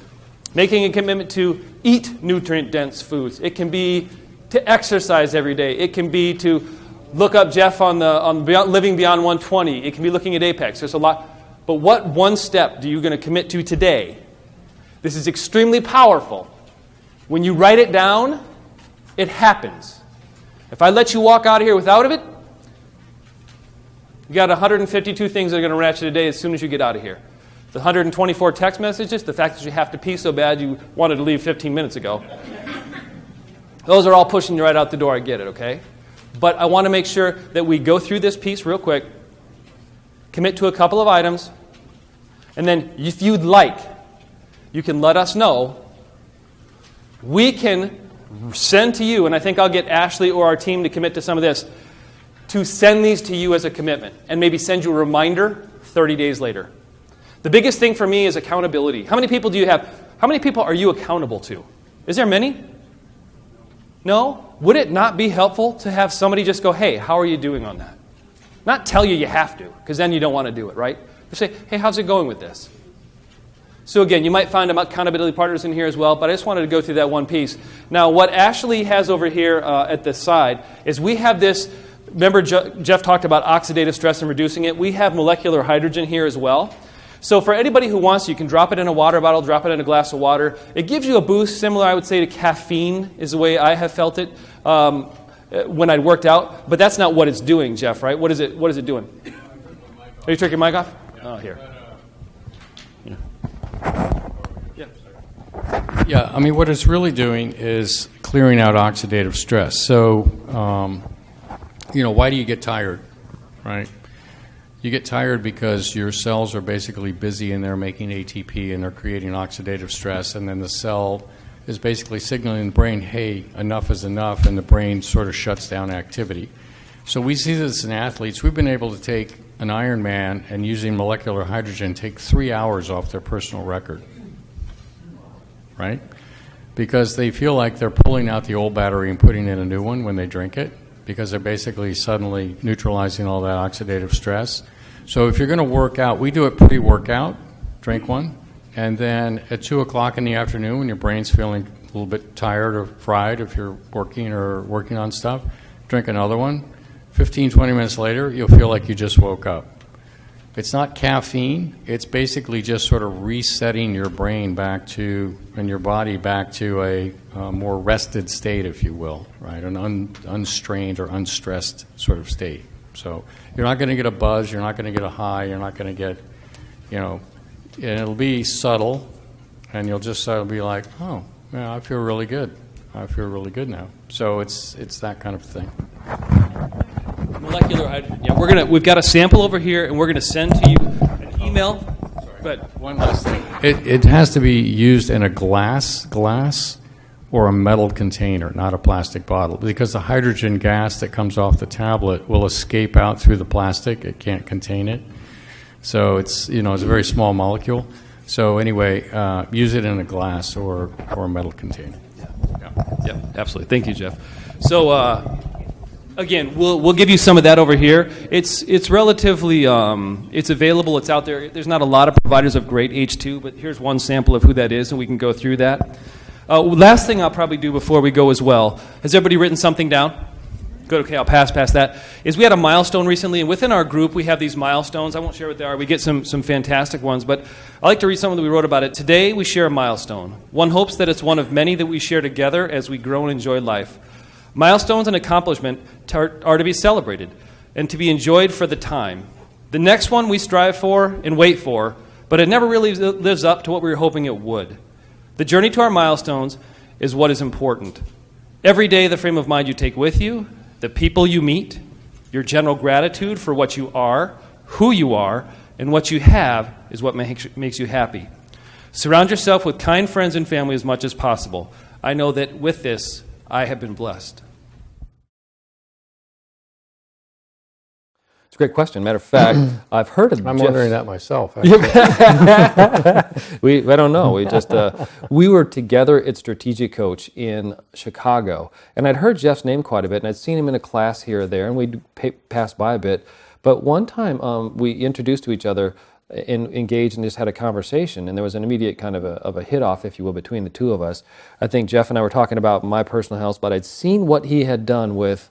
making a commitment to eat nutrient-dense foods. It can be to exercise every day. It can be to look up Jeff on Living Beyond 120. It can be looking at Apex. There's a lot. But what one step are you going to commit to today? This is extremely powerful. When you write it down, it happens. If I let you walk out of here without it, you got 152 things that are going to ratchet today as soon as you get out of here. The 124 text messages, the fact that you have to pee so bad you wanted to leave 15 minutes ago. Those are all pushing you right out the door. I get it, okay? But I want to make sure that we go through this piece real quick, commit to a couple of items. And then if you'd like, you can let us know. We can send to you, and I think I'll get Ashley or our team to commit to some of this, to send these to you as a commitment and maybe send you a reminder 30 days later. The biggest thing for me is accountability. How many people do you have? How many people are you accountable to? Is there many? No? Would it not be helpful to have somebody just go, hey, how are you doing on that? Not tell you have to, because then you don't want to do it, right? Just say, hey, how's it going with this? So again, you might find accountability partners in here as well, but I just wanted to go through that one piece. Now, what Ashley has over here at the side is we have this, remember Jeff talked about oxidative stress and reducing it. We have molecular hydrogen here as well. So for anybody who wants, you can drop it in a water bottle, drop it in a glass of water. It gives you a boost similar, I would say, to caffeine is the way I have felt it when I'd worked out. But that's not what it's doing, Jeff, right? What is it doing? Are you taking your mic off? Oh, here. Yeah, I mean, what it's really doing is clearing out oxidative stress. So, why do you get tired, right? You get tired because your cells are basically busy and they're making ATP and they're creating oxidative stress, and then the cell is basically signaling the brain, hey, enough is enough, and the brain sort of shuts down activity. So we see this in athletes. We've been able to take an Ironman and using molecular hydrogen take 3 hours off their personal record, right? Because they feel like they're pulling out the old battery and putting in a new one when they drink it, because they're basically suddenly neutralizing all that oxidative stress. So if you're going to work out, we do it pre-workout, drink one, and then at 2 o'clock in the afternoon when your brain's feeling a little bit tired or fried if you're working on stuff, drink another one. 15, 20 minutes later, you'll feel like you just woke up. It's not caffeine. It's basically just sort of resetting your brain back to, and your body back to a more rested state, if you will, right? An unstrained or unstressed sort of state. So you're not going to get a buzz. You're not going to get a high. You're not going to get, and it'll be subtle, and you'll just sort of be like, oh, yeah, I feel really good. I feel really good now. So it's that kind of thing. Molecular hydrogen. Yeah, we've got a sample over here, and we're going to send to you an email. But one last thing. It has to be used in a glass or a metal container, not a plastic bottle, because the hydrogen gas that comes off the tablet will escape out through the plastic. It can't contain it. So it's a very small molecule. So anyway, use it in a glass or a metal container. Yeah, absolutely. Thank you, Jeff. So again, we'll give you some of that over here. It's relatively it's available. It's out there. There's not a lot of providers of great H2, but here's one sample of who that is, and we can go through that. Last thing I'll probably do before we go as well. Has everybody written something down? Good. Okay, I'll pass that. Is we had a milestone recently, and within our group we have these milestones. I won't share what they are. We get some fantastic ones, but I like to read something that we wrote about it. Today we share a milestone. One hopes that it's one of many that we share together as we grow and enjoy life. Milestones and accomplishment are to be celebrated and to be enjoyed for the time. The next one we strive for and wait for, but it never really lives up to what we were hoping it would. The journey to our milestones is what is important. Every day, the frame of mind you take with you, the people you meet, your general gratitude for what you are, who you are, and what you have is what makes you happy. Surround yourself with kind friends and family as much as possible. I know that with this, I have been blessed. It's a great question. Matter of fact, I've heard of I'm wondering that myself. I don't know. We just we were together at Strategic Coach in Chicago, and I'd heard Jeff's name quite a bit, and I'd seen him in a class here or there, and we'd pass by a bit. But one time we introduced to each other and engaged and just had a conversation, and there was an immediate kind of a hit-off, if you will, between the two of us. I think Jeff and I were talking about my personal health, but I'd seen what he had done with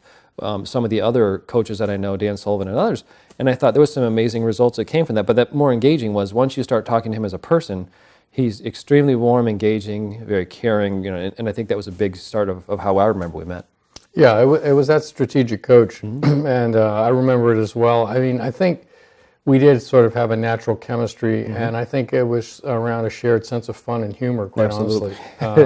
some of the other coaches that I know, Dan Sullivan and others, and I thought there was some amazing results that came from that. But that more engaging was once you start talking to him as a person, he's extremely warm, engaging, very caring, and I think that was a big start of how I remember we met. Yeah, it was that Strategic Coach, and I remember it as well. I mean, I think we did sort of have a natural chemistry, and I think it was around a shared sense of fun and humor, quite honestly.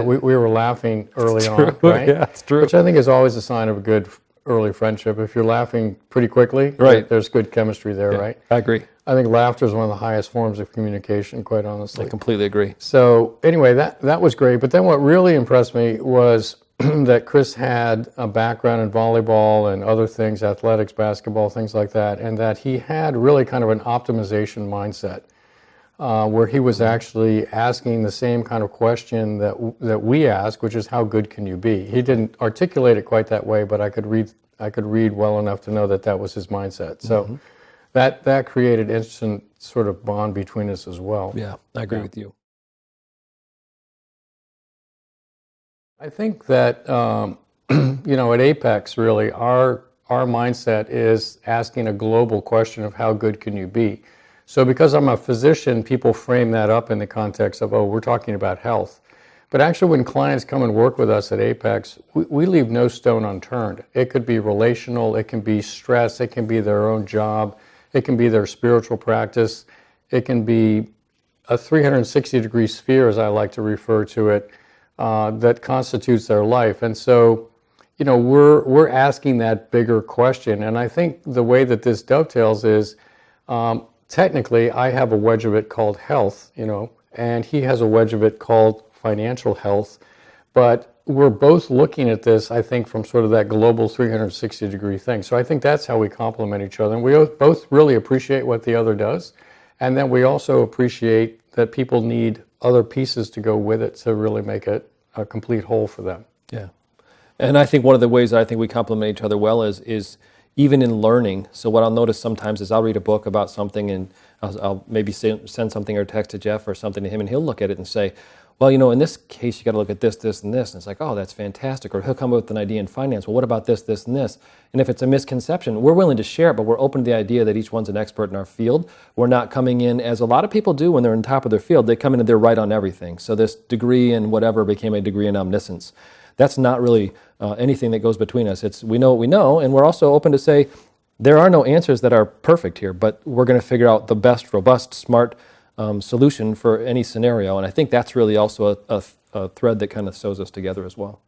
We were laughing early on, right? Yeah, it's true. Which I think is always a sign of a good early friendship. If you're laughing pretty quickly, Right. there's good chemistry there, Yeah, right? I agree. I think laughter is one of the highest forms of communication, quite honestly. I completely agree. So anyway, that was great. But then what really impressed me was that Chris had a background in volleyball and other things, athletics, basketball, things like that, and that he had really kind of an optimization mindset, where he was actually asking the same kind of question that we ask, which is how good can you be? He didn't articulate it quite that way, but I could read well enough to know that was his mindset. So that created instant sort of bond between us as well. Yeah, I agree with you. I think that at Apex, really, our mindset is asking a global question of how good can you be. So because I'm a physician, people frame that up in the context of, we're talking about health. But actually, when clients come and work with us at Apex, we leave no stone unturned. It could be relational, it can be stress, it can be their own job, it can be their spiritual practice, it can be a 360-degree sphere, as I like to refer to it, that constitutes their life. And so, we're asking that bigger question. And I think the way that this dovetails is, technically, I have a wedge of it called health, and he has a wedge of it called financial health. But we're both looking at this, I think, from sort of that global 360-degree thing. So I think that's how we complement each other. And we both really appreciate what the other does. And then we also appreciate that people need other pieces to go with it to really make it a complete whole for them. Yeah. And I think one of the ways that I think we complement each other well is even in learning. So what I'll notice sometimes is I'll read a book about something and I'll maybe send something or text to Jeff or something to him, and he'll look at it and say, well, in this case, you got to look at this, this, and this. And it's like, oh, that's fantastic. Or he'll come up with an idea in finance. Well, what about this, this, and this? And if it's a misconception, we're willing to share it, but we're open to the idea that each one's an expert in our field. We're not coming in, as a lot of people do when they're on top of their field, they come in and they're right on everything. So this degree in whatever became a degree in omniscience. That's not really anything that goes between us. It's we know what we know, and we're also open to say there are no answers that are perfect here, but we're going to figure out the best, robust, smart solution for any scenario. And I think that's really also a thread that kind of sews us together as well.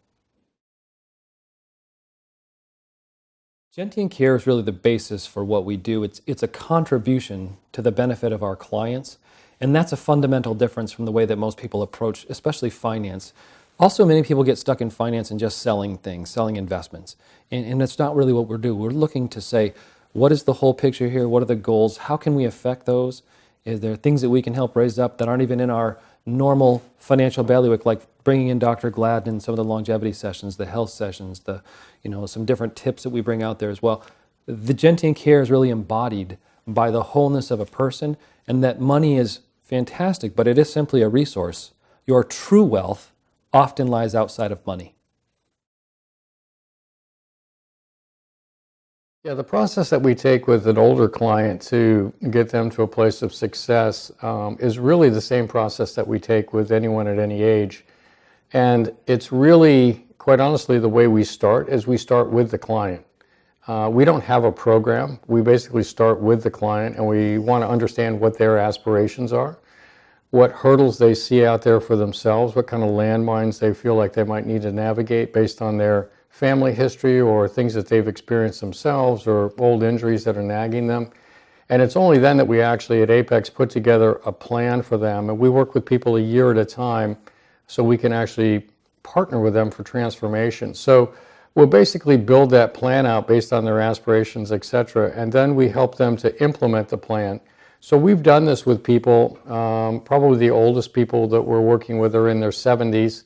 Gentian Care is really the basis for what we do. It's a contribution to the benefit of our clients, and that's a fundamental difference from the way that most people approach, especially finance. Also, many people get stuck in finance and just selling things, selling investments. And that's not really what we're doing. We're looking to say, what is the whole picture here? What are the goals? How can we affect those? Is there things that we can help raise up that aren't even in our normal financial bailiwick, like bringing in Dr. Gladden in some of the longevity sessions, the health sessions, some different tips that we bring out there as well. The Gentian Care is really embodied by the wholeness of a person, and that money is fantastic, but it is simply a resource. Your true wealth often lies outside of money. Yeah, the process that we take with an older client to get them to a place of success is really the same process that we take with anyone at any age. And it's really, quite honestly, the way we start is we start with the client. We don't have a program. We basically start with the client, and we want to understand what their aspirations are, what hurdles they see out there for themselves, what kind of landmines they feel like they might need to navigate based on their family history or things that they've experienced themselves or old injuries that are nagging them. And it's only then that we actually at Apex put together a plan for them. And we work with people a year at a time so we can actually partner with them for transformation. So we'll basically build that plan out based on their aspirations, etc. And then we help them to implement the plan. So we've done this with people, probably the oldest people that we're working with are in their 70s,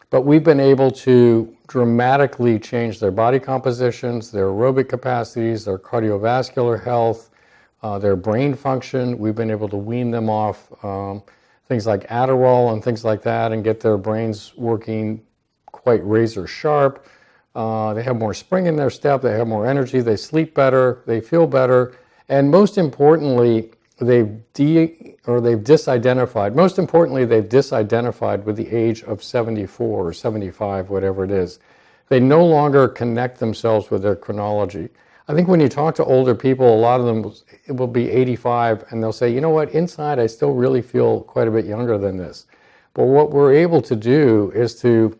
but we've been able to dramatically change their body compositions, their aerobic capacities, their cardiovascular health, their brain function. We've been able to wean them off things like Adderall and things like that and get their brains working quite razor sharp. They have more spring in their step, they have more energy, they sleep better, they feel better, and most importantly, they've disidentified. Most importantly, they've disidentified with the age of 74 or 75, whatever it is. They no longer connect themselves with their chronology. I think when you talk to older people, a lot of them will be 85, and they'll say, you know what, inside I still really feel quite a bit younger than this. But what we're able to do is to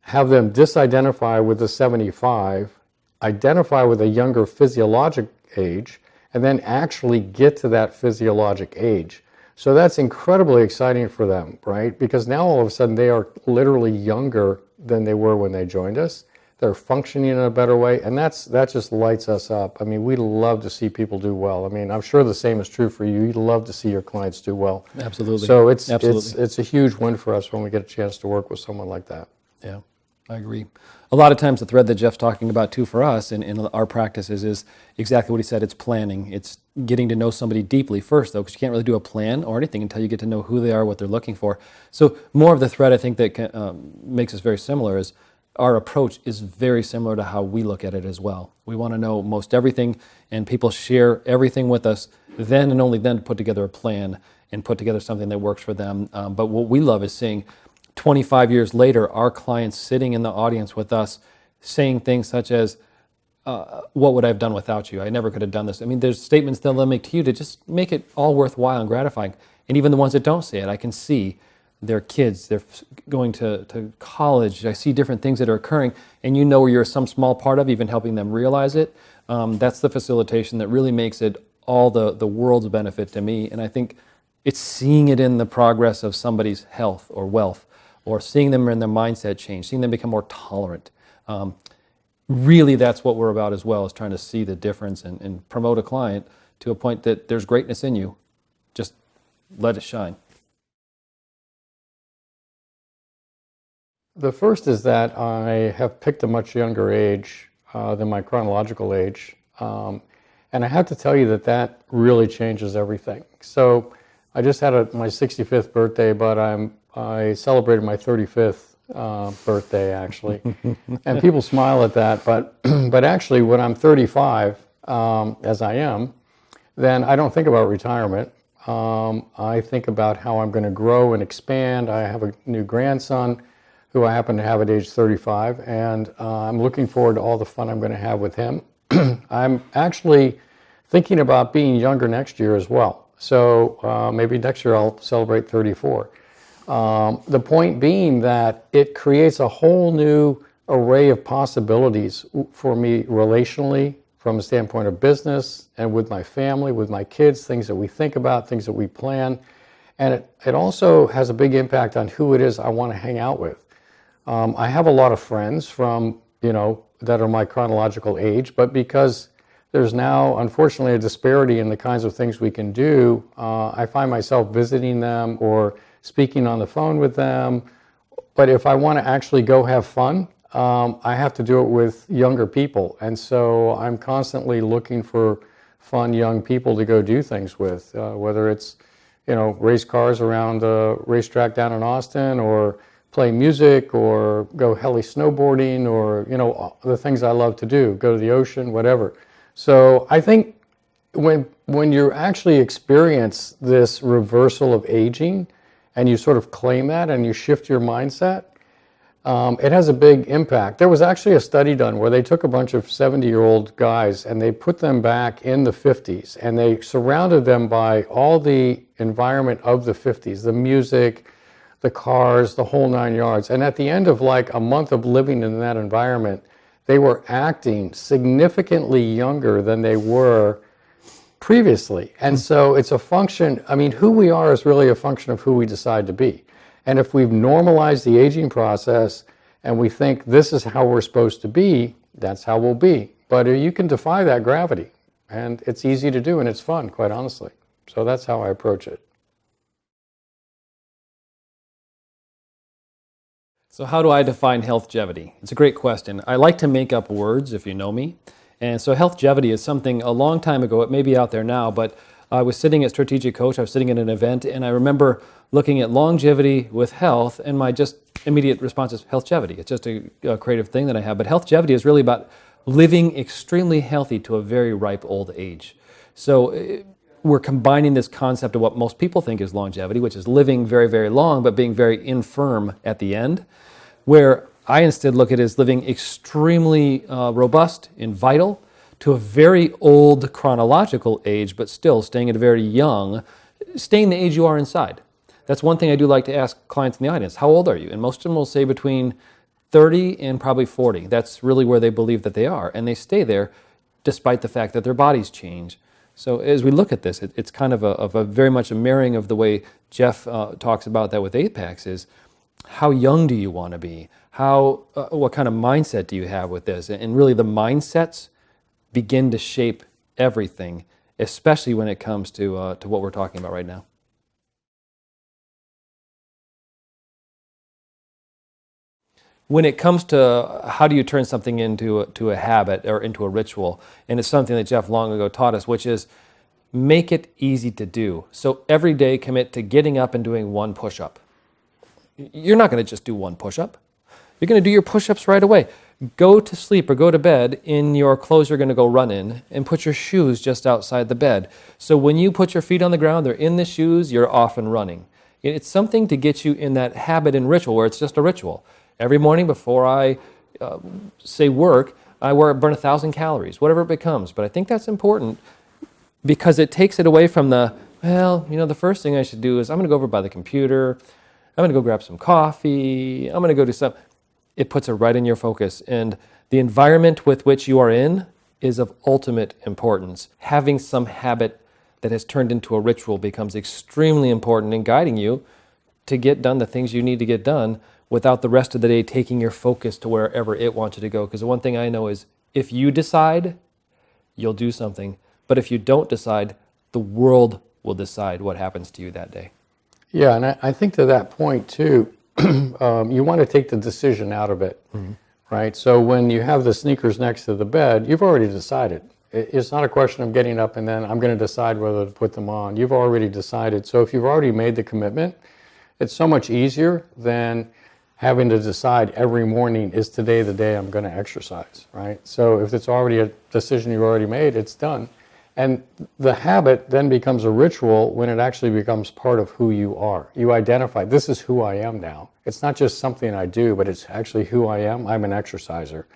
have them disidentify with the 75 identify with a younger physiologic age and then actually get to that physiologic age. So that's incredibly exciting for them, right? Because now all of a sudden they are literally younger than they were when they joined us. They're functioning in a better way, and that just lights us up. I mean, we love to see people do well. I mean, I'm sure the same is true for you. You'd love to see your clients do well. Absolutely. So it's a huge win for us when we get a chance to work with someone like that. Yeah, I agree. A lot of times the thread that Jeff's talking about too for us in our practices is exactly what he said. It's planning. It's getting to know somebody deeply first, though, because you can't really do a plan or anything until you get to know who they are, what they're looking for. So more of the thread I think that makes us very similar is our approach is very similar to how we look at it as well. We want to know most everything, and people share everything with us, then and only then put together a plan and put together something that works for them. But what we love is seeing 25 years later, our clients sitting in the audience with us saying things such as, what would I have done without you? I never could have done this. I mean, there's statements they'll make to you to just make it all worthwhile and gratifying. And even the ones that don't say it, I can see their kids, they're going to college. I see different things that are occurring, and you know where you're some small part of, even helping them realize it. That's the facilitation that really makes it all the world's benefit to me. And I think it's seeing it in the progress of somebody's health or wealth, or seeing them in their mindset change, seeing them become more tolerant. Really, that's what we're about as well, is trying to see the difference and promote a client to a point that there's greatness in you. Just let it shine. The first is that I have picked a much younger age than my chronological age. And I have to tell you that really changes everything. So I just had my 65th birthday, but I celebrated my 35th birthday, actually. And people smile at that, but actually when I'm 35, as I am, then I don't think about retirement. I think about how I'm going to grow and expand. I have a new grandson who I happen to have at age 35, and I'm looking forward to all the fun I'm going to have with him. I'm actually thinking about being younger next year as well. So maybe next year I'll celebrate 34. The point being that it creates a whole new array of possibilities for me relationally, from a standpoint of business and with my family, with my kids, things that we think about, things that we plan. And it also has a big impact on who it is I want to hang out with. I have a lot of friends that are my chronological age, but because there's now, unfortunately, a disparity in the kinds of things we can do, I find myself visiting them or speaking on the phone with them. But if I want to actually go have fun, I have to do it with younger people. And so I'm constantly looking for fun young people to go do things with, whether it's, race cars around a racetrack down in Austin, or play music, or go heli snowboarding, or, the things I love to do, go to the ocean, whatever. So I think when you actually experience this reversal of aging, and you sort of claim that and you shift your mindset, it has a big impact. There was actually a study done where they took a bunch of 70-year-old guys and they put them back in the 50s, and they surrounded them by all the environment of the 50s, the music, the cars, the whole 9 yards. And at the end of like a month of living in that environment, they were acting significantly younger than they were previously. And so it's a function, who we are is really a function of who we decide to be. And if we've normalized the aging process and we think this is how we're supposed to be, that's how we'll be. But you can defy that gravity, and it's easy to do, and it's fun, quite honestly. So that's how I approach it. So how do I define healthgevity? It's a great question. I like to make up words, if you know me. And so healthgevity is something a long time ago, it may be out there now, but I was sitting at Strategic Coach, I was sitting at an event, and I remember looking at longevity with health, and my just immediate response is healthgevity. It's just a creative thing that I have. But healthgevity is really about living extremely healthy to a very ripe old age. So we're combining this concept of what most people think is longevity, which is living very, very long, but being very infirm at the end, where I instead look at it as living extremely robust and vital to a very old chronological age, but still staying at a very young, staying the age you are inside. That's one thing I do like to ask clients in the audience. How old are you? And most of them will say between 30 and probably 40. That's really where they believe that they are. And they stay there despite the fact that their bodies change. So as we look at this, it's kind of a very much a mirroring of the way Jeff talks about that with Apex is, how young do you want to be? What kind of mindset do you have with this? And really the mindsets begin to shape everything, especially when it comes to what we're talking about right now. When it comes to how do you turn something into a habit or into a ritual, and it's something that Jeff long ago taught us, which is make it easy to do. So every day commit to getting up and doing one push-up. You're not going to just do one push-up. You're going to do your push-ups right away. Go to sleep or go to bed in your clothes you're going to go run in, and put your shoes just outside the bed. So when you put your feet on the ground, they're in the shoes, you're off and running. It's something to get you in that habit and ritual where it's just a ritual. Every morning before I say work, I burn 1,000 calories, whatever it becomes. But I think that's important because it takes it away from the first thing I should do is I'm going to go over by the computer, I'm going to go grab some coffee, I'm going to go do something. It puts it right in your focus. And the environment with which you are in is of ultimate importance. Having some habit that has turned into a ritual becomes extremely important in guiding you to get done the things you need to get done without the rest of the day taking your focus to wherever it wants you to go. Because the one thing I know is if you decide, you'll do something. But if you don't decide, the world will decide what happens to you that day. Yeah, and I think to that point too, you want to take the decision out of it, right? So when you have the sneakers next to the bed, you've already decided. It's not a question of getting up and then I'm going to decide whether to put them on. You've already decided. So if you've already made the commitment, it's so much easier than having to decide every morning, is today the day I'm going to exercise, right? So if it's already a decision you've already made, it's done. And the habit then becomes a ritual when it actually becomes part of who you are. You identify, this is who I am now. It's not just something I do, but it's actually who I am. I'm an exerciser.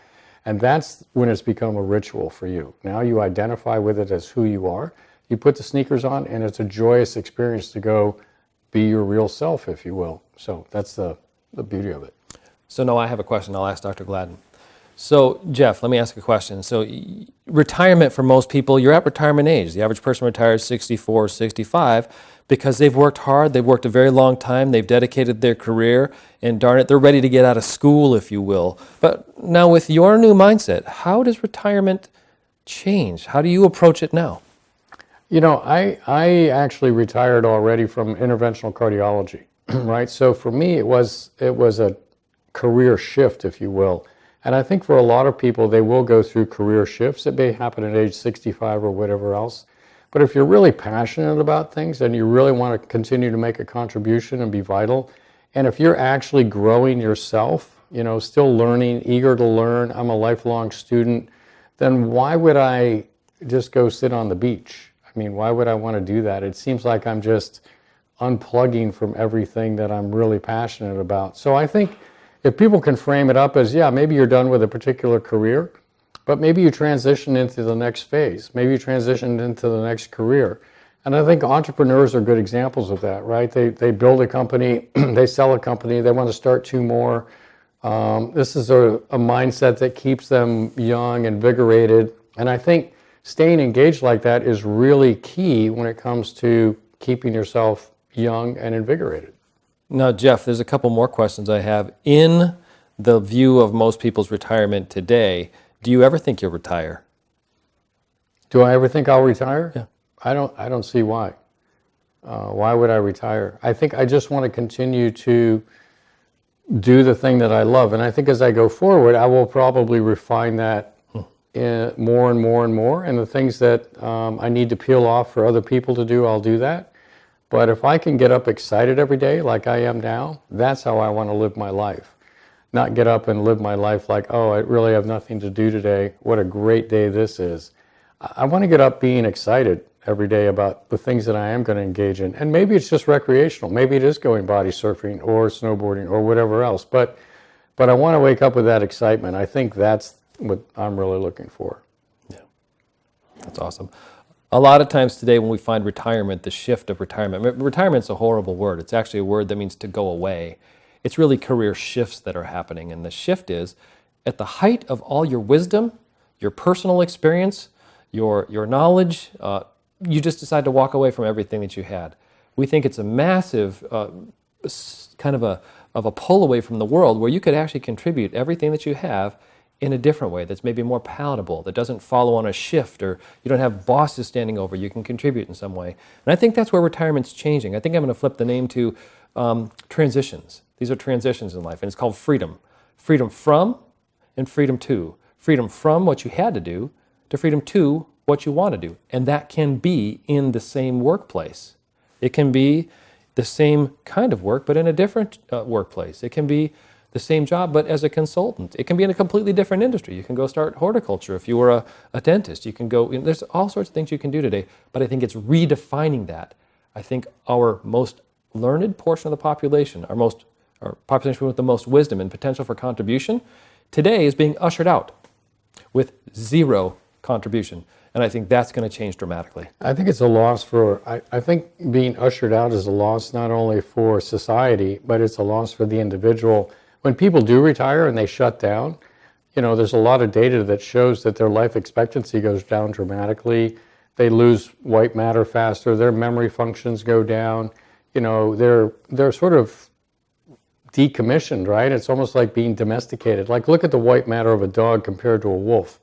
And that's when it's become a ritual for you. Now you identify with it as who you are. You put the sneakers on and it's a joyous experience to go be your real self, if you will. So that's the beauty of it. So now I have a question I'll ask Dr. Gladden. So Jeff, let me ask a question. So retirement for most people, you're at retirement age. The average person retires 64, 65 because they've worked hard, they've worked a very long time, they've dedicated their career, and darn it, they're ready to get out of school, if you will. But now with your new mindset, how does retirement change? How do you approach it now? You know, I actually retired already from interventional cardiology, right? So for me, it was a career shift, if you will. And I think for a lot of people, they will go through career shifts. It may happen at age 65 or whatever else. But if you're really passionate about things and you really want to continue to make a contribution and be vital, and if you're actually growing yourself, you know, still learning, eager to learn, I'm a lifelong student, then why would I just go sit on the beach? I mean, why would I want to do that? It seems like I'm just unplugging from everything that I'm really passionate about. So I think if people can frame it up as, yeah, maybe you're done with a particular career, but maybe you transition into the next phase. Maybe you transition into the next career. And I think entrepreneurs are good examples of that, right? They build a company, they sell a company, they want to start two more. This is a mindset that keeps them young, invigorated. And I think staying engaged like that is really key when it comes to keeping yourself young and invigorated. Now, Jeff, there's a couple more questions I have. In the view of most people's retirement today, do you ever think you'll retire? Do I ever think I'll retire? Yeah. I don't see why. Why would I retire? I think I just want to continue to do the thing that I love. And I think as I go forward, I will probably refine that more and more and more. And the things that I need to peel off for other people to do, I'll do that. But if I can get up excited every day like I am now, that's how I want to live my life. Not get up and live my life like, oh, I really have nothing to do today. What a great day this is. I want to get up being excited every day about the things that I am going to engage in. And maybe it's just recreational. Maybe it is going body surfing or snowboarding or whatever else. But I want to wake up with that excitement. I think that's what I'm really looking for. Yeah, that's awesome. A lot of times today when we find retirement, the shift of retirement, retirement's a horrible word. It's actually a word that means to go away. It's really career shifts that are happening. And the shift is at the height of all your wisdom, your personal experience, your knowledge, you just decide to walk away from everything that you had. We think it's a massive kind of a pull away from the world where you could actually contribute everything that you have in a different way that's maybe more palatable, that doesn't follow on a shift, or you don't have bosses standing over you, can contribute in some way. And I think that's where retirement's changing. I think I'm going to flip the name to transitions. These are transitions in life, and it's called freedom. Freedom from and freedom to. Freedom from what you had to do to freedom to what you want to do. And that can be in the same workplace. It can be the same kind of work, but in a different workplace. It can be the same job, but as a consultant. It can be in a completely different industry. You can go start horticulture if you were a dentist. You can go, there's all sorts of things you can do today, but I think it's redefining that. I think our most learned portion of the population, our population with the most wisdom and potential for contribution, today is being ushered out with zero contribution. And I think that's going to change dramatically. I think it's a loss for, I think being ushered out is a loss not only for society, but it's a loss for the individual. When people do retire and they shut down, there's a lot of data that shows that their life expectancy goes down dramatically. They lose white matter faster, their memory functions go down. They're sort of decommissioned, right? It's almost like being domesticated. Like, look at the white matter of a dog compared to a wolf.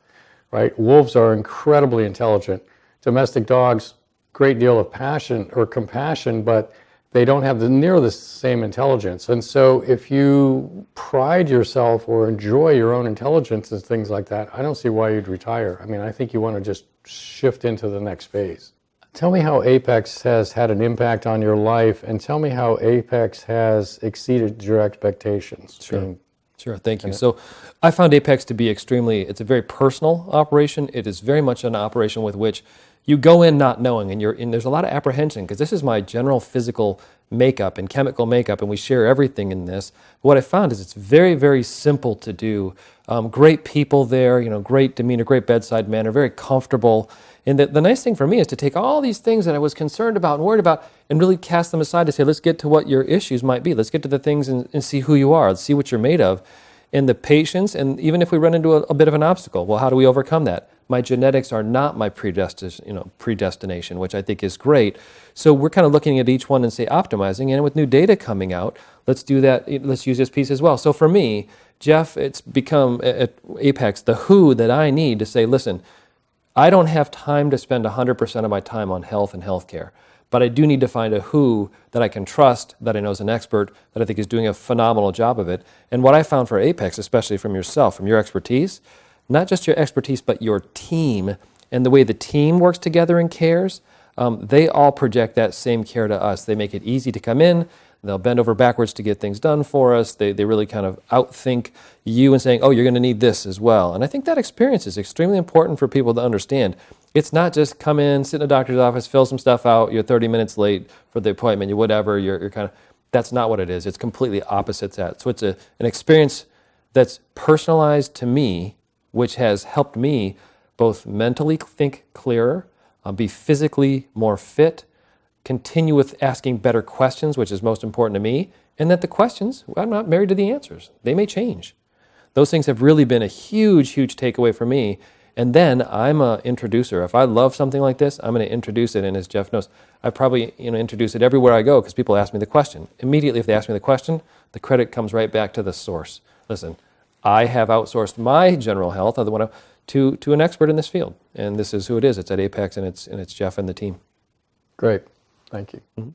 Right? Wolves are incredibly intelligent. Domestic dogs, great deal of passion or compassion, but they don't have near the same intelligence. And so if you pride yourself or enjoy your own intelligence and things like that, I don't see why you'd retire. I mean, I think you want to just shift into the next phase. Tell me how Apex has had an impact on your life, and tell me how Apex has exceeded your expectations. Sure, thank you. So I found Apex to be it's a very personal operation. It is very much an operation with which you go in not knowing, and there's a lot of apprehension because this is my general physical makeup and chemical makeup, and we share everything in this. But what I found is it's very, very simple to do. Great people there, great demeanor, great bedside manner, very comfortable. And the nice thing for me is to take all these things that I was concerned about and worried about and really cast them aside to say, let's get to what your issues might be. Let's get to the things and see who you are. Let's see what you're made of. And the patience, and even if we run into a bit of an obstacle, well, how do we overcome that? My genetics are not my predestination, which I think is great. So we're kind of looking at each one and say optimizing. And with new data coming out, let's do that. Let's use this piece as well. So for me, Jeff, it's become at Apex the who that I need to say, listen, I don't have time to spend 100% of my time on health and healthcare, but I do need to find a who that I can trust, that I know is an expert, that I think is doing a phenomenal job of it. And what I found for Apex, especially from yourself, from your expertise, not just your expertise, but your team and the way the team works together and cares, they all project that same care to us. They make it easy to come in. They'll bend over backwards to get things done for us. They really kind of outthink you and saying, oh, you're going to need this as well. And I think that experience is extremely important for people to understand. It's not just come in, sit in a doctor's office, fill some stuff out, you're 30 minutes late for the appointment, you're kind of, that's not what it is. It's completely opposite that. So it's an experience that's personalized to me, which has helped me both mentally think clearer, be physically more fit, continue with asking better questions, which is most important to me, and that the questions, I'm not married to the answers. They may change. Those things have really been a huge, huge takeaway for me. And then I'm an introducer. If I love something like this, I'm going to introduce it. And as Jeff knows, I probably introduce it everywhere I go because people ask me the question. Immediately, if they ask me the question, the credit comes right back to the source. Listen, I have outsourced my general health to an expert in this field. And this is who it is. It's at Apex, and it's Jeff and the team. Great. Thank you. Mm-hmm.